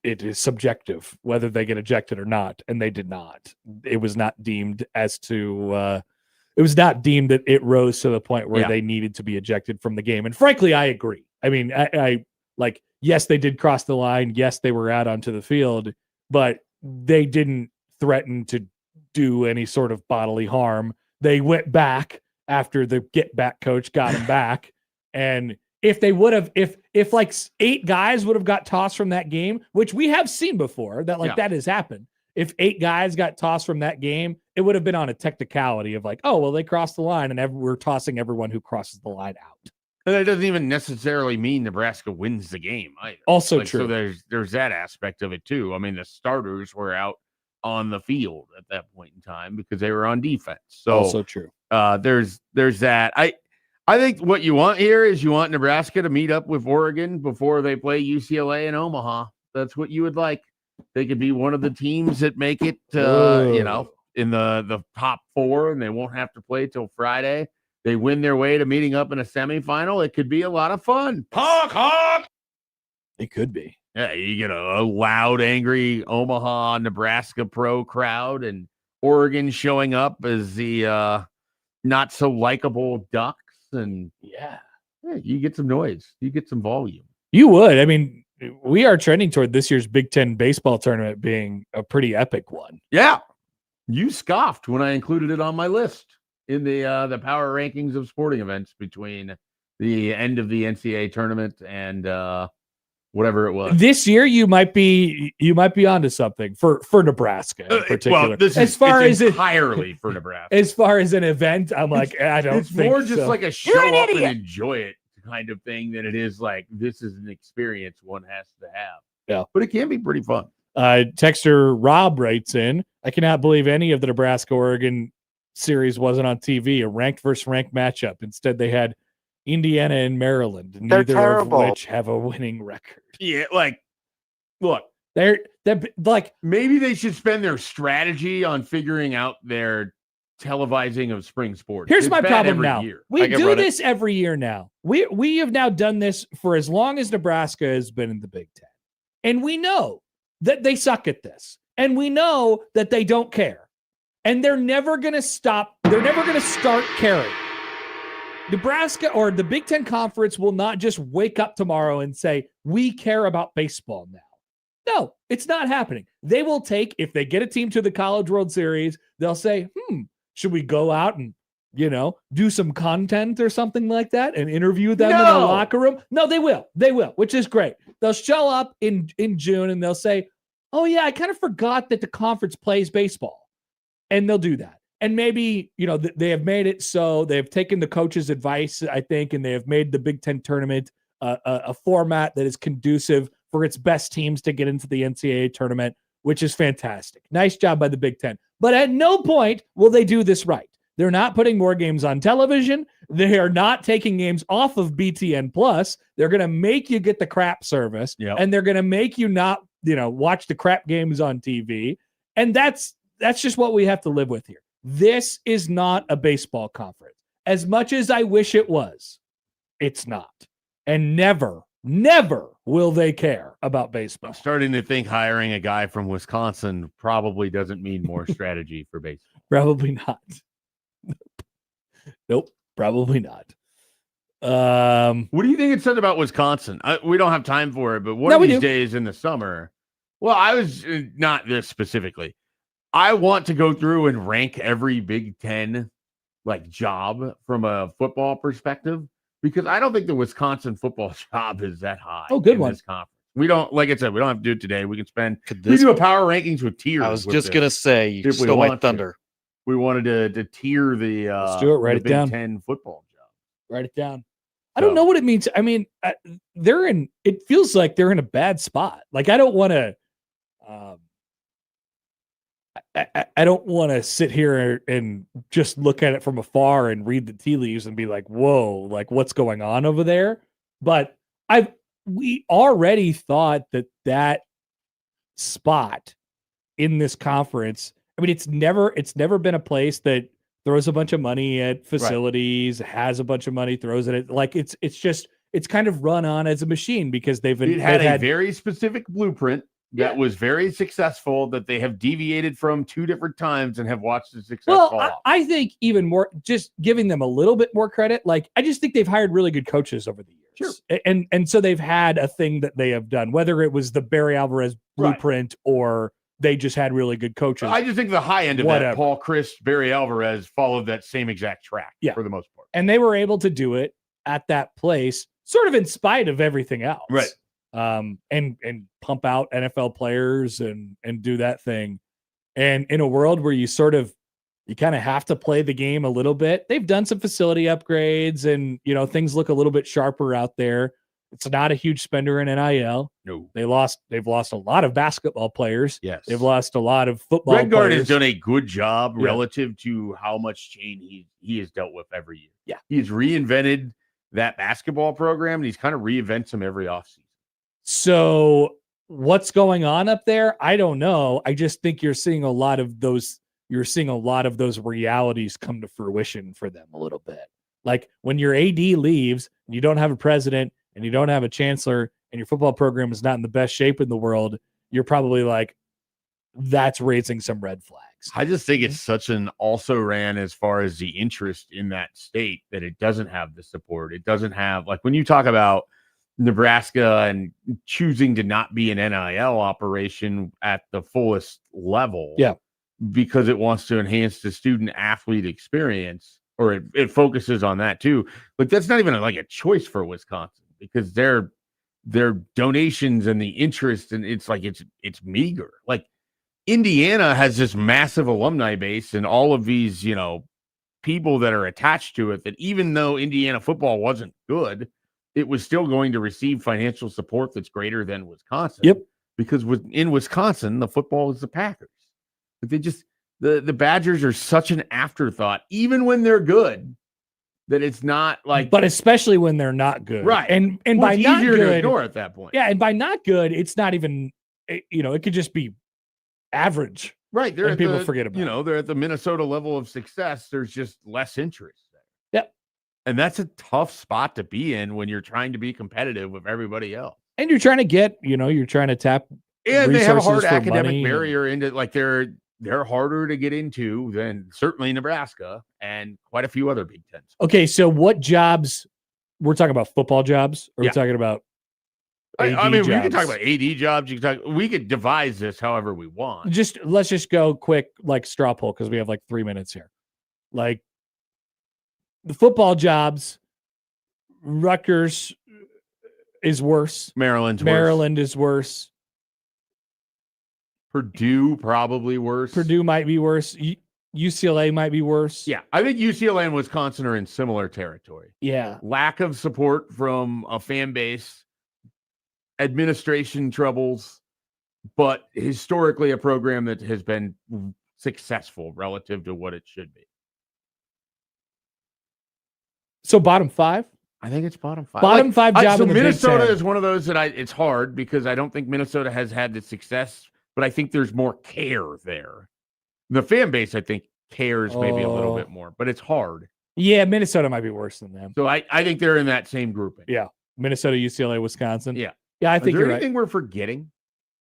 it is subjective whether they get ejected or not, and they did not. It was not deemed it was not deemed that it rose to the point where they needed to be ejected from the game. And frankly, I agree. I mean, I like, yes, they did cross the line. Yes, they were out onto the field, but they didn't threaten to do any sort of bodily harm. They went back after the get back coach got him back. And if they would have, if like 8 guys would have got tossed from that game, which we have seen before, that that has happened. If 8 guys got tossed from that game, it would have been on a technicality of like, oh, well, they crossed the line, and we're tossing everyone who crosses the line out. And that doesn't even necessarily mean Nebraska wins the game either. Also true. So there's that aspect of it too. I mean, the starters were out on the field at that point in time because they were on defense. So also true. There's that. I think what you want here is you want Nebraska to meet up with Oregon before they play UCLA in Omaha. That's what you would like. They could be one of the teams that make it, in the top 4, and they won't have to play till Friday. They win their way to meeting up in a semifinal. It could be a lot of fun. Honk, honk. It could be. Yeah, you get a loud, angry Omaha, Nebraska pro crowd, and Oregon showing up as the not so likable Ducks, and you get some noise, you get some volume. You would. I mean, we are trending toward this year's Big Ten baseball tournament being a pretty epic one. Yeah, you scoffed when I included it on my list in the power rankings of sporting events between the end of the NCAA tournament and whatever it was. This year, you might be onto something for Nebraska in particular. Well, this is entirely for Nebraska. As far as an event, I'm like, I don't. It's more just like a show up and enjoy it kind of thing than it is like this is an experience one has to have. Yeah, but it can be pretty fun. Texter Rob writes in, I cannot believe any of the Nebraska-Oregon series wasn't on TV, a ranked versus ranked matchup. Instead, they had Indiana and Maryland, neither of which have a winning record. Yeah, like, look, they're like, maybe they should spend their strategy on figuring out their televising of spring sports. Here's my problem now. Year. We do this every year now. We have now done this for as long as Nebraska has been in the Big Ten. And we know that they suck at this. And we know that they don't care. And they're never going to stop. They're never going to start caring. Nebraska or the Big Ten Conference will not just wake up tomorrow and say, we care about baseball now. No, it's not happening. They will take, if they get a team to the College World Series, they'll say, should we go out and, do some content or something like that and interview them in the locker room? No, they will. They will, which is great. They'll show up in June and they'll say, oh, yeah, I kind of forgot that the conference plays baseball. And they'll do that. And maybe, they have made it so they have taken the coach's advice, I think, and they have made the Big Ten tournament a format that is conducive for its best teams to get into the NCAA tournament, which is fantastic. Nice job by the Big Ten. But at no point will they do this right. They're not putting more games on television. They are not taking games off of BTN Plus. They're going to make you get the crap service, and they're going to make you not, watch the crap games on TV. And that's just what we have to live with here. This is not a baseball conference. As much as I wish it was, it's not. And never will they care about baseball. I'm starting to think hiring a guy from Wisconsin probably doesn't mean more strategy for baseball. Probably not. Nope, probably not. What do you think it said about Wisconsin? We don't have time for it, but one of these days in the summer, well, I was not this specifically. I want to go through and rank every Big Ten job from a football perspective because I don't think the Wisconsin football job is that high. Oh, good one. This conference. We don't, like I said, we don't have to do it today. We can spend. We do a power rankings with tiers. I was just gonna say, you stole my thunder. We wanted to tier the. Let's do it. Write it Big down. Ten football job. Write it down. I don't know what it means. I mean, they're in. It feels like they're in a bad spot. Like I don't want to. I don't want to sit here and just look at it from afar and read the tea leaves and be like, whoa, like what's going on over there? But we already thought that spot in this conference, I mean, it's never been a place that throws a bunch of money at facilities, has a bunch of money, throws it at, like it's just it's kind of run on as a machine because they've had had a very specific blueprint that was very successful that they have deviated from 2 different times and have watched the success fall Well, off. I think even more, just giving them a little bit more credit. Like, I just think they've hired really good coaches over the years. Sure. And so they've had a thing that they have done, whether it was the Barry Alvarez blueprint or they just had really good coaches. I just think the high end of that, Paul Chryst, Barry Alvarez, followed that same exact track for the most part. And they were able to do it at that place, sort of in spite of everything else. Right. And pump out NFL players and do that thing. And in a world where you kind of have to play the game a little bit, they've done some facility upgrades and, things look a little bit sharper out there. It's not a huge spender in NIL. No. They've lost a lot of basketball players. Yes. They've lost a lot of football Redguard players. has done a good job relative to how much change he has dealt with every year. Yeah. He's reinvented that basketball program, and he's kind of reinvents them every offseason. So what's going on up there? I don't know. I just think you're seeing a lot of those realities come to fruition for them a little bit. Like when your AD leaves and you don't have a president and you don't have a chancellor and your football program is not in the best shape in the world, you're probably like, that's raising some red flags. I just think it's such an also ran as far as the interest in that state that it doesn't have the support. It doesn't have, like, when you talk about Nebraska and choosing to not be an NIL operation at the fullest level. Yeah. Because it wants to enhance the student athlete experience, or it focuses on that too. But that's not even like a choice for Wisconsin because their donations and the interest, and it's meager. Like Indiana has this massive alumni base and all of these, people that are attached to it, that even though Indiana football wasn't good, it was still going to receive financial support that's greater than Wisconsin. Yep. Because in Wisconsin, the football is the Packers. But they just, the Badgers are such an afterthought, even when they're good, that it's not like. But especially when they're not good. Right. And well, by it's not easier good, to ignore at that point. Yeah. And by not good, it's not even, it could just be average. Right. They're people forget about it. They're at the Minnesota level of success. There's just less interest there. Yep. And that's a tough spot to be in when you're trying to be competitive with everybody else. And you're trying to get, you're trying to tap. And they have a hard for academic money barrier into, like, they're harder to get into than certainly Nebraska and quite a few other Big Tens. Okay. So what jobs, we're talking about football jobs, or we're talking about I mean, jobs? we could talk about AD jobs. We could devise this however we want. Let's just go quick, like straw poll, because we have like 3 minutes here. Like the football jobs, Rutgers is worse. Maryland is worse. Purdue probably worse. Purdue might be worse. UCLA might be worse. Yeah, I think UCLA and Wisconsin are in similar territory. Yeah. Lack of support from a fan base, administration troubles, but historically a program that has been successful relative to what it should be. So bottom 5? I think it's bottom 5. Bottom 5 job so in the Minnesota Big Ten. is one of those that it's hard because I don't think Minnesota has had the success, but I think there's more care there. The fan base, I think, cares maybe a little bit more, but it's hard. Yeah, Minnesota might be worse than them. So I think they're in that same grouping. Yeah. Minnesota, UCLA, Wisconsin. Yeah. Yeah, I think you're you're anything right. we're forgetting?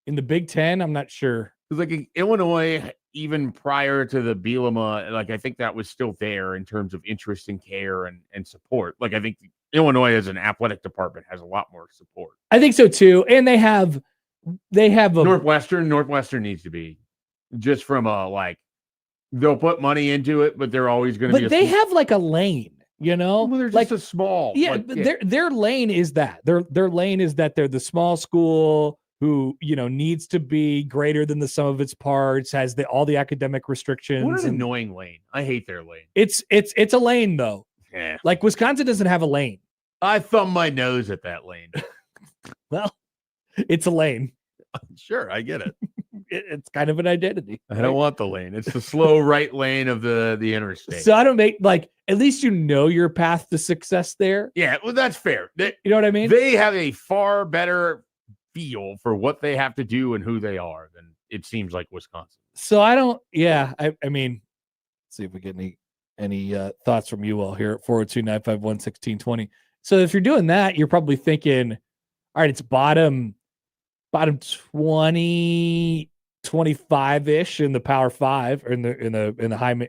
In the Big Ten, I'm not sure. Because like Illinois, even prior to the Bielema, like I think that was still there in terms of interest and care and support. Like I think Illinois as an athletic department has a lot more support. I think so too. And they have a Northwestern needs to be just from they'll put money into it, but they're always going to be. But they have like a lane, Well, they're just a small. Yeah, their lane is that. Their lane is that they're the small school who, needs to be greater than the sum of its parts, has all the academic restrictions. What an annoying lane. I hate their lane. It's a lane though. Yeah. Like Wisconsin doesn't have a lane. I thumb my nose at that lane. Well, it's a lane. Sure, I get it. It's kind of an identity. I don't want the lane. It's the slow right lane of the interstate. So I don't at least your path to success there. Yeah, well, that's fair. You know what I mean? They have a far better feel for what they have to do and who they are than it seems like Wisconsin. So I don't. Yeah, I mean, let's see if we get any thoughts from you all here at 402-951-1620. So if you're doing that, you're probably thinking, all right, it's bottom 20, 25-ish in the power 5 or in the high, the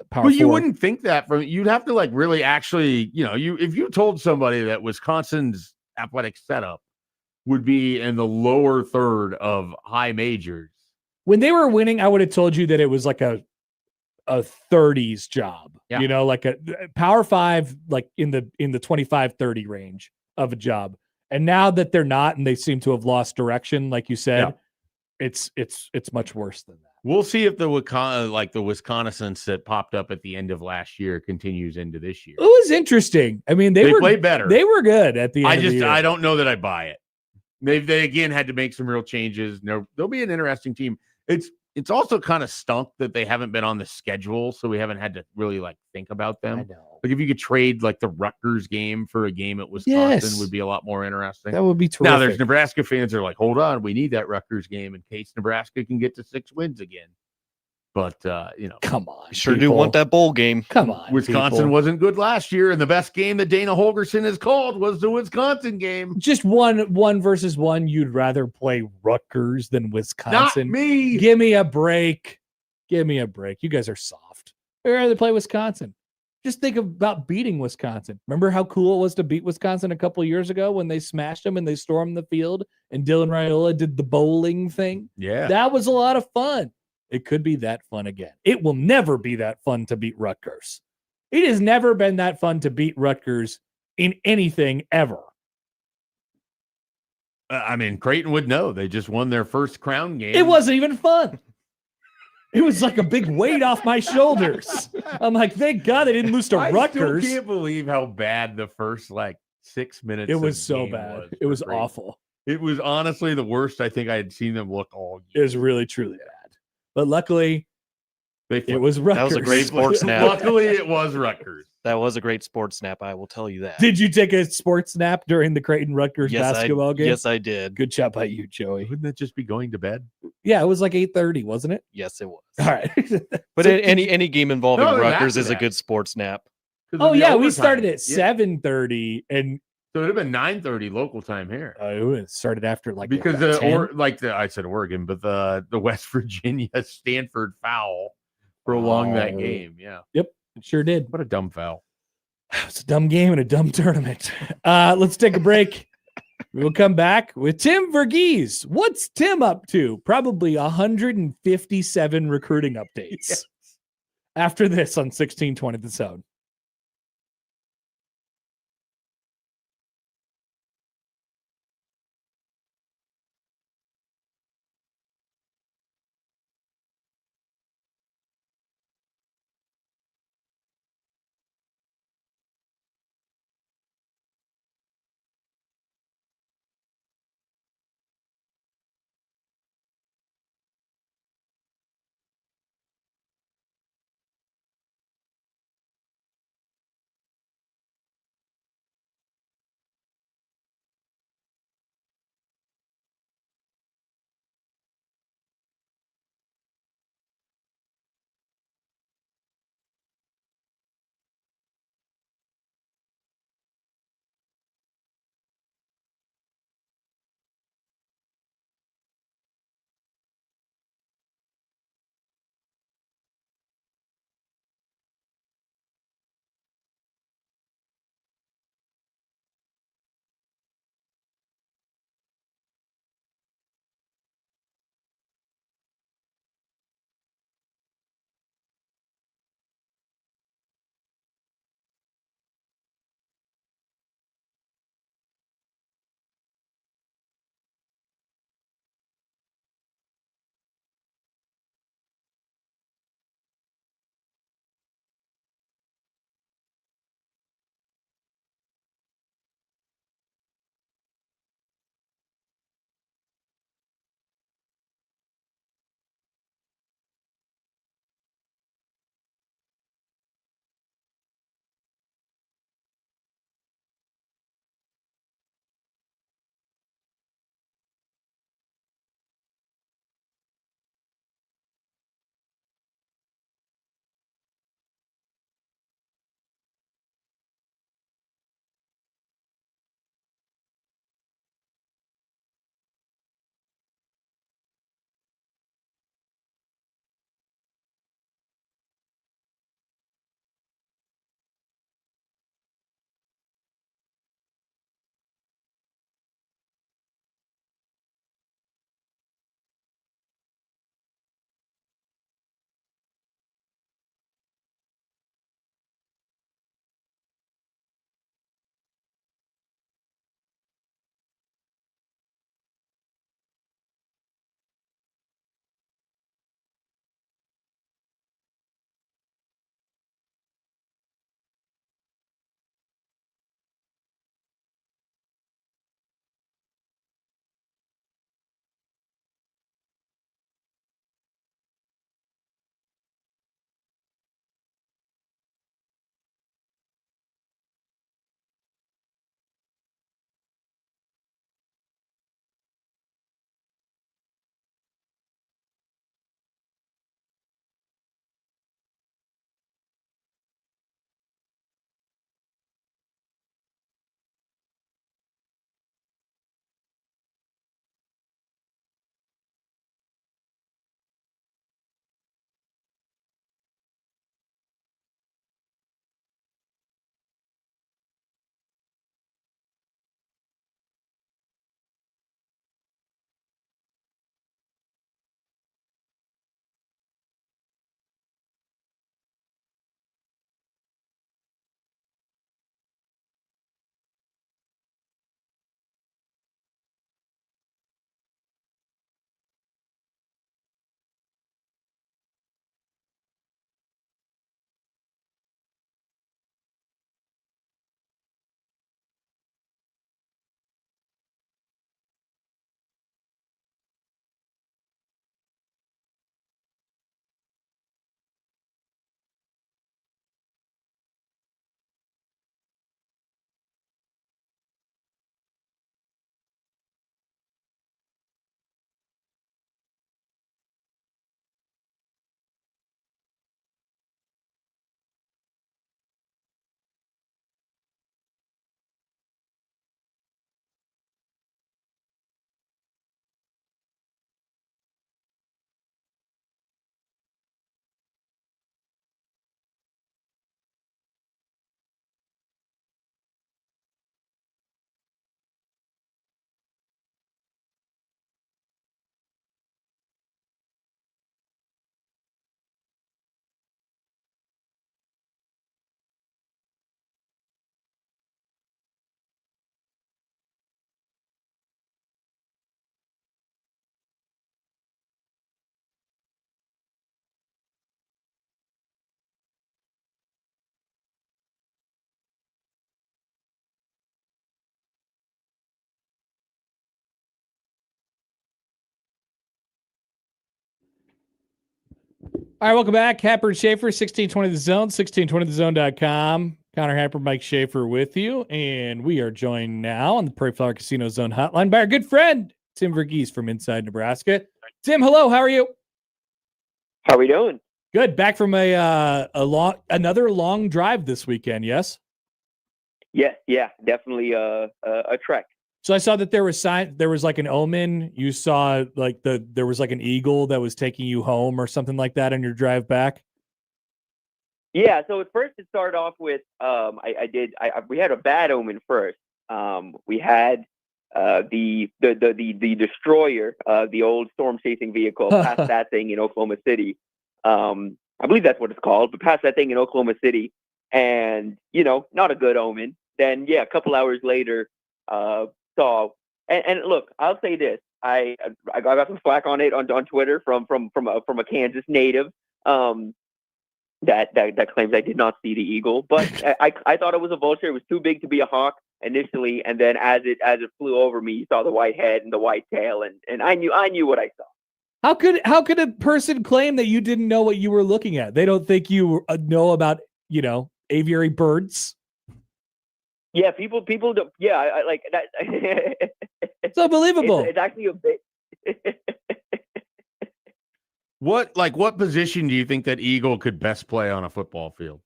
power 4. Well, you wouldn't think that you'd have to like really actually, if you told somebody that Wisconsin's athletic setup would be in the lower third of high majors. When they were winning, I would have told you that it was like a 30s job, like a power 5, like in the 25-30 range of a job. And now that they're not, and they seem to have lost direction, like you said, it's much worse than that. We'll see if the Wisconsin that popped up at the end of last year continues into this year. It was interesting. I mean, they played better. They were good at the end of the year. I don't know that I buy it. They again had to make some real changes. They'll be an interesting team. It's also kind of stunk that they haven't been on the schedule, so we haven't had to really like think about them. I know. Like if you could trade like the Rutgers game for a game at Wisconsin would be a lot more interesting. That would be terrific. Now there's Nebraska fans that are like, hold on, we need that Rutgers game in case Nebraska can get to 6 wins again. But come on, sure do want that bowl game. Come on, Wisconsin wasn't good last year, and the best game that Dana Holgerson has called was the Wisconsin game. Just one versus one. You'd rather play Rutgers than Wisconsin? Not me. Give me a break. Give me a break. You guys are soft. I'd rather play Wisconsin. Just think about beating Wisconsin. Remember how cool it was to beat Wisconsin a couple of years ago when they smashed them and they stormed the field and Dylan Raiola did the bowling thing? Yeah. That was a lot of fun. It could be that fun again. It will never be that fun to beat Rutgers. It has never been that fun to beat Rutgers in anything ever. I mean, Creighton would know. They just won their first crown game. It wasn't even fun. It was like a big weight off my shoulders. I'm like, thank God they didn't lose to Rutgers. I still can't believe how bad the first 6 minutes. It was so bad. It was awful. It was honestly the worst I think I had seen them look all year. It was really, truly bad. But luckily, it was Rutgers. That was a great sports snap. Luckily, it was Rutgers. That was a great sports snap. I will tell you that. Did you take a sports snap during the Creighton Rutgers basketball game? Yes, I did. Good job by you, Joey. Wouldn't that just be going to bed? Yeah, it was like 8:30, wasn't it? Yes, it was. All right. But any game involving Rutgers is a good sports snap. Oh yeah, we started at 7:30, and so it'd have been 9:30 local time here. It started after because I said Oregon, but the West Virginia Stanford foul prolonged that game. Yeah. Yep, it sure did. What a dumb foul. It's a dumb game and a dumb tournament. Let's take a break. We'll come back with Tim Verghese. What's Tim up to? Probably 157 recruiting updates. Yes. After this on 1620 The Zone. All right, welcome back. Happer and Schaefer, 1620 The Zone, 1620thezone.com. Connor Happer, Mike Schaefer with you. And we are joined now on the Prairie Flower Casino Zone hotline by our good friend, Tim Verghese from inside Nebraska. Tim, hello. How are you? How we doing? Good. Back from another long drive this weekend, yes? Yeah, definitely a trek. So I saw that there was like an omen. You saw like there was like an eagle that was taking you home or something like that on your drive back. Yeah, so at first it started off with we had a bad omen first. We had the destroyer, the old storm chasing vehicle, past that thing in Oklahoma City. I believe that's what it's called, but past that thing in Oklahoma City, and not a good omen. Then a couple hours later, saw and look, I'll say this: I got some flack on it on Twitter from a Kansas native that claims I did not see the eagle, but I thought it was a vulture. It was too big to be a hawk initially, and then as it flew over me, you saw the white head and the white tail, and I knew what I saw. How could a person claim that you didn't know what you were looking at? They don't think you know about aviary birds. Yeah, people don't. Yeah, I like that. It's unbelievable. It's actually a bit. What position do you think that eagle could best play on a football field?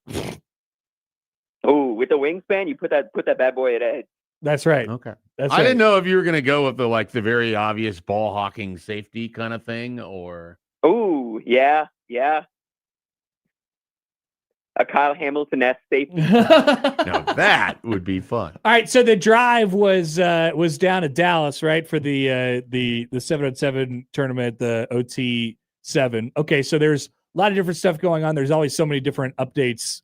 Oh, with the wingspan, you put that bad boy at edge. That's right. Okay. I didn't know if you were going to go with the very obvious ball hawking safety kind of thing, or. Oh, yeah. A Kyle Hamilton-esque safety. Now that would be fun. All right, so the drive was down at Dallas, right, for the 7-on-7 tournament, the OT7. Okay, so there's a lot of different stuff going on. There's always so many different updates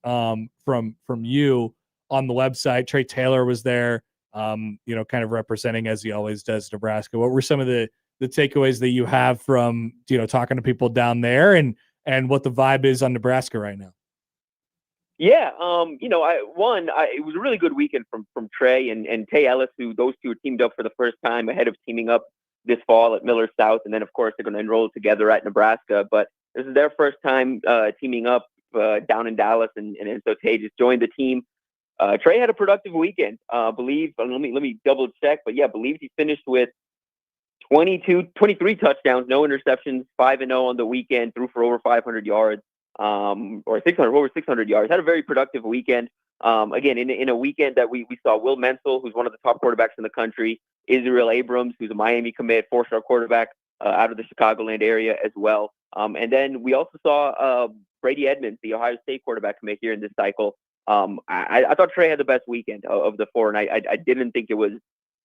from you on the website. Trey Taylor was there, kind of representing, as he always does, Nebraska. What were some of the takeaways that you have from talking to people down there, and what the vibe is on Nebraska right now? Yeah, it was a really good weekend from Trey and Tay Ellis, who those two teamed up for the first time ahead of teaming up this fall at Miller South, and then of course they're going to enroll together at Nebraska. But this is their first time teaming up down in Dallas, and so Tay just joined the team. Trey had a productive weekend. Let me double check, but yeah, I believe he finished with 23 touchdowns, no interceptions, 5-0 on the weekend, threw for over 500 yards. Or 600, over 600 yards. Had a very productive weekend. Again, in a weekend that we saw Will Menzel, who's one of the top quarterbacks in the country, Israel Abrams, who's a Miami commit, 4-star quarterback out of the Chicagoland area as well. And then we also saw Brady Edmonds, the Ohio State quarterback commit here in this cycle. I thought Trey had the best weekend of the four, and I didn't think it was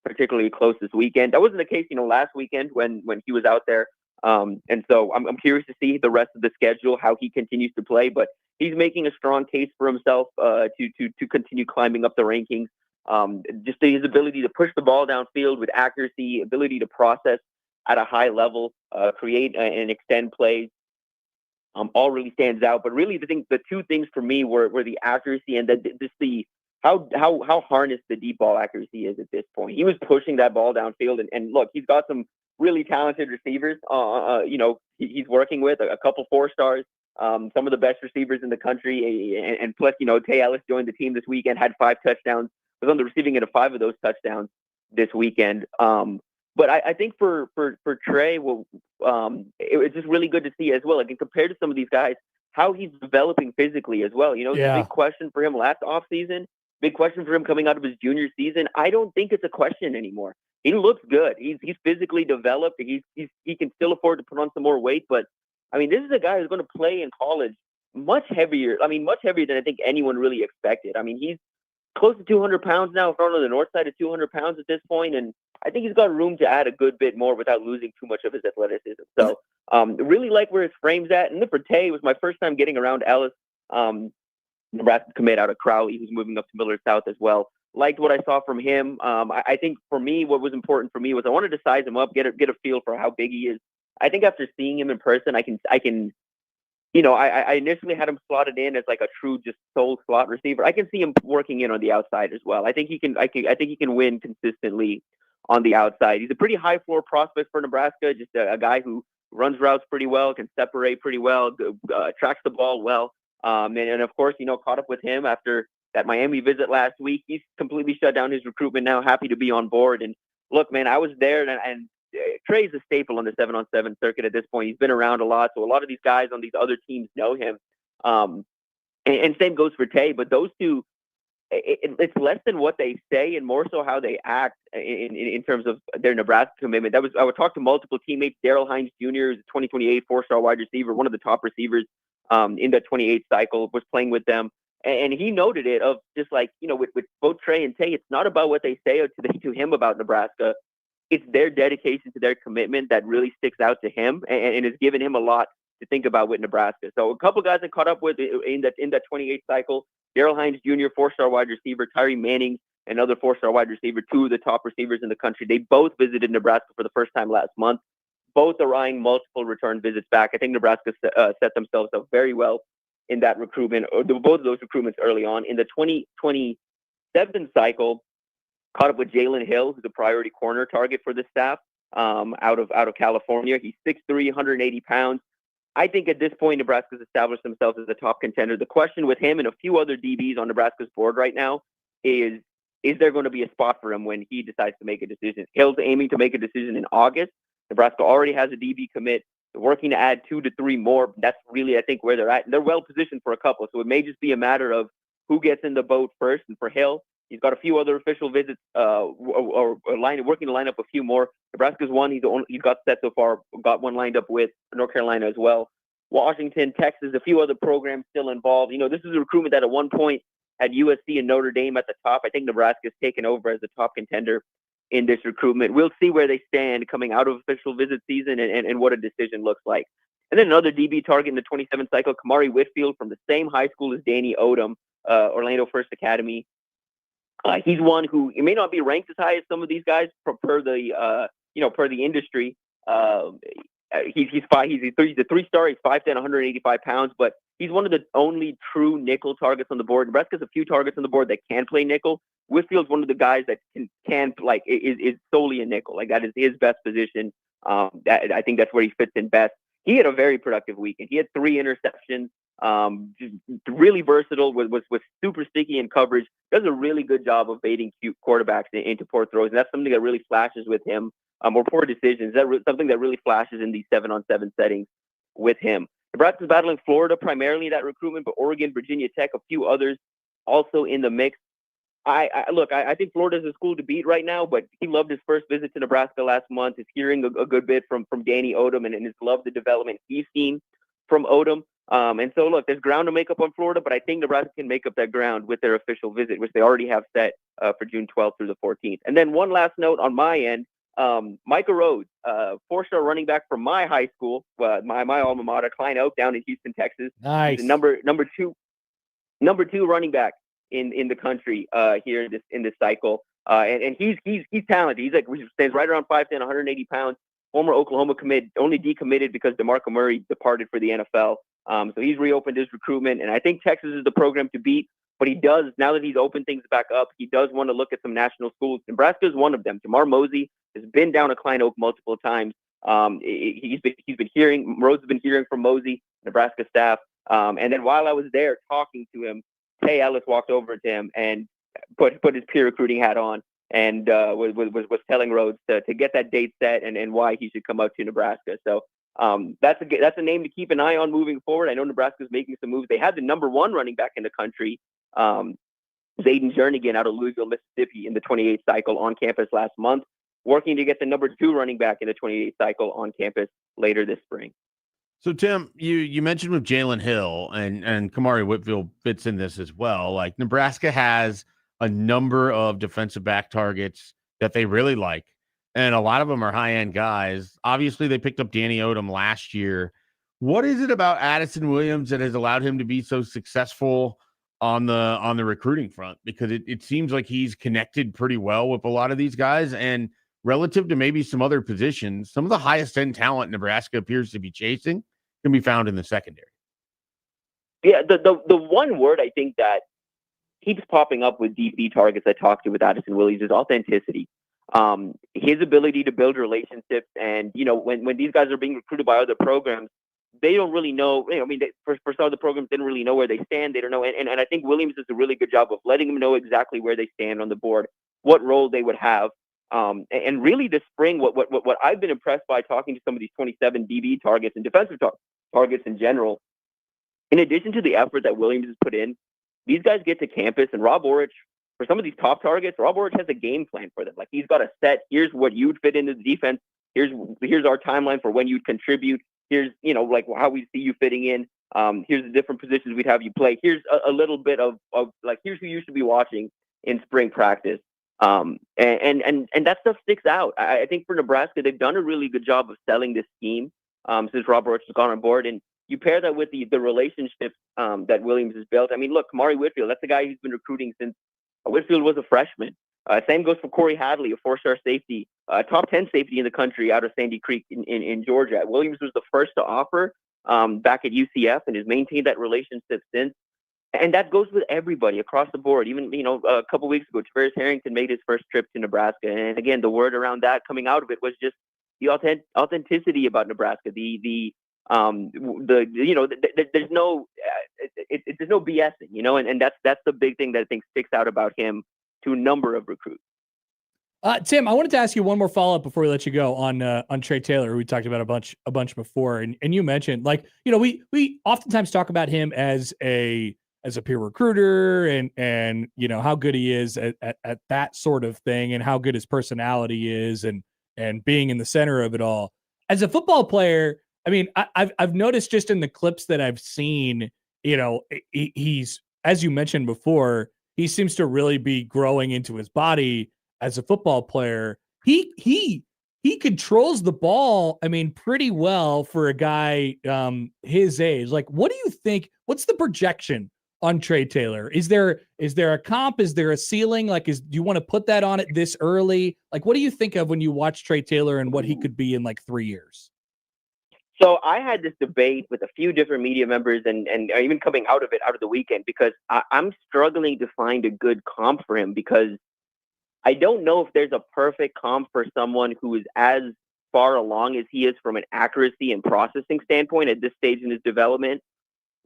particularly close this weekend. That wasn't the case, last weekend when he was out there. And so I'm curious to see the rest of the schedule, how he continues to play, but he's making a strong case for himself to continue climbing up the rankings. Just his ability to push the ball downfield with accuracy, ability to process at a high level, create and extend plays, all really stands out. But really, the two things for me were the accuracy and how harnessed the deep ball accuracy is at this point. He was pushing that ball downfield, and look, he's got some really talented receivers. He's working with a couple 4-stars, some of the best receivers in the country, and plus, Tay Ellis joined the team this weekend, had 5 touchdowns, was on the receiving end of 5 of those touchdowns this weekend. But I think for Trey, it was just really good to see as well. Like, compared to some of these guys, how he's developing physically as well. The big question for him last offseason, big question for him coming out of his junior season. I don't think it's a question anymore. He looks good. He's physically developed. He can still afford to put on some more weight. But I mean, this is a guy who's going to play in college much heavier. I mean, much heavier than I think anyone really expected. I mean, he's close to 200 pounds now, thrown on the north side of 200 pounds at this point, and I think he's got room to add a good bit more without losing too much of his athleticism. So, really like where his frame's at. And then for Tay, it was my first time getting around Ellis, Nebraska commit out of Crowley, who's moving up to Miller South as well. Liked what I saw from him. I think for me, what was important for me was I wanted to size him up, get a feel for how big he is. I think after seeing him in person, I can. I initially had him slotted in as like a true just sole slot receiver. I can see him working in on the outside as well. I think he can. I think he can win consistently on the outside. He's a pretty high floor prospect for Nebraska. Just a guy who runs routes pretty well, can separate pretty well, tracks the ball well. And of course, caught up with him after that Miami visit last week. He's completely shut down his recruitment now, happy to be on board. And look, man, I was there, and Trey's a staple on the 7-on-7 circuit at this point. He's been around a lot, so a lot of these guys on these other teams know him. And same goes for Tay, but those two, it's less than what they say and more so how they act in terms of their Nebraska commitment. I would talk to multiple teammates. Daryl Hines Jr. is a 2028 4-star wide receiver, one of the top receivers in that 28 cycle, was playing with them. And he noted it of just like, with both Trey and Tay, it's not about what they say to him about Nebraska. It's their dedication to their commitment that really sticks out to him and has given him a lot to think about with Nebraska. So a couple guys I caught up with in that 28 cycle, Daryl Hines Jr., 4-star wide receiver, Tyree Manning, another 4-star wide receiver, two of the top receivers in the country. They both visited Nebraska for the first time last month. Both are eyeing multiple return visits back. I think Nebraska set themselves up very well in that recruitment, or both of those recruitments early on. In the 2027 cycle, caught up with Jalen Hill, who's a priority corner target for the staff out of California. He's 6'3", 180 pounds. I think at this point, Nebraska's established themselves as a top contender. The question with him and a few other DBs on Nebraska's board right now is there going to be a spot for him when he decides to make a decision? Hill's aiming to make a decision in August. Nebraska already has a DB commit. They're working to add 2 to 3 more. That's really, I think, where they're at. And they're well positioned for a couple. So it may just be a matter of who gets in the boat first. And for Hill, he's got a few other official visits working to line up a few more. Nebraska's one. He's got set so far. Got one lined up with North Carolina as well. Washington, Texas, a few other programs still involved. This is a recruitment that at one point had USC and Notre Dame at the top. I think Nebraska's taken over as the top contender in this recruitment. We'll see where they stand coming out of official visit season and what a decision looks like. And then another DB target in the 27 cycle, Kamari Whitfield from the same high school as Danny Odom, Orlando First Academy. He's one who may not be ranked as high as some of these guys per the industry. He's a 3-star. He's 5'10", 185 pounds, but he's one of the only true nickel targets on the board. Nebraska's a few targets on the board that can play nickel. Whitfield's one of the guys that can is solely a nickel. Like, that is his best position. I think that's where he fits in best. He had a very productive weekend. He had 3 interceptions. Just really versatile. Was super sticky in coverage. Does a really good job of baiting cute quarterbacks into poor throws, and that's something that really flashes with him. Or poor decisions. Something that really flashes in these 7-on-7 settings with him. Nebraska's battling Florida primarily in that recruitment, but Oregon, Virginia Tech, a few others also in the mix. I think Florida's a school to beat right now, but he loved his first visit to Nebraska last month. Is hearing a good bit from Danny Odom and has loved the development he's seen from Odom. And so, look, there's ground to make up on Florida, but I think Nebraska can make up that ground with their official visit, which they already have set for June 12th through the 14th. And then one last note on my end. Micah Rhodes, 4-star running back from my high school, my alma mater, Klein Oak, down in Houston, Texas. Nice. He's number two running back in the country here in this cycle. And he's talented. He stands right around 5'10", 180 pounds. Former Oklahoma commit, only decommitted because DeMarco Murray departed for the NFL. So he's reopened his recruitment, and I think Texas is the program to beat. But he does, now that he's opened things back up, he does want to look at some national schools. Nebraska is one of them. Jamar Mosey has been down to Klein Oak multiple times. Rhodes has been hearing from Mosey, Nebraska staff. And then while I was there talking to him, Tay Ellis walked over to him and put his peer recruiting hat on and was telling Rhodes to get that date set and why he should come out to Nebraska. So that's a name to keep an eye on moving forward. I know Nebraska's making some moves. They had the number 1 running back in the country, Zayden Jernigan out of Louisville, Mississippi, in the 28 cycle on campus last month, working to get the number 2 running back in the 28 cycle on campus later this spring. So, Tim, you mentioned with Jalen Hill and Kamari Whitfield fits in this as well. Like, Nebraska has a number of defensive back targets that they really like, and a lot of them are high-end guys. Obviously, they picked up Danny Odom last year. What is it about Addison Williams that has allowed him to be so successful on the recruiting front? Because it seems like he's connected pretty well with a lot of these guys, and relative to maybe some other positions, some of the highest end talent Nebraska appears to be chasing can be found in the secondary. Yeah, the one word I think that keeps popping up with DB targets I talked to with Addison Williams is authenticity. His ability to build relationships, and when these guys are being recruited by other programs, they don't really know. For some of the programs, they don't really know where they stand. They don't know, and I think Williams does a really good job of letting them know exactly where they stand on the board, what role they would have. And really this spring, what I've been impressed by talking to some of these 27 DB targets and defensive targets in general, in addition to the effort that Williams has put in, these guys get to campus, and Rob Orich, for some of these top targets, Rob Orich has a game plan for them. Like, he's got a set, here's what you'd fit into the defense, here's our timeline for when you'd contribute, here's, like how we see you fitting in, here's the different positions we'd have you play, here's a little bit of like, here's who you should be watching in spring practice. And that stuff sticks out. I think for Nebraska, they've done a really good job of selling this scheme since Rob Orich has gone on board. And you pair that with the relationships that Williams has built. I mean, look, Kamari Whitfield, that's the guy who's been recruiting since Whitfield was a freshman. Same goes for Corey Hadley, a 4-star safety, top 10 safety in the country out of Sandy Creek in Georgia. Williams was the first to offer back at UCF and has maintained that relationship since. And that goes with everybody across the board. Even, a couple weeks ago, Tavares Harrington made his first trip to Nebraska. And again, the word around that coming out of it was just the authenticity about Nebraska. There's no BSing, and that's the big thing that I think sticks out about him to a number of recruits. Tim, I wanted to ask you one more follow-up before we let you go on Trey Taylor, who we talked about a bunch before, and you mentioned, we oftentimes talk about him as a peer recruiter and how good he is at that sort of thing, and how good his personality is, and being in the center of it all. As a football player, I mean, I've noticed just in the clips that I've seen, he's, as you mentioned before, he seems to really be growing into his body as a football player. He controls the ball, I mean, pretty well for a guy his age. Like, what do you think? What's the projection on Trey Taylor? Is there a comp? Is there a ceiling? Like, do you want to put that on it this early? Like, what do you think of when you watch Trey Taylor and what he could be in like 3 years? So I had this debate with a few different media members and even coming out of the weekend, because I'm struggling to find a good comp for him, because I don't know if there's a perfect comp for someone who is as far along as he is from an accuracy and processing standpoint at this stage in his development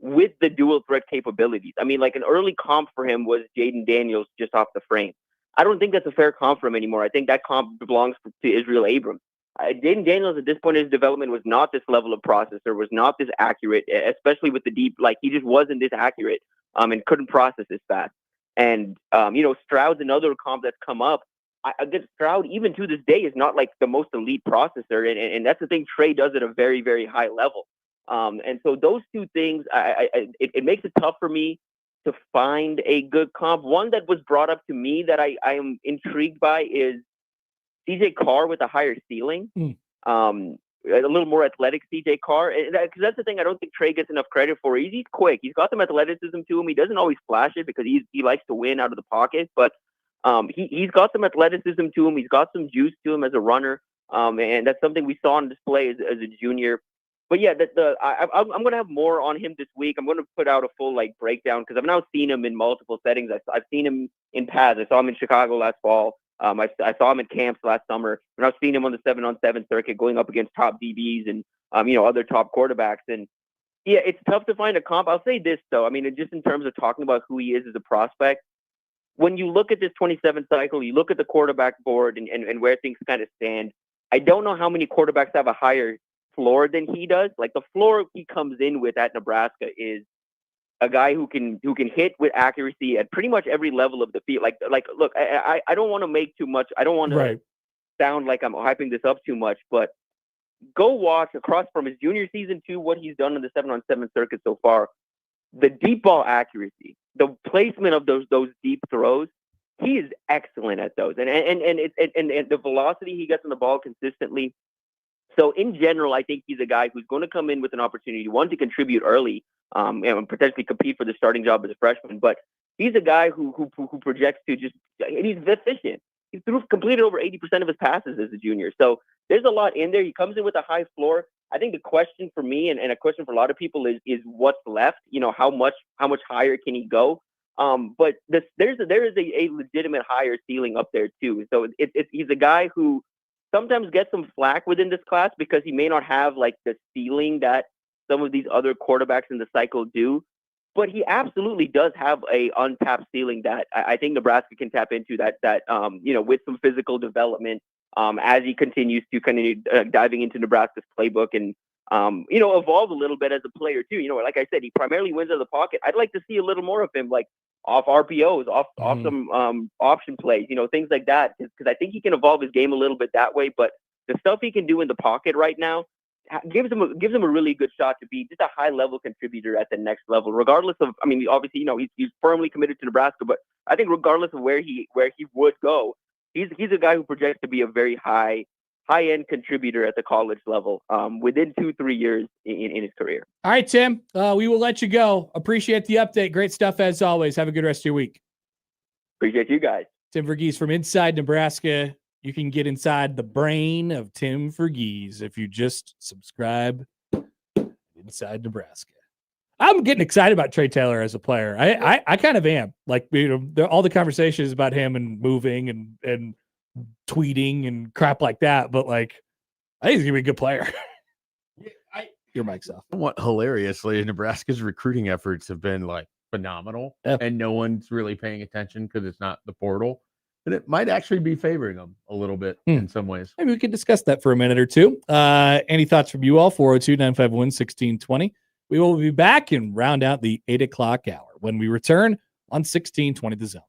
with the dual threat capabilities. I mean, like, an early comp for him was Jaden Daniels just off the frame. I don't think that's a fair comp for him anymore. I think that comp belongs to Israel Abrams. Jaden Daniels at this point in his development was not this level of processor, was not this accurate, especially with the deep, like, he just wasn't this accurate and couldn't process this fast. And, Stroud's another comp that's come up. I guess Stroud, even to this day, is not like the most elite processor. And that's the thing Trey does at a very, very high level. And so those two things, it makes it tough for me to find a good comp. One that was brought up to me that I am intrigued by is CJ Carr with a higher ceiling, a little more athletic CJ Carr. Because that's the thing I don't think Trey gets enough credit for. He's quick. He's got some athleticism to him. He doesn't always flash it because he likes to win out of the pocket, but he's got some athleticism to him. He's got some juice to him as a runner, and that's something we saw on display as a junior. But yeah, I'm going to have more on him this week. I'm going to put out a full breakdown, because I've now seen him in multiple settings. I've seen him in pads. I saw him in Chicago last fall. I saw him in camps last summer, and I've seen him on the 7-on-7 circuit going up against top DBs and other top quarterbacks. And yeah, it's tough to find a comp. I'll say this though. I mean, just in terms of talking about who he is as a prospect, when you look at this 27 cycle, you look at the quarterback board and where things kind of stand. I don't know how many quarterbacks have a higher floor than he does. Like, the floor he comes in with at Nebraska is a guy who can hit with accuracy at pretty much every level of the field. Like look, I don't want to make too much. I don't want to sound like I'm hyping this up too much, but go watch across from his junior season to what he's done in the 7-on-7 circuit so far. The deep ball accuracy, the placement of those deep throws, he is excellent at those, and the velocity he gets on the ball consistently. So in general, I think he's a guy who's going to come in with an opportunity, one, to contribute early, and potentially compete for the starting job as a freshman. But he's a guy who projects to and he's efficient. He completed over 80% of his passes as a junior. So there's a lot in there. He comes in with a high floor. I think the question for me and a question for a lot of people is what's left. How much higher can he go? But there is a legitimate higher ceiling up there too. So he's a guy who sometimes gets some flack within this class because he may not have like the ceiling that some of these other quarterbacks in the cycle do. But he absolutely does have a untapped ceiling that I think Nebraska can tap into. That with some physical development, as he continues to kind of diving into Nebraska's playbook and evolve a little bit as a player too. Like I said, he primarily wins out of the pocket. I'd like to see a little more of him, like off RPOs, off some option plays, things like that, because I think he can evolve his game a little bit that way. But the stuff he can do in the pocket right now gives him a really good shot to be just a high level contributor at the next level, regardless of. I mean, obviously, he's firmly committed to Nebraska, but I think regardless of where he would go, he's a guy who projects to be a very high end contributor at the college level within 2-3 years in his career. All right, Tim, we will let you go. Appreciate the update. Great stuff as always. Have a good rest of your week. Appreciate you guys. Tim Verghese from Inside Nebraska. You can get inside the brain of Tim Verghese if you just subscribe Inside Nebraska. I'm getting excited about Trey Taylor as a player. I kind of am. Like, all the conversations about him and moving and tweeting and crap like that. But like, I think he's gonna be a good player. Your mic's off. What hilariously, Nebraska's recruiting efforts have been like phenomenal, and no one's really paying attention because it's not the portal. But it might actually be favoring them a little bit in some ways. Maybe we could discuss that for a minute or two. Any thoughts from you all? 402-951-1620. We will be back and round out the 8 o'clock hour when we return on 1620 The Zone.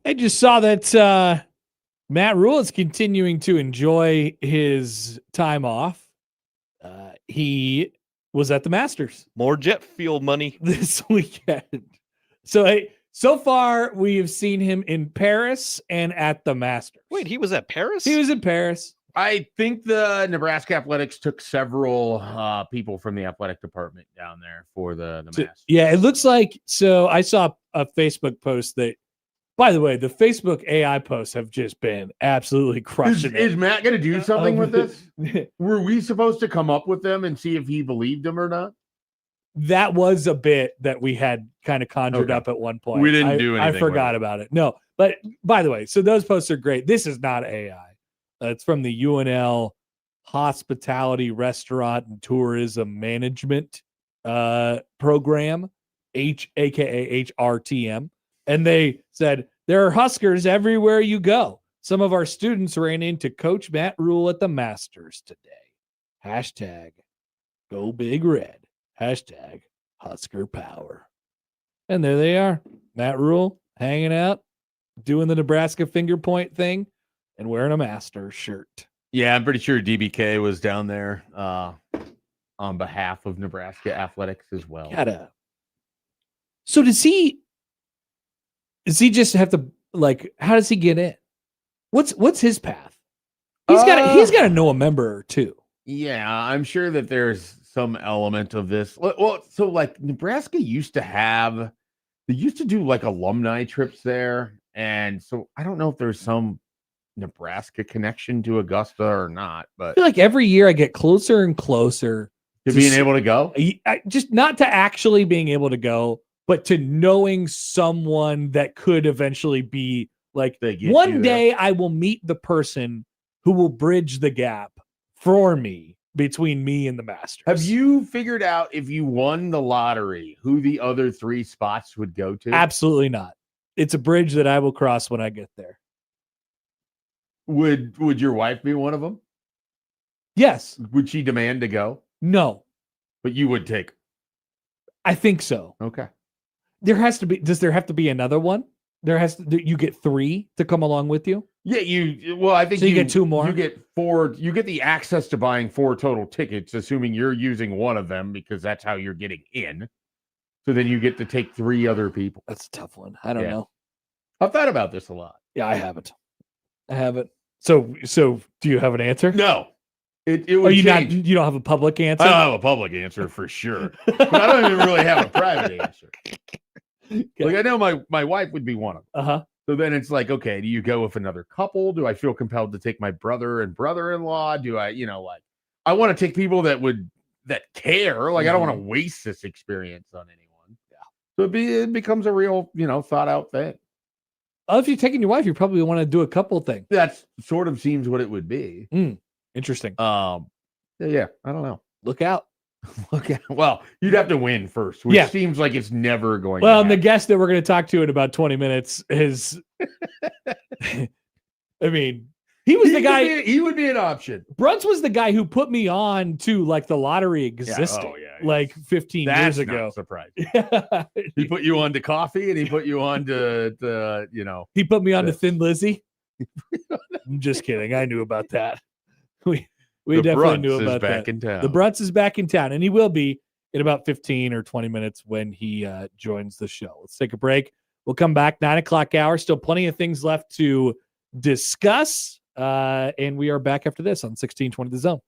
I just saw that Matt Rule is continuing to enjoy his time off. He was at the Masters More jet fuel money. this weekend. So far we have seen him in Paris and at the Masters. Wait, he was at Paris? He was in Paris. I think the Nebraska Athletics took several people from the athletic department down there for the Masters. Yeah, it looks like. So I saw a Facebook post that, by the way, the Facebook AI posts have just been absolutely crushing it. Is Matt going to do something with this? Were we supposed to come up with them and see if he believed them or not? That was a bit that we had kind of conjured up at one point. We didn't do anything. I forgot with it. about it. No, but by the way, so those posts are great. This is not AI. It's from the UNL Hospitality, Restaurant, and Tourism Management program, aka HRTM. And they said, there are Huskers everywhere you go. Some of our students ran into Coach Matt Rule at the Masters today. Hashtag go big red. Hashtag Husker power. And there they are. Matt Rule hanging out, doing the Nebraska finger point thing, and wearing a Masters shirt. Yeah, I'm pretty sure DBK was down there on behalf of Nebraska Athletics as well. So does he just have to, like, how does he get in? What's his path? He's got to know a member or two. Yeah, I'm sure that there's some element of this. Well, so like Nebraska used to do like alumni trips there. And so I don't know if there's some Nebraska connection to Augusta or not, but I feel like every year I get closer and closer to being able to go. Just not to actually being able to go, but to knowing someone that could eventually be like, one day I will meet the person who will bridge the gap for me between me and the Masters. Have you figured out, if you won the lottery, who the other 3 spots would go to? Absolutely not. It's a bridge that I will cross when I get there. Would your wife be one of them? Yes. Would she demand to go? No. But you would take. I think so. Okay. Does there have to be another one? You get 3 to come along with you? Yeah, I think so you get 2 more. You get 4. You get the access to buying 4 total tickets, assuming you're using one of them, because that's how you're getting in. So then you get to take 3 other people. That's a tough one. I don't know. I've thought about this a lot. Yeah, I haven't. So do you have an answer? No. It would you don't have a public answer? I don't have a public answer for sure. But I don't even really have a private answer. Okay. Like, I know my wife would be one of them. Uh-huh. So then it's like, okay, do you go with another couple? Do I feel compelled to take my brother and brother-in-law? Do I, I want to take people that care. Like, I don't want to waste this experience on anyone. Yeah. So it becomes a real, thought out thing. Oh, if you're taking your wife, you probably want to do a couple things. That sort of seems what it would be. Interesting. Yeah, I don't know. Look out. Well, you'd have to win first, which seems like it's never going to happen. happen. And the guest that we're going to talk to in about 20 minutes is, I mean, he was the guy. He would be an option. Bruns was the guy who put me on to like the lottery existing like 15 years ago. Not surprising. He put you on to coffee, and he put you on to He put me on to Thin Lizzy. I'm just kidding. I knew about that. We definitely knew about that. In town. The Bruns is back in town, and he will be in about 15 or 20 minutes when he joins the show. Let's take a break. We'll come back 9:00 hour. Still plenty of things left to discuss, and we are back after this on 1620 The Zone.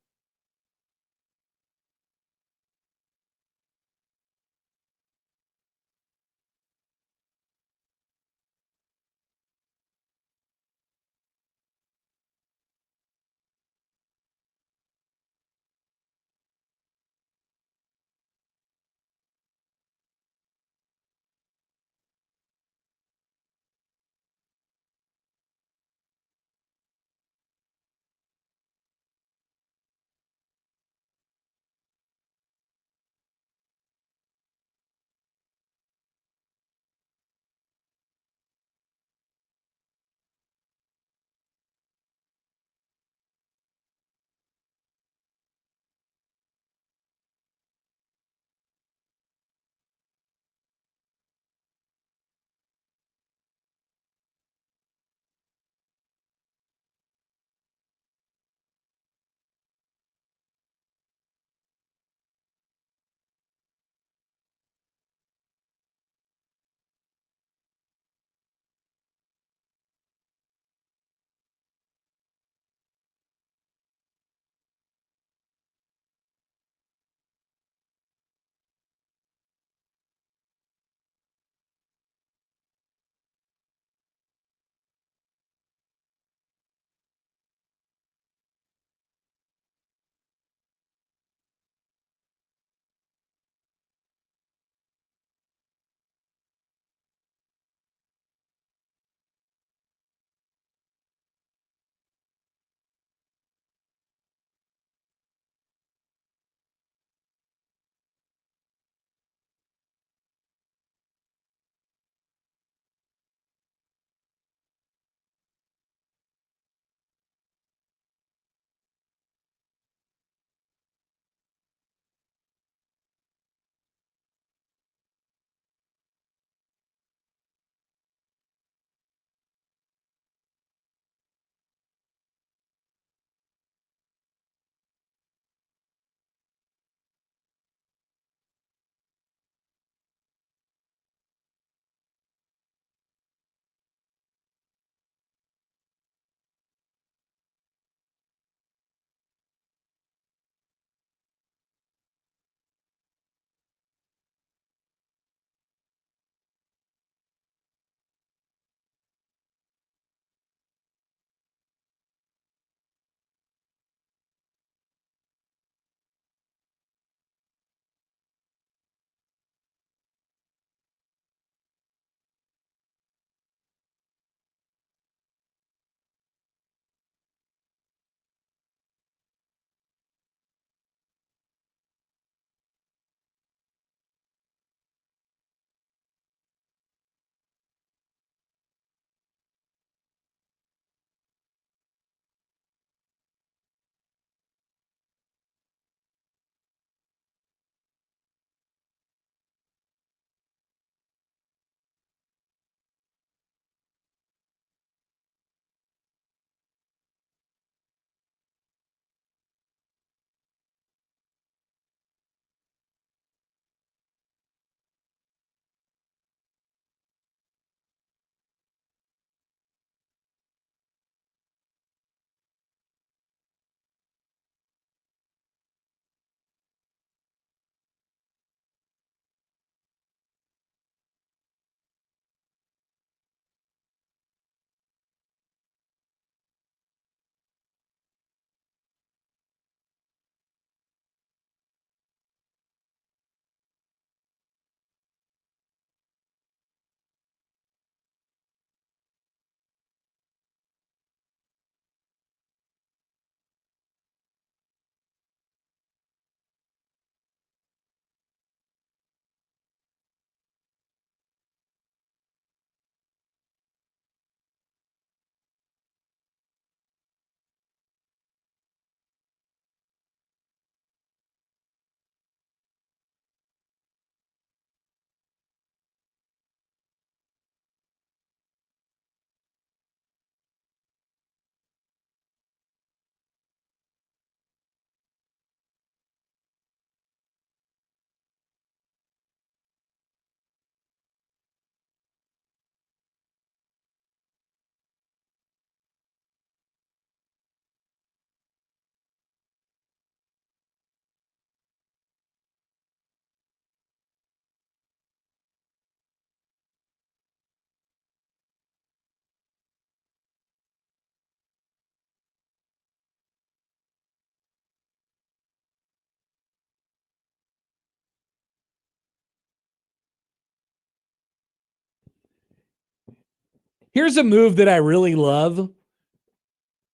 Here's a move that I really love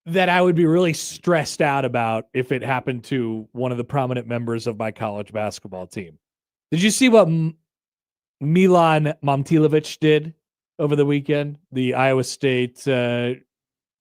that I would be really stressed out about if it happened to one of the prominent members of my college basketball team. Did you see what Milan Momtilovic did over the weekend? The Iowa State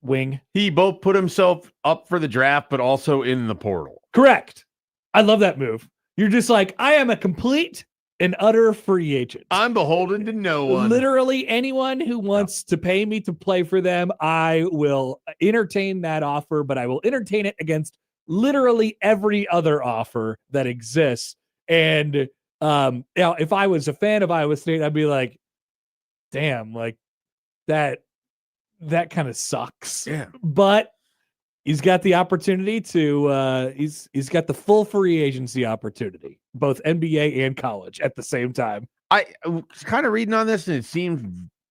wing. He both put himself up for the draft, but also in the portal. Correct. I love that move. You're just like, I am a complete and utter free agent. I'm beholden to no one. Literally anyone who wants to pay me to play for them, I will entertain that offer, but I will entertain it against literally every other offer that exists. And if I was a fan of Iowa State, I'd be like, damn, like that kind of sucks. Yeah. But he's got the opportunity to he's got the full free agency opportunity, both NBA and college at the same time. I was kind of reading on this, and it seems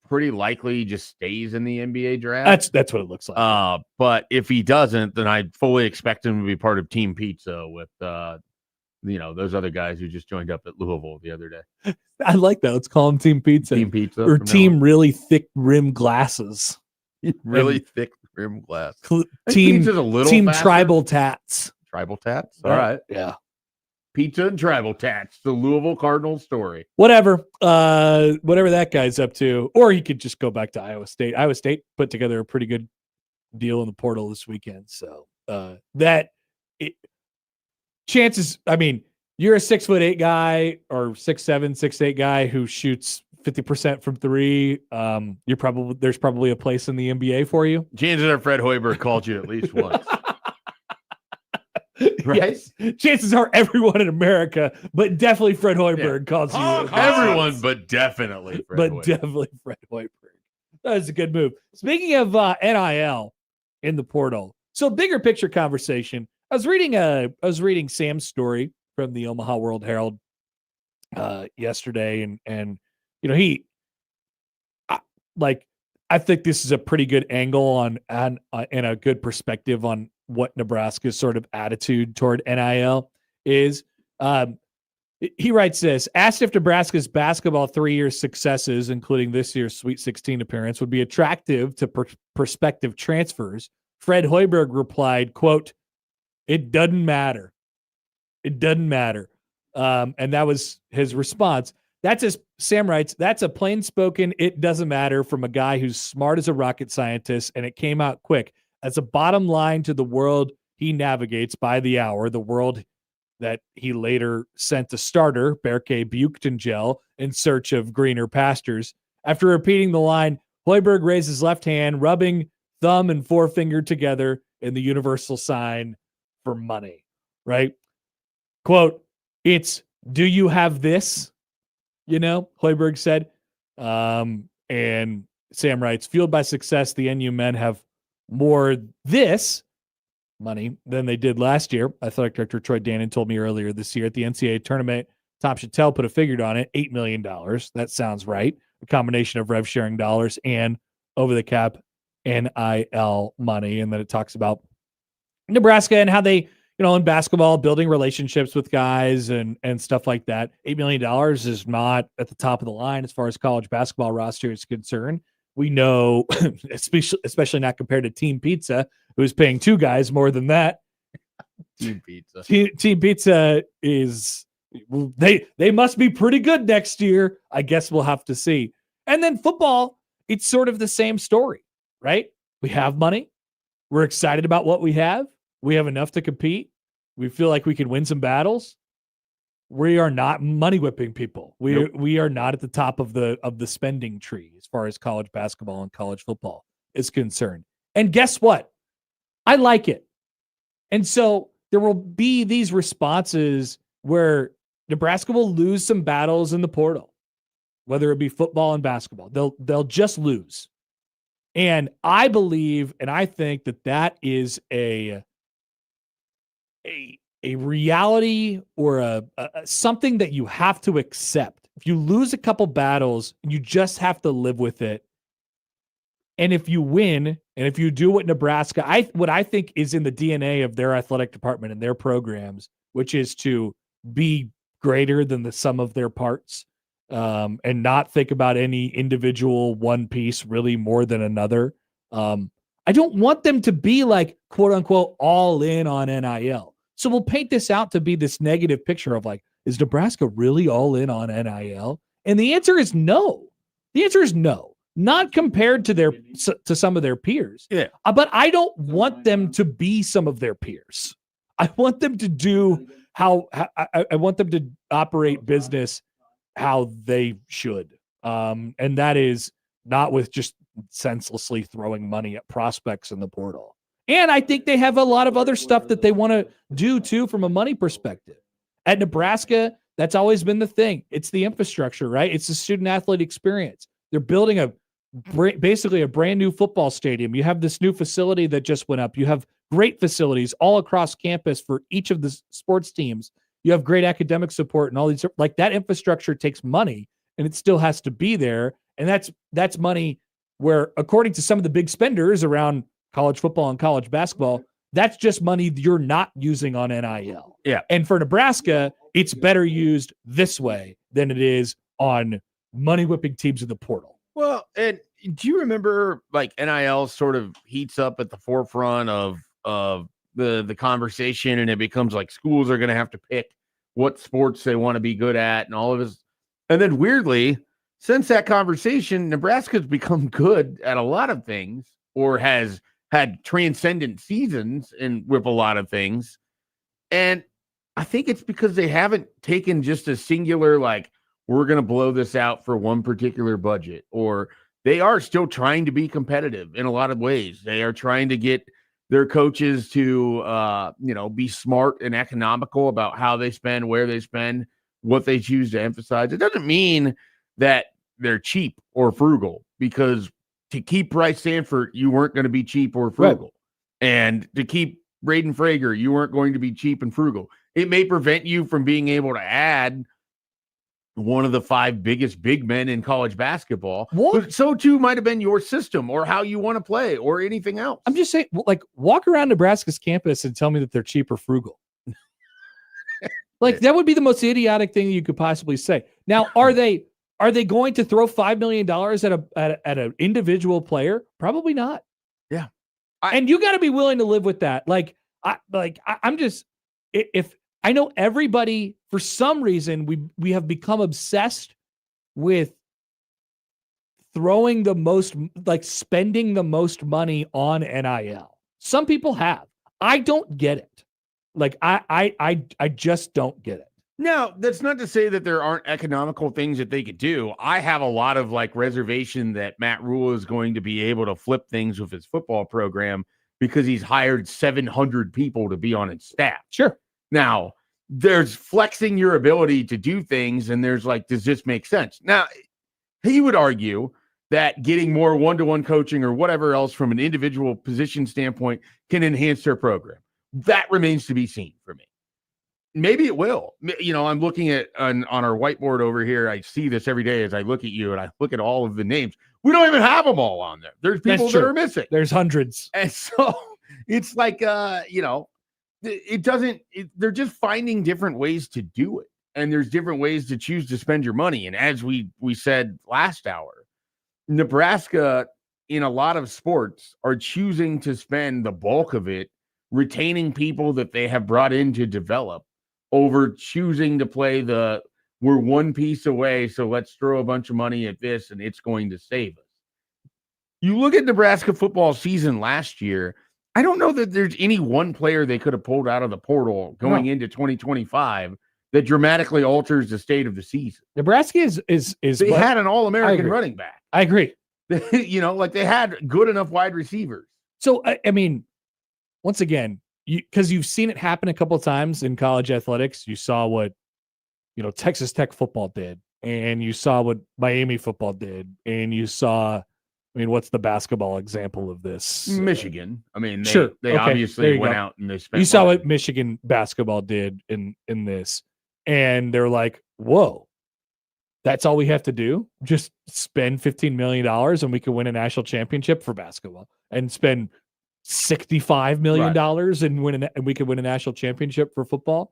pretty likely he just stays in the NBA draft. That's what it looks like. But if he doesn't, then I fully expect him to be part of Team Pizza with those other guys who just joined up at Louisville the other day. I like that. Let's call him Team Pizza. Team Pizza. Or Team Really Thick Rim Glasses. Really thick rim glass. Team Team Tribal Tats. Tribal Tats? All right. Yeah. Pizza and Tribal Tats, the Louisville Cardinals story. Whatever that guy's up to. Or he could just go back to Iowa State. Iowa State put together a pretty good deal in the portal this weekend. So chances, I mean, you're a 6'8" guy or 6'7", 6'8" guy who shoots 50% from three. There's probably a place in the NBA for you. Chances are Fred Hoiberg called you at least once. Right? Yes. Chances are everyone in America, but definitely Fred Hoiberg calls you. Everyone, but definitely Fred Hoiberg. Definitely Fred Hoiberg. That was a good move. Speaking of NIL in the portal, so bigger picture conversation. I was reading Sam's story from the Omaha World Herald yesterday, and I think this is a pretty good angle on and a good perspective on what Nebraska's sort of attitude toward NIL is. He writes this: asked if Nebraska's basketball 3-year successes, including this year's Sweet 16 appearance, would be attractive to prospective transfers, Fred Hoiberg replied, quote, "It doesn't matter. It doesn't matter." And that was his response. Sam writes, that's a plain spoken, it doesn't matter from a guy who's smart as a rocket scientist, and it came out quick. As a bottom line to the world he navigates by the hour, the world that he later sent a starter, Berke Buchtengel, in search of greener pastures. After repeating the line, Hoiberg raised his left hand, rubbing thumb and forefinger together in the universal sign for money, right? Quote, "It's, do you have this?" Hoiberg said. And Sam writes, fueled by success, the NU men have more this money than they did last year. Athletic Director Troy Dannon told me earlier this year at the NCAA tournament, Tom Chattel put a figure on it, $8 million. That sounds right. A combination of rev sharing dollars and over the cap NIL money. And then it talks about Nebraska and how they, in basketball, building relationships with guys and stuff like that. $8 million is not at the top of the line as far as college basketball roster is concerned. We know, especially not compared to Team Pizza, who's paying two guys more than that. Team Pizza. Team Pizza is, they must be pretty good next year. I guess we'll have to see. And then football, it's sort of the same story, right? We have money. We're excited about what we have. We have enough to compete. We feel like we can win some battles. We are not money whipping people. We are not at the top of the spending tree as far as college basketball and college football is concerned. And guess what? I like it. And so there will be these responses where Nebraska will lose some battles in the portal, whether it be football and basketball. They'll just lose. And I believe and I think that is a reality or a something that you have to accept. If you lose a couple battles, you just have to live with it. And if you win, and if you do what Nebraska, what I think is in the DNA of their athletic department and their programs, which is to be greater than the sum of their parts, and not think about any individual one piece really more than another. I don't want them to be like, quote unquote, all in on NIL. So we'll paint this out to be this negative picture of like, is Nebraska really all in on NIL? And the answer is no. The answer is no, not compared to some of their peers. Yeah. But I don't want them to be some of their peers. I want them to do how I want them to operate business how they should. And that is not with just senselessly throwing money at prospects in the portal. And I think they have a lot of other stuff that they want to do too from a money perspective. At Nebraska, that's always been the thing. It's the infrastructure, right? It's the student athlete experience. They're building basically a brand new football stadium. You have this new facility that just went up. You have great facilities all across campus for each of the sports teams. You have great academic support and all these, like that infrastructure takes money and it still has to be there. And that's money where, according to some of the big spenders around college football and college basketball, that's just money you're not using on NIL. Yeah. And for Nebraska, it's better used this way than it is on money whipping teams in the portal. Well, and do you remember like NIL sort of heats up at the forefront of the conversation, and it becomes like schools are going to have to pick what sports they want to be good at and all of this. And then weirdly, since that conversation, Nebraska's become good at a lot of things, or has had transcendent seasons and with a lot of things. And I think it's because they haven't taken just a singular, like, we're going to blow this out for one particular budget, or they are still trying to be competitive in a lot of ways. They are trying to get their coaches to, be smart and economical about how they spend, where they spend, what they choose to emphasize. It doesn't mean that they're cheap or frugal, because to keep Bryce Sanford, you weren't going to be cheap or frugal. Right. And to keep Braden Frager, you weren't going to be cheap and frugal. It may prevent you from being able to add one of the 5 biggest big men in college basketball. But so too might have been your system or how you want to play or anything else. I'm just saying, like, walk around Nebraska's campus and tell me that they're cheap or frugal. Like, that would be the most idiotic thing you could possibly say. Now, are they going to throw $5 million at an individual player? Probably not. Yeah. And you got to be willing to live with that. I'm just, if I know everybody, for some reason, we have become obsessed with throwing the most, like spending the most money on NIL. Some people have. I don't get it. Like, I just don't get it. Now, that's not to say that there aren't economical things that they could do. I have a lot of like reservation that Matt Rule is going to be able to flip things with his football program, because he's hired 700 people to be on his staff. Sure. Now, there's flexing your ability to do things, and there's like, does this make sense? Now, he would argue that getting more one-to-one coaching or whatever else from an individual position standpoint can enhance their program. That remains to be seen for me. Maybe it will. I'm looking at on our whiteboard over here. I see this every day as I look at you, and I look at all of the names. We don't even have them all on there. There's people that are missing. There's hundreds. And so it's like, they're just finding different ways to do it. And there's different ways to choose to spend your money. And as we said last hour, Nebraska in a lot of sports are choosing to spend the bulk of it retaining people that they have brought in to develop, over choosing to play we're one piece away, so let's throw a bunch of money at this and it's going to save us. You look at Nebraska football season last year, I don't know that there's any one player they could have pulled out of the portal going into 2025 that dramatically alters the state of the season. Nebraska is they had an All-American running back. I agree. They had good enough wide receivers. So, I mean, once again, because you've seen it happen a couple of times in college athletics. You saw what, Texas Tech football did, and you saw what Miami football did, and you saw, what's the basketball example of this? Michigan. They obviously went out and they spent. You saw what Michigan basketball did in this, and they're like, whoa, that's all we have to do? Just spend $15 million and we can win a national championship for basketball, and spend $65 million and we could win a national championship for football.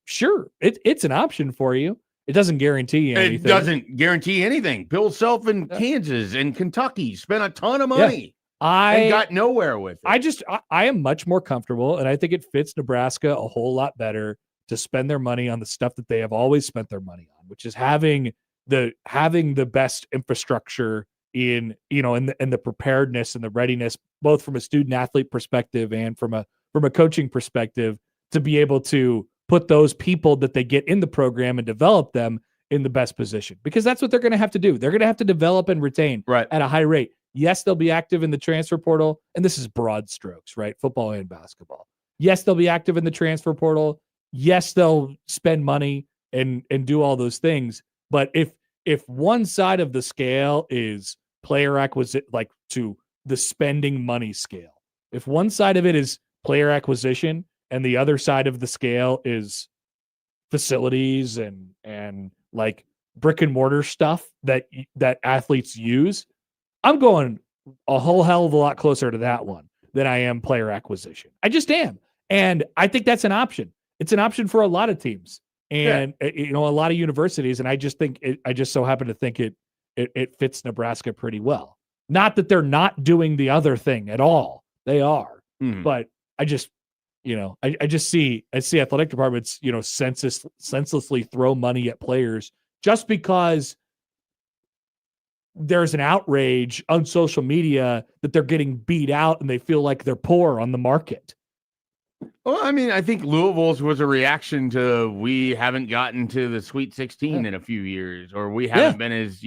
Sure, it's an option for you. It doesn't guarantee you anything. It doesn't guarantee anything. Bill Self in Kansas and Kentucky spent a ton of money and got nowhere with it. I am much more comfortable, and I think it fits Nebraska a whole lot better to spend their money on the stuff that they have always spent their money on, which is having the best infrastructure in the preparedness and the readiness, both from a student athlete perspective and from a coaching perspective, to be able to put those people that they get in the program and develop them in the best position, because that's what they're going to have to do. They're going to have to develop and retain at a high rate. Yes, they'll be active in the transfer portal, and this is broad strokes, right? Football and basketball. Yes, they'll be active in the transfer portal. Yes, they'll spend money and do all those things. But if one side of the scale is player acquisition, like to the spending money scale, if one side of it is player acquisition and the other side of the scale is facilities and like brick and mortar stuff that athletes use, I'm going a whole hell of a lot closer to that one than I am player acquisition. I just am. And I think that's an option. It's an option for a lot of teams and a lot of universities. And I just think I just so happen to think it fits Nebraska pretty well. Not that they're not doing the other thing at all. They are. But I just see athletic departments, senselessly throw money at players just because there's an outrage on social media that they're getting beat out and they feel like they're poor on the market. Well, I mean, I think Louisville's was a reaction to we haven't gotten to the Sweet 16 in a few years, or we haven't been as,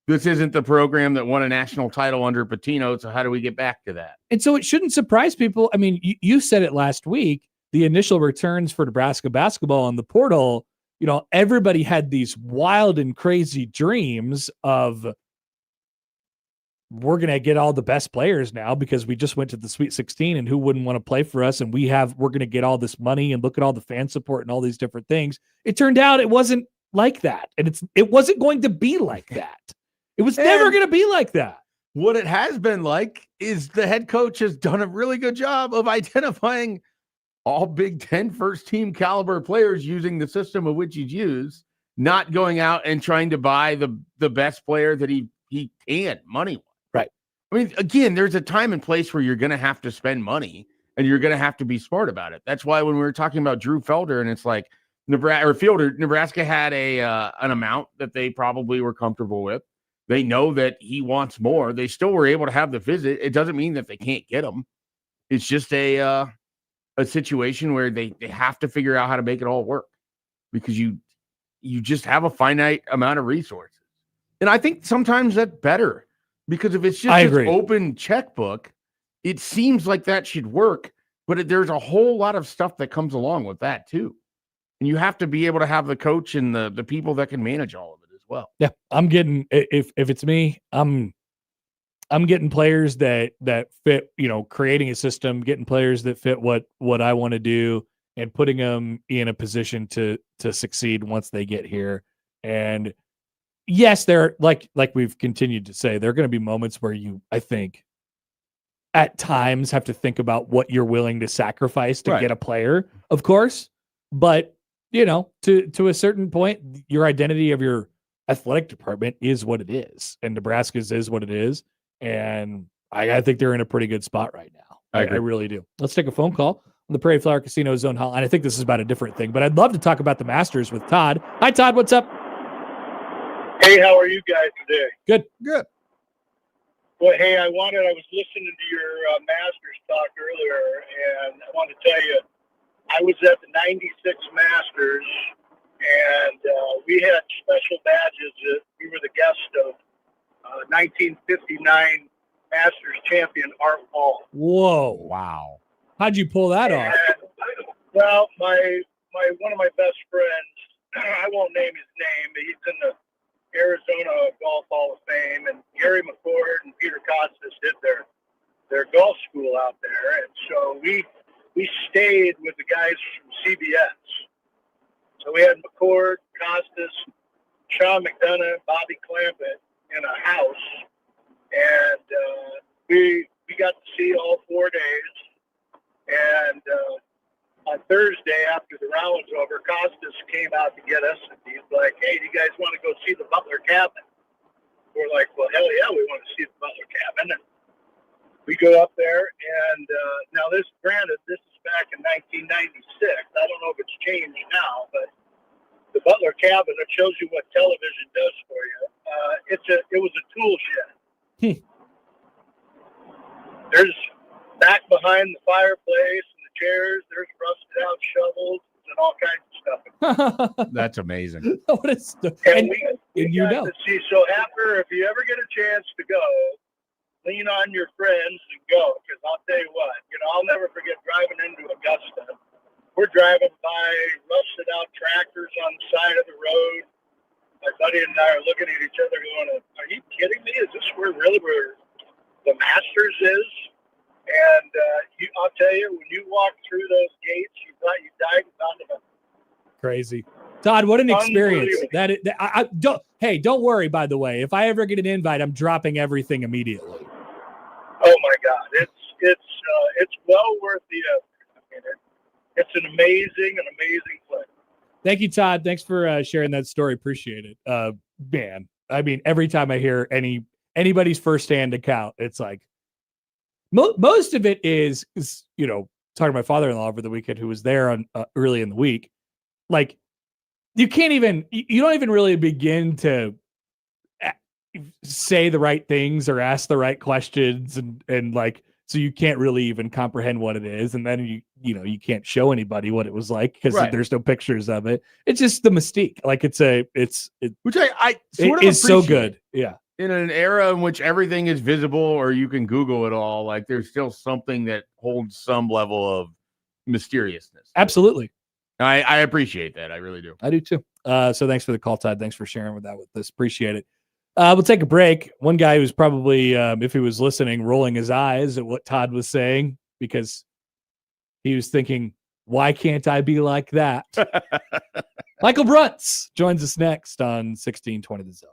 this isn't the program that won a national title under Pitino, so how do we get back to that? And so it shouldn't surprise people. I mean, you said it last week, the initial returns for Nebraska basketball on the portal, everybody had these wild and crazy dreams of, we're going to get all the best players now because we just went to the Sweet 16 and who wouldn't want to play for us? And we're going to get all this money and look at all the fan support and all these different things. It turned out it wasn't like that. And it wasn't going to be like that. It was never going to be like that. What it has been like is the head coach has done a really good job of identifying all Big Ten first team caliber players using the system of which he's used, not going out and trying to buy the best player that he can money. Right. I mean, again, there's a time and place where you're going to have to spend money and you're going to have to be smart about it. That's why when we were talking about Drew Felder and it's like Nebraska had an amount that they probably were comfortable with. They know that he wants more. They still were able to have the visit. It doesn't mean that they can't get him. It's just a situation where they have to figure out how to make it all work because you just have a finite amount of resources. And I think sometimes that's better because if it's just an open checkbook, it seems like that should work. But there's a whole lot of stuff that comes along with that too. And you have to be able to have the coach and the people that can manage all of it as well. Yeah, I'm getting, if it's me, I'm getting players that fit, creating a system, getting players that fit what I want to do and putting them in a position to succeed once they get here. And yes, there, like we've continued to say, there are going to be moments where you, I think, at times have to think about what you're willing to sacrifice to get a player, of course. But, to a certain point, your identity of your athletic department is what it is. And Nebraska's is what it is. And I think they're in a pretty good spot right now. I really do. Let's take a phone call on the Prairie Flower Casino Zone Hotline. I think this is about a different thing, but I'd love to talk about the Masters with Todd. Hi, Todd. What's up? Hey, how are you guys today? Good. Well, hey, I was listening to your Masters talk earlier, and I want to tell you, I was at the 96 Masters, and we had special badges. We were the guest of 1959 Masters champion Art Hall. Whoa. Wow. How'd you pull that off? Well, my one of my best friends, I won't name his name, but he's in the Arizona Golf Hall of Fame, and Gary McCord and Peter Costas did their golf school out there, and so we stayed with the guys from CBS. So we had McCord, Costas, Sean McDonough, Bobby Clampett in a house, and we got to see all 4 days, and on Thursday after the round was over, Costas came out to get us, and he's like, "Hey, do you guys want to go see the Butler cabin?" We're like, "Well, hell yeah, we want to see the Butler cabin." And we go up there, and now this is back in 1996. I don't know if it's changed now, but the Butler cabin, it shows you what television does for you. It was a tool shed. There's back behind the fireplace and the chairs, there's rusted out shovels and all kinds of stuff. That's amazing. What is And we got to see. So Happer, if you ever get a chance to go, lean on your friends and go, because I'll tell you what, I'll never forget driving into Augusta. We're driving by rusted out tractors on the side of the road. My buddy and I are looking at each other going, "Are you kidding me? Is this where the Masters is?" And I'll tell you, when you walk through those gates, you thought you died and found them. Crazy. Todd, what an experience. Don't worry, by the way. If I ever get an invite, I'm dropping everything immediately. Oh my God. It's well worth the effort. I mean, it's an amazing place. Thank you, Todd. Thanks for sharing that story. Appreciate it. Man, I mean, every time I hear anybody's firsthand account, it's like most of it is talking to my father-in-law over the weekend, who was there on early in the week. Like, you don't even really begin to say the right things or ask the right questions, and like, so you can't really even comprehend what it is, and then you can't show anybody what it was like because there's no pictures of it. It's just the mystique. Like, which I sort of is so good. Yeah. In an era in which everything is visible or you can Google it all, like, there's still something that holds some level of mysteriousness. Absolutely. I appreciate that. I really do. I do too. So thanks for the call, Todd. Thanks for sharing with us. Appreciate it. We'll take a break. One guy who's probably, if he was listening, rolling his eyes at what Todd was saying, because he was thinking, why can't I be like that? Michael Bruntz joins us next on 1620 The Zone.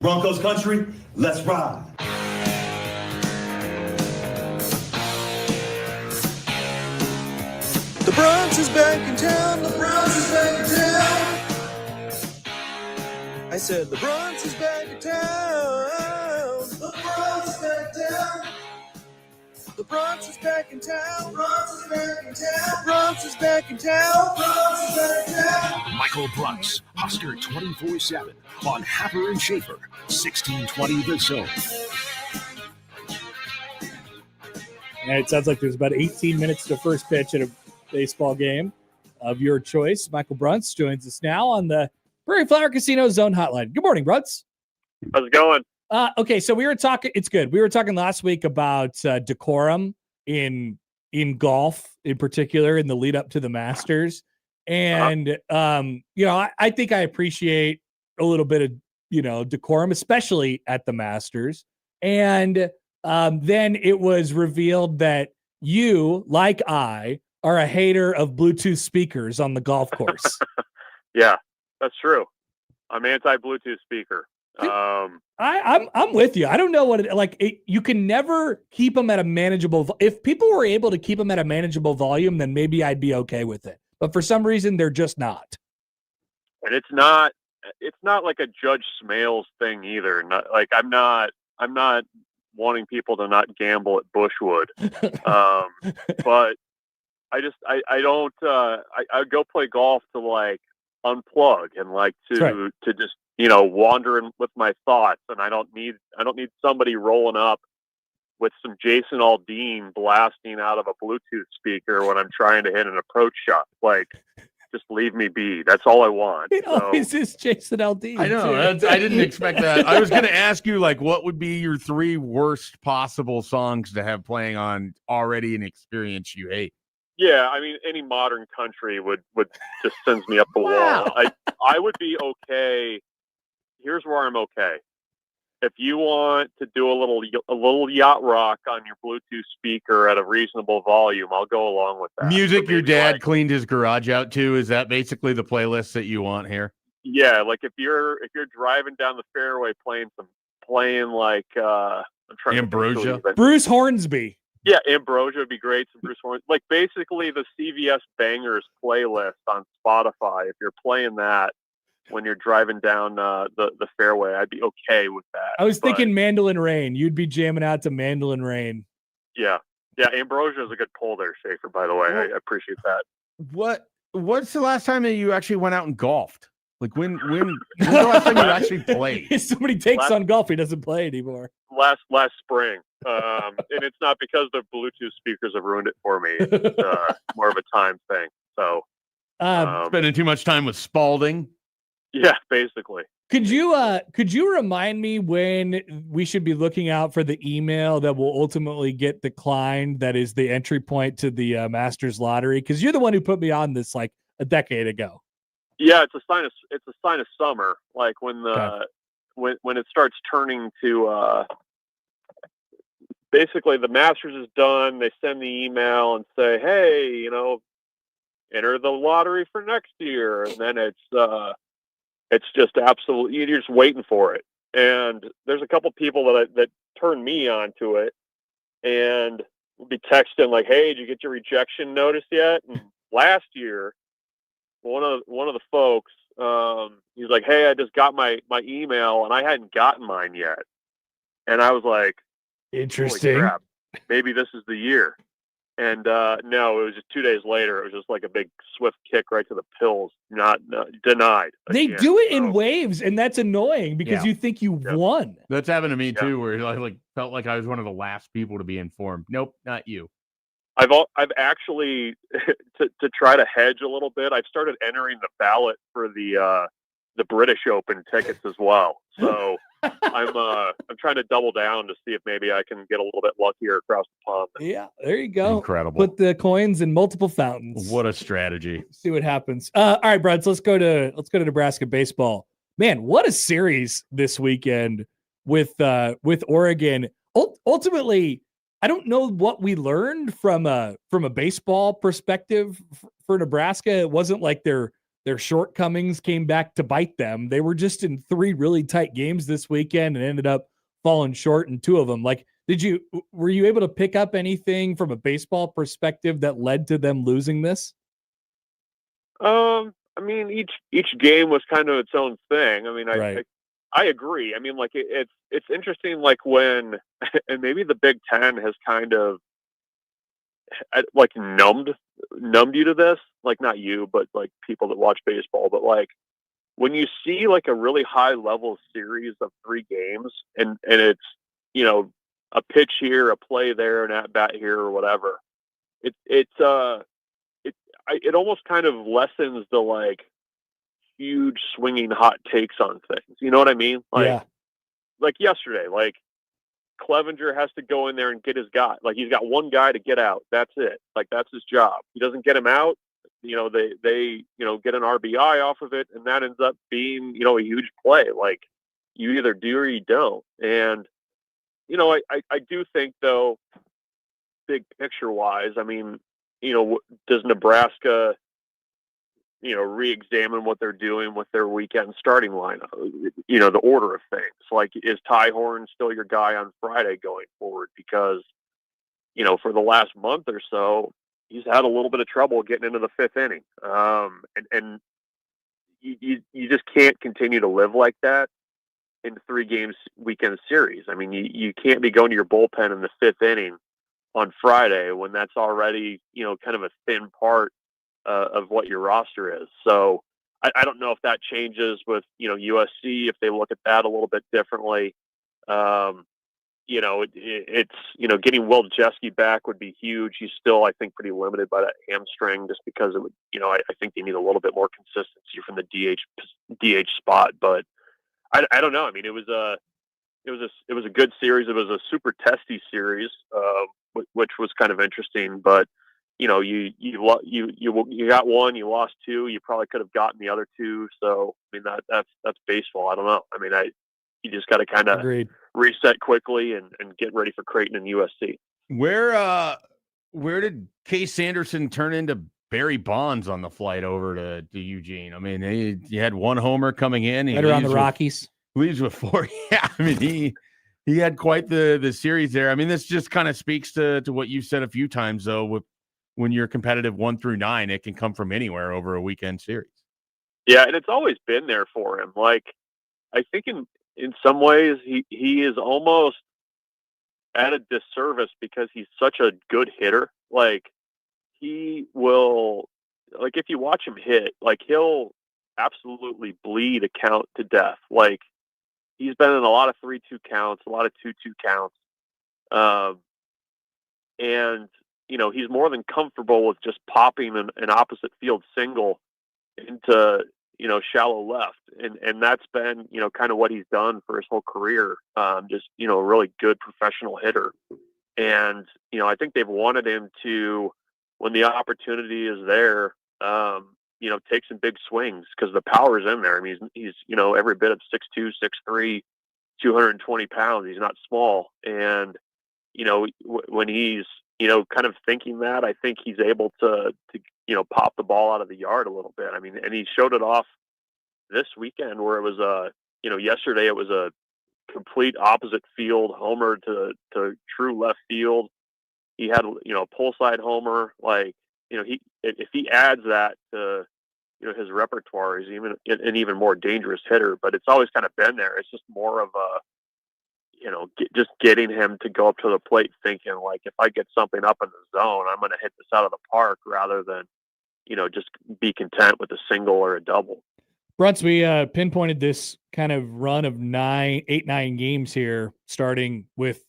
Broncos country, let's ride. The Bronx is back in town. The Bronx is back in town. I said the Bronx is back in town. The Bronx is back in town. The Bronx is back in town. Bronx is back in town. Bronx is back in town. Bronx is back in town. Michael Brunks, Husker 24/7 on Happer and Schaefer, 1620 The Zone. And it sounds like there's about 18 minutes to first pitch at a baseball game of your choice. Michael Brunts joins us now on the Prairie Flower Casino Zone Hotline. Good morning, Brunts. How's it going? Okay, so we were talking. It's good. We were talking last week about decorum in golf, in particular, in the lead up to the Masters, and I think I appreciate a little bit of decorum, especially at the Masters. And then it was revealed that you, like I, are a hater of Bluetooth speakers on the golf course. Yeah, that's true. I'm anti-Bluetooth speaker. I'm with you. I don't know what you can never keep them at a manageable. If people were able to keep them at a manageable volume, then maybe I'd be okay with it. But for some reason, they're just not. And it's not like a Judge Smales thing either. I'm not wanting people to not gamble at Bushwood. But I don't I go play golf to unplug and to just wander in with my thoughts, and I don't need somebody rolling up with some Jason Aldean blasting out of a Bluetooth speaker when I'm trying to hit an approach shot. Just leave me be. That's all I want. It always is Jason Aldean. I know. I didn't expect that. I was going to ask you, what would be your 3 worst possible songs to have playing on already an experience you hate? Yeah, I mean, any modern country would just sends me up the wall. I would be okay. Here's where I'm okay. If you want to do a little yacht rock on your Bluetooth speaker at a reasonable volume, I'll go along with that. Music your dad cleaned his garage out to, is that basically the playlist that you want here? Yeah, if you're driving down the fairway playing I'm trying Ambrosia, to Bruce Hornsby. Yeah, Ambrosia would be great. Some Bruce Hornsby, basically the CVS Bangers playlist on Spotify. If you're playing that when you're driving down the fairway, I'd be okay with that. I was thinking Mandolin Rain. You'd be jamming out to Mandolin Rain. Yeah. Ambrosia is a good pull there, Schaefer. By the way, I appreciate that. What's the last time that you actually went out and golfed? When's the last time you actually played? If somebody takes on golf, he doesn't play anymore. Last spring, and it's not because the Bluetooth speakers have ruined it for me. It's more of a time thing. So, spending too much time with Spalding. Yeah, basically. Could you remind me when we should be looking out for the email that will ultimately get declined? That is the entry point to the Masters lottery. Because you're the one who put me on this a decade ago. Yeah, it's a sign of summer. When when it starts turning to basically the Masters is done, they send the email and say, hey, enter the lottery for next year, and then it's just absolutely, you're just waiting for it. And there's a couple people that turn me on to it, and we'll be texting hey, did you get your rejection notice yet? And last year, one of the folks, he's like, hey, I just got my email and I hadn't gotten mine yet. And I was like, interesting. Holy crap, maybe this is the year. And no, it was just 2 days later. It was just a big swift kick right to the pills. Not denied. They again. do it in waves, and that's annoying because you think you won. That's happened to me too, where I felt like I was one of the last people to be informed. Nope, not you. I've actually to try to hedge a little bit. I've started entering the ballot for the British Open tickets as well. So I'm trying to double down to see if maybe I can get a little bit luckier across the pond. Yeah, there you go. Incredible. Put the coins in multiple fountains. What a strategy. See what happens. All right, Brad. So let's go to Nebraska baseball. Man, what a series this weekend with Oregon. Ultimately, I don't know what we learned from a baseball perspective for Nebraska. It wasn't like their their shortcomings came back to bite them. They were just in 3 really tight games this weekend and ended up falling short in 2 of them. Like, were you able to pick up anything from a baseball perspective that led to them losing this? I mean, each game was kind of its own thing. I mean, I agree. I mean, like it's interesting, like when, and maybe the Big Ten has kind of like numbed you to this, like not you, but like people that watch baseball. But like when you see like a really high level series of 3 games, and it's, you know, a pitch here, a play there, an at bat here, or whatever, it almost kind of lessens the like huge swinging hot takes on things. You know what I mean? Like yesterday, like Clevenger has to go in there and get his guy. Like he's got one guy to get out. That's it. Like that's his job. He doesn't get him out. You know, they get an RBI off of it, and that ends up being, you know, a huge play. Like you either do or you don't. And, you know, I do think though, big picture wise, I mean, you know, does Nebraska, you know, re-examine what they're doing with their weekend starting lineup, you know, the order of things? Like, is Ty Horn still your guy on Friday going forward? Because, you know, for the last month or so, he's had a little bit of trouble getting into the 5th inning. And you just can't continue to live like that in 3 games weekend series. I mean, you can't be going to your bullpen in the 5th inning on Friday when that's already, you know, kind of a thin part of what your roster is. So I don't know if that changes with, you know, USC, if they look at that a little bit differently. You know, it's, you know, getting Will Jeske back would be huge. He's still, I think, pretty limited by that hamstring just because it would, you know, I think they need a little bit more consistency from the DH spot. But I don't know. I mean, it was a good series. It was a super testy series, which was kind of interesting. But you know, you got one, you lost 2. You probably could have gotten the other 2. So I mean, that's baseball. I don't know. I mean, you just got to kind of reset quickly and get ready for Creighton and USC. Where did Case Sanderson turn into Barry Bonds on the flight over to Eugene? I mean, he had 1 homer coming in. Right around the Rockies. Leaves with 4. Yeah, I mean, he had quite the series there. I mean, this just kind of speaks to what you've said a few times, though, when you're competitive 1 through 9, it can come from anywhere over a weekend series. Yeah, and it's always been there for him. Like, I think in some ways he is almost at a disservice because he's such a good hitter. Like, he will, like, if you watch him hit, like, he'll absolutely bleed a count to death. Like, he's been in a lot of 3-2 counts, a lot of 2-2 counts. And, you know, he's more than comfortable with just popping an opposite field single into, you know, shallow left. And that's been, you know, kind of what he's done for his whole career. Just, you know, a really good professional hitter. And, you know, I think they've wanted him to, when the opportunity is there, you know, take some big swings because the power is in there. I mean, he's, you know, every bit of 6'2", 6'3", 220 pounds. He's not small. And, you know, when he's, you know, kind of thinking that, I think he's able to, you know, pop the ball out of the yard a little bit. I mean, and he showed it off this weekend where it was you know, yesterday it was a complete opposite field homer to true left field. He had, you know, a pull side homer. Like, you know, if he adds that to, you know, his repertoire, he's an even more dangerous hitter. But it's always kind of been there. It's just more of a, you know, just getting him to go up to the plate thinking, like, if I get something up in the zone, I'm going to hit this out of the park rather than, you know, just be content with a single or a double. Brunts, we pinpointed this kind of run of 9 games here, starting with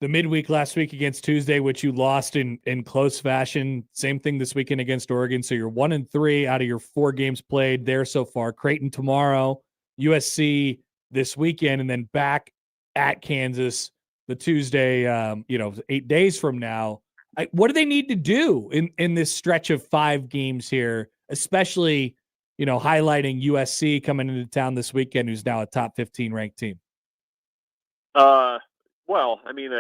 the midweek last week against Tuesday, which you lost in close fashion. Same thing this weekend against Oregon. So you're 1-3 out of your 4 games played there so far. Creighton tomorrow, USC this weekend, and then back at Kansas the Tuesday, 8 days from now. What do they need to do in this stretch of 5 games here, especially, you know, highlighting USC coming into town this weekend, who's now a top 15 ranked team? Well, I mean,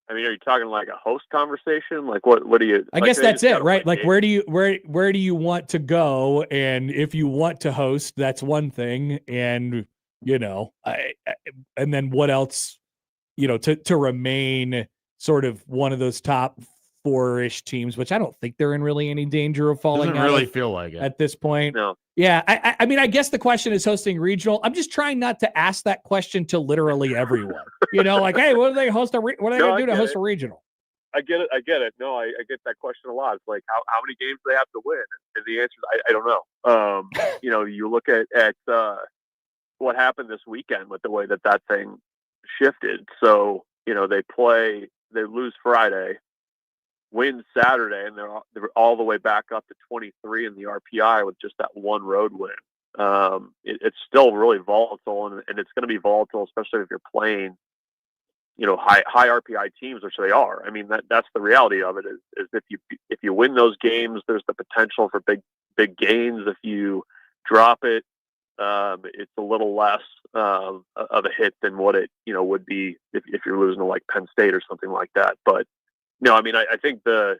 I mean, are you talking like a host conversation? Like what do you? I like, guess they that's just it, gotta right? win Like games. where do you want to go? And if you want to host, that's one thing. And and then what else? To remain sort of one of those top 4-ish teams, which I don't think they're in really any danger of falling Doesn't out really of feel like it. at this point. No. Yeah, I mean, I guess the question is hosting regional. I'm just trying not to ask that question to literally everyone. Like, hey, what do they host what are they No, going I to do to get host it. a regional? I get it. No, I get that question a lot. It's like how many games do they have to win? And the answer is I don't know. You look at what happened this weekend with the way that thing shifted. So they lose Friday, win Saturday, and they're all the way back up to 23 in the RPI with just that one road win. It's still really volatile, and it's going to be volatile, especially if you're playing, high RPI teams, which they are. I mean, that's the reality of it is if you win those games, there's the potential for big gains. If you drop it, it's a little less of a hit than what it would be if you're losing to like Penn State or something like that. But no, I mean, I think the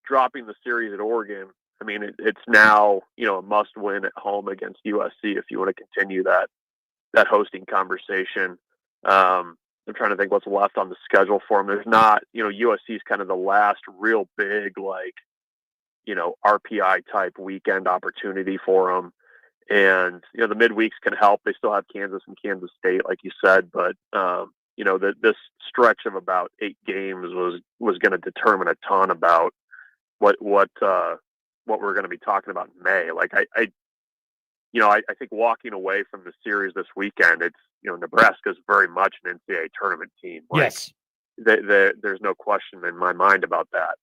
dropping the series at Oregon, I mean, it's now a must win at home against USC if you want to continue that hosting conversation. I'm trying to think what's left on the schedule for them. There's not, USC is kind of the last real big, like, RPI type weekend opportunity for them. And, the midweeks can help. They still have Kansas and Kansas State, like you said, but, this stretch of about 8 games was going to determine a ton about what we're going to be talking about in May. Like I think walking away from the series this weekend, it's, Nebraska's very much an NCAA tournament team. Like, Yes. There's no question in my mind about that.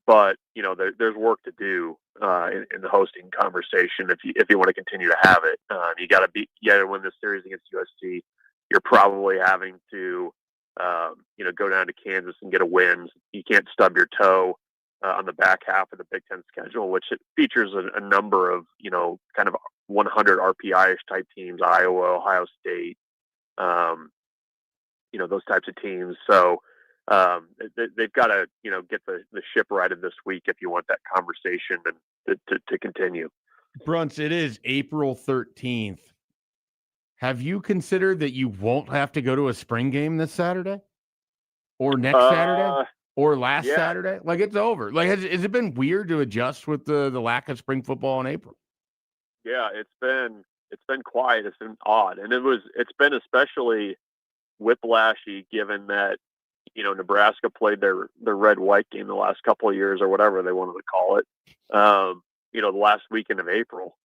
But there's work to do in the hosting conversation if you want to continue to have it. You got to win this series against USC. You're probably having to go down to Kansas and get a win. You can't stub your toe on the back half of the Big Ten schedule, which it features a number of kind of 100 RPI-ish type teams, Iowa, Ohio State, those types of teams. So they've got to get the ship righted this week if you want that conversation and to continue. Brunts, it is April 13th. Have you considered that you won't have to go to a spring game this Saturday or next Saturday or last Saturday? Like, it's over. Like, has it been weird to adjust with the lack of spring football in April? Yeah, it's been quiet. It's been odd. And it's been especially whiplashy given that, Nebraska played their red-white game the last couple of years or whatever they wanted to call it, the last weekend of April,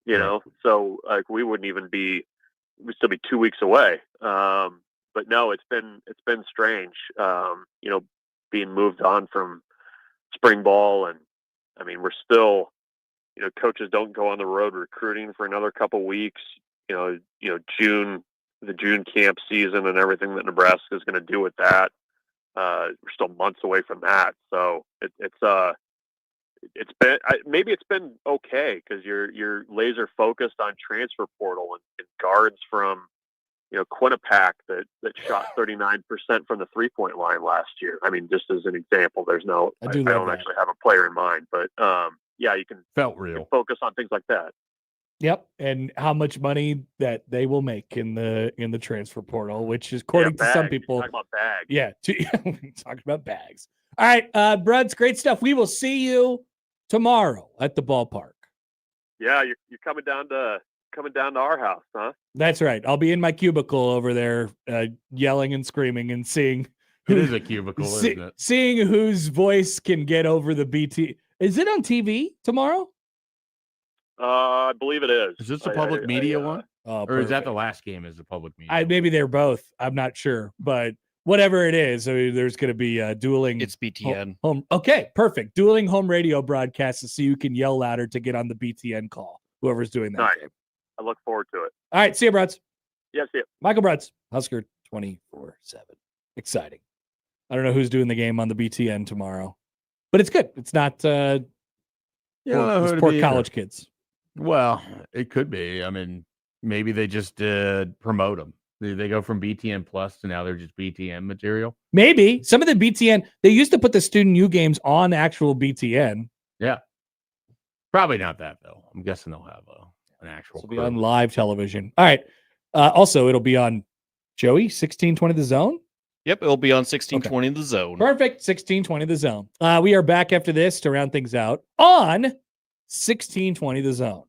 so like we'd still be 2 weeks away. But no, it's been strange, being moved on from spring ball. And I mean, we're still, coaches don't go on the road recruiting for another couple weeks, the June camp season and everything that Nebraska is going to do with that. We're still months away from that. So maybe it's been okay because you're laser focused on transfer portal and guards from Quinnipiac that shot 39% from the 3-point line last year. I mean, just as an example, I don't actually have a player in mind, but you can focus on things like that. Yep, and how much money that they will make in the transfer portal, which is according to some people. Talking about bags. Yeah, talking about bags. All right, Bruds, great stuff. We will see you tomorrow at the ballpark. Yeah, you're coming down to our house, huh? That's right. I'll be in my cubicle over there, yelling and screaming and seeing. It is a cubicle, isn't it? Seeing whose voice can get over the BT. Is it on TV tomorrow? I believe it is. Is this the public media one? Or is that the last game is the public media? Maybe they're both. I'm not sure. But whatever it is, I mean, there's going to be dueling. It's BTN. Home. Okay, perfect. Dueling home radio broadcasts to see who can yell louder to get on the BTN call. Whoever's doing that. Nice. Game. I look forward to it. All right. See you, Bruds. Yeah, see you. Michael Bruds, Husker 24/7. Exciting. I don't know who's doing the game on the BTN tomorrow, but it's good. It's not poor college kids. Well, it could be. I mean, maybe they just promote them. Did they go from BTN Plus to now they're just BTN material? Maybe some of the BTN, they used to put the Student U games on actual BTN. Yeah. Probably not that, though. I'm guessing they'll have an actual. It'll be on live television. All right. Also, it'll be on Joey, 1620 The Zone. Yep, it'll be on 1620 The Zone. Perfect. 1620 The Zone. We are back after this to round things out on 1620 The Zone.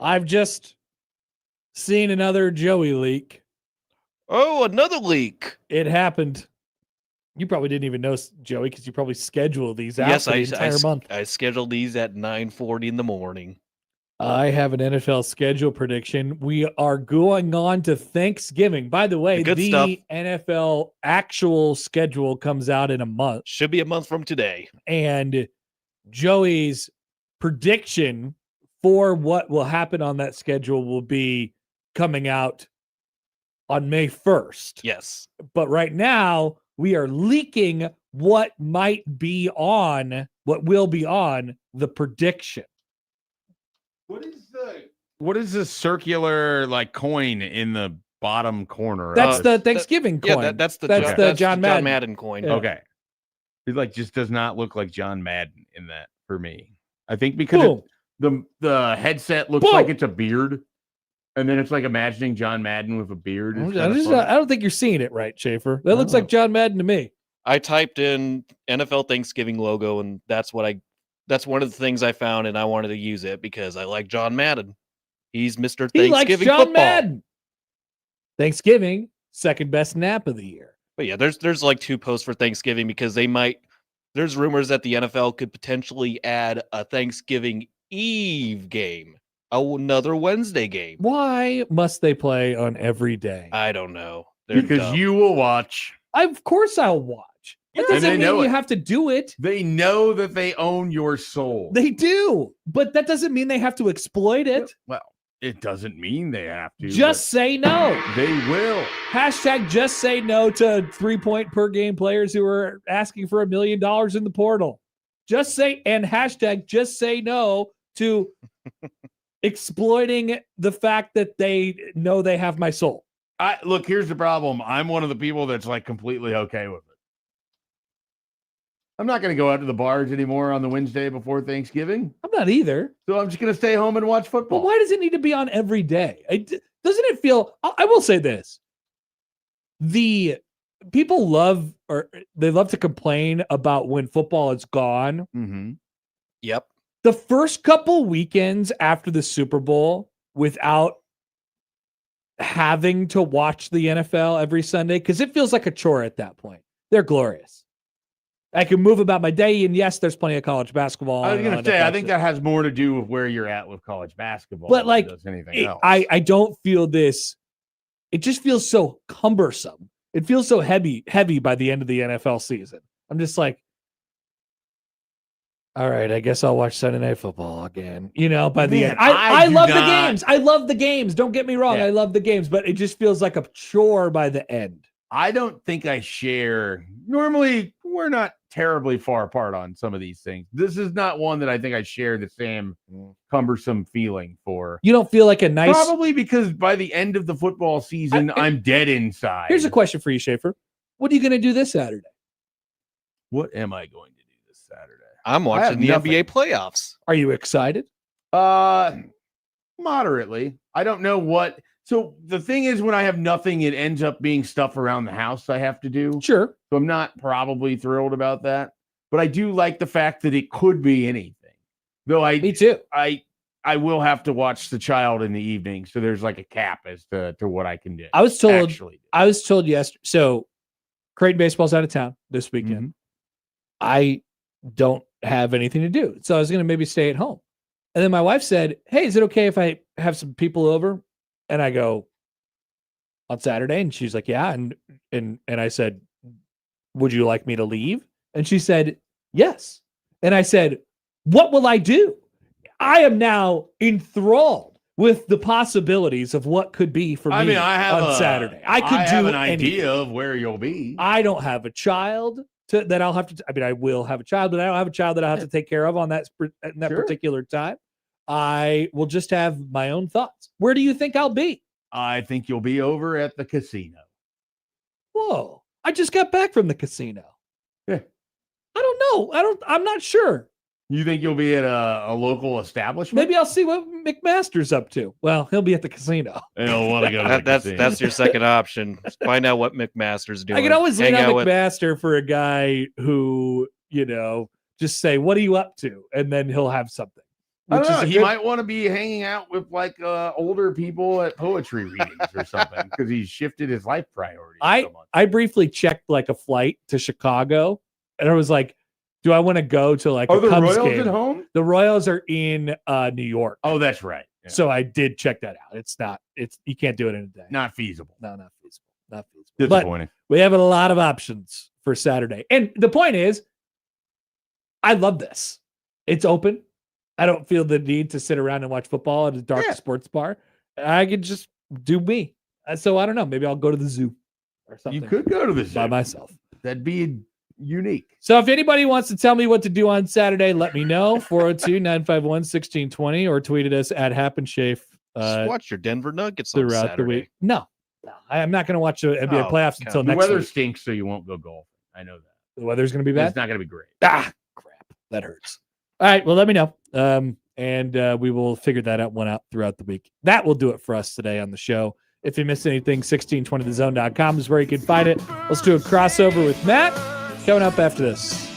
I've just seen another Joey leak. Oh, another leak. It happened. You probably didn't even know, Joey, because you probably scheduled these out Yes, for the entire month. I scheduled these at 9:40 in the morning. I have an NFL schedule prediction. We are going on to Thanksgiving. By the way, The good stuff. NFL actual schedule comes out in a month. Should be a month from today. And Joey's prediction for what will happen on that schedule will be coming out on May 1st. Yes. But right now, we are leaking what will be on the prediction. What is the circular like coin in the bottom corner? That's the Thanksgiving coin. Yeah, that's the John Madden coin. Yeah. Okay. It like just does not look like John Madden in that for me. I think because the headset looks like it's a beard, and then it's like imagining John Madden with a beard. I don't think you're seeing it right, Schaefer. That looks like John Madden to me. I typed in NFL Thanksgiving logo, and that's one of the things I found, and I wanted to use it because I like John Madden. He's Mr. Thanksgiving He likes John football. Madden. Thanksgiving, second best nap of the year. But yeah, there's like 2 posts for Thanksgiving because there's rumors that the NFL could potentially add a Thanksgiving Eve game, another Wednesday game. Why must they play on every day? I don't know. They're Because dumb. you will watch. Of course I'll watch. That doesn't mean you have to do it. They know that they own your soul. They do, but that doesn't mean they have to exploit it. Well, it doesn't mean they have to. Just say no. They will. Hashtag just say no to 3-point per game players who are asking for $1 million in the portal. Hashtag just say no to exploiting the fact that they know they have my soul. Look, here's the problem. I'm one of the people that's like completely okay with it. I'm not going to go out to the bars anymore on the Wednesday before Thanksgiving. I'm not either. So I'm just going to stay home and watch football. But why does it need to be on every day? Doesn't it feel, I will say this. The people love to complain about when football is gone. Mm-hmm. Yep. The first couple weekends after the Super Bowl without having to watch the NFL every Sunday, because it feels like a chore at that point. They're glorious. I can move about my day, and yes, there's plenty of college basketball. I was going to say, I think that has more to do with where you're at with college basketball. But like, than it does anything else. I don't feel this. It just feels so cumbersome. It feels so heavy by the end of the NFL season. I'm just like, all right, I guess I'll watch Sunday Night Football again. By the end. I love the games. I love the games. Don't get me wrong. Yeah. I love the games, but it just feels like a chore by the end. I don't think I share. Normally, we're not terribly far apart on some of these things. This is not one that I think I share the same cumbersome feeling for. You don't feel like a nice... Probably because by the end of the football season, I'm dead inside. Here's a question for you, Schaefer. What are you going to do this Saturday? What am I going to do this Saturday? I'm watching the NBA playoffs. Are you excited? Moderately. I don't know what... So the thing is, when I have nothing, it ends up being stuff around the house I have to do. Sure. So I'm not probably thrilled about that. But I do like the fact that it could be anything. Though Me too. I will have to watch the child in the evening. So there's like a cap as to what I can do. I was told yesterday. So Creighton baseball's out of town this weekend. Mm-hmm. I don't have anything to do. So I was going to maybe stay at home. And then my wife said, hey, is it okay if I have some people over? And I go, on Saturday? And she's like, yeah. And I said, would you like me to leave? And she said, yes. And I said, what will I do? I am now enthralled with the possibilities of what could be for me on Saturday. I have an idea of where you'll be. I don't have a child that I'll have to, I will have a child, but I don't have a child that I have to take care of on that particular time. I will just have my own thoughts. Where do you think I'll be? I think you'll be over at the casino. Whoa. I just got back from the casino. Yeah. I don't know. I'm not sure. You think you'll be at a local establishment? Maybe I'll see what McMaster's up to. Well, he'll be at the casino. I don't want to go to the casino. That's your second option. Find out what McMaster's doing. I can always lean on McMaster for a guy who, just say, what are you up to? And then he'll have something. I which don't is know. a He good- might want to be hanging out with like older people at poetry readings or something because he's shifted his life priorities so much. I briefly checked like a flight to Chicago, and I was like, do I want to go to like Are a the Cubs Royals game? at home? The Royals are in New York. Oh, that's right. Yeah. So I did check that out. It's you can't do it in a day. Not feasible. No, not feasible. Not feasible. Disappointing. But we have a lot of options for Saturday. And the point is, I love this. It's open. I don't feel the need to sit around and watch football at a dark sports bar. I could just do me. So I don't know. Maybe I'll go to the zoo or something. You could go to the zoo by myself. That'd be unique. So if anybody wants to tell me what to do on Saturday, let me know. 402-951-1620 or tweet at us at HappenShafe. Just watch your Denver Nuggets on throughout Saturday. the week. No, I am not going to watch the NBA playoffs until the next weather week. stinks, so you won't go golfing. I know that. The weather's going to be bad? It's not going to be great. Ah, crap. That hurts. All right. Well, let me know. And we will figure that one out throughout the week. That will do it for us today on the show. If you missed anything, 1620thezone.com is where you can find it. Let's do a crossover with Matt coming up after this.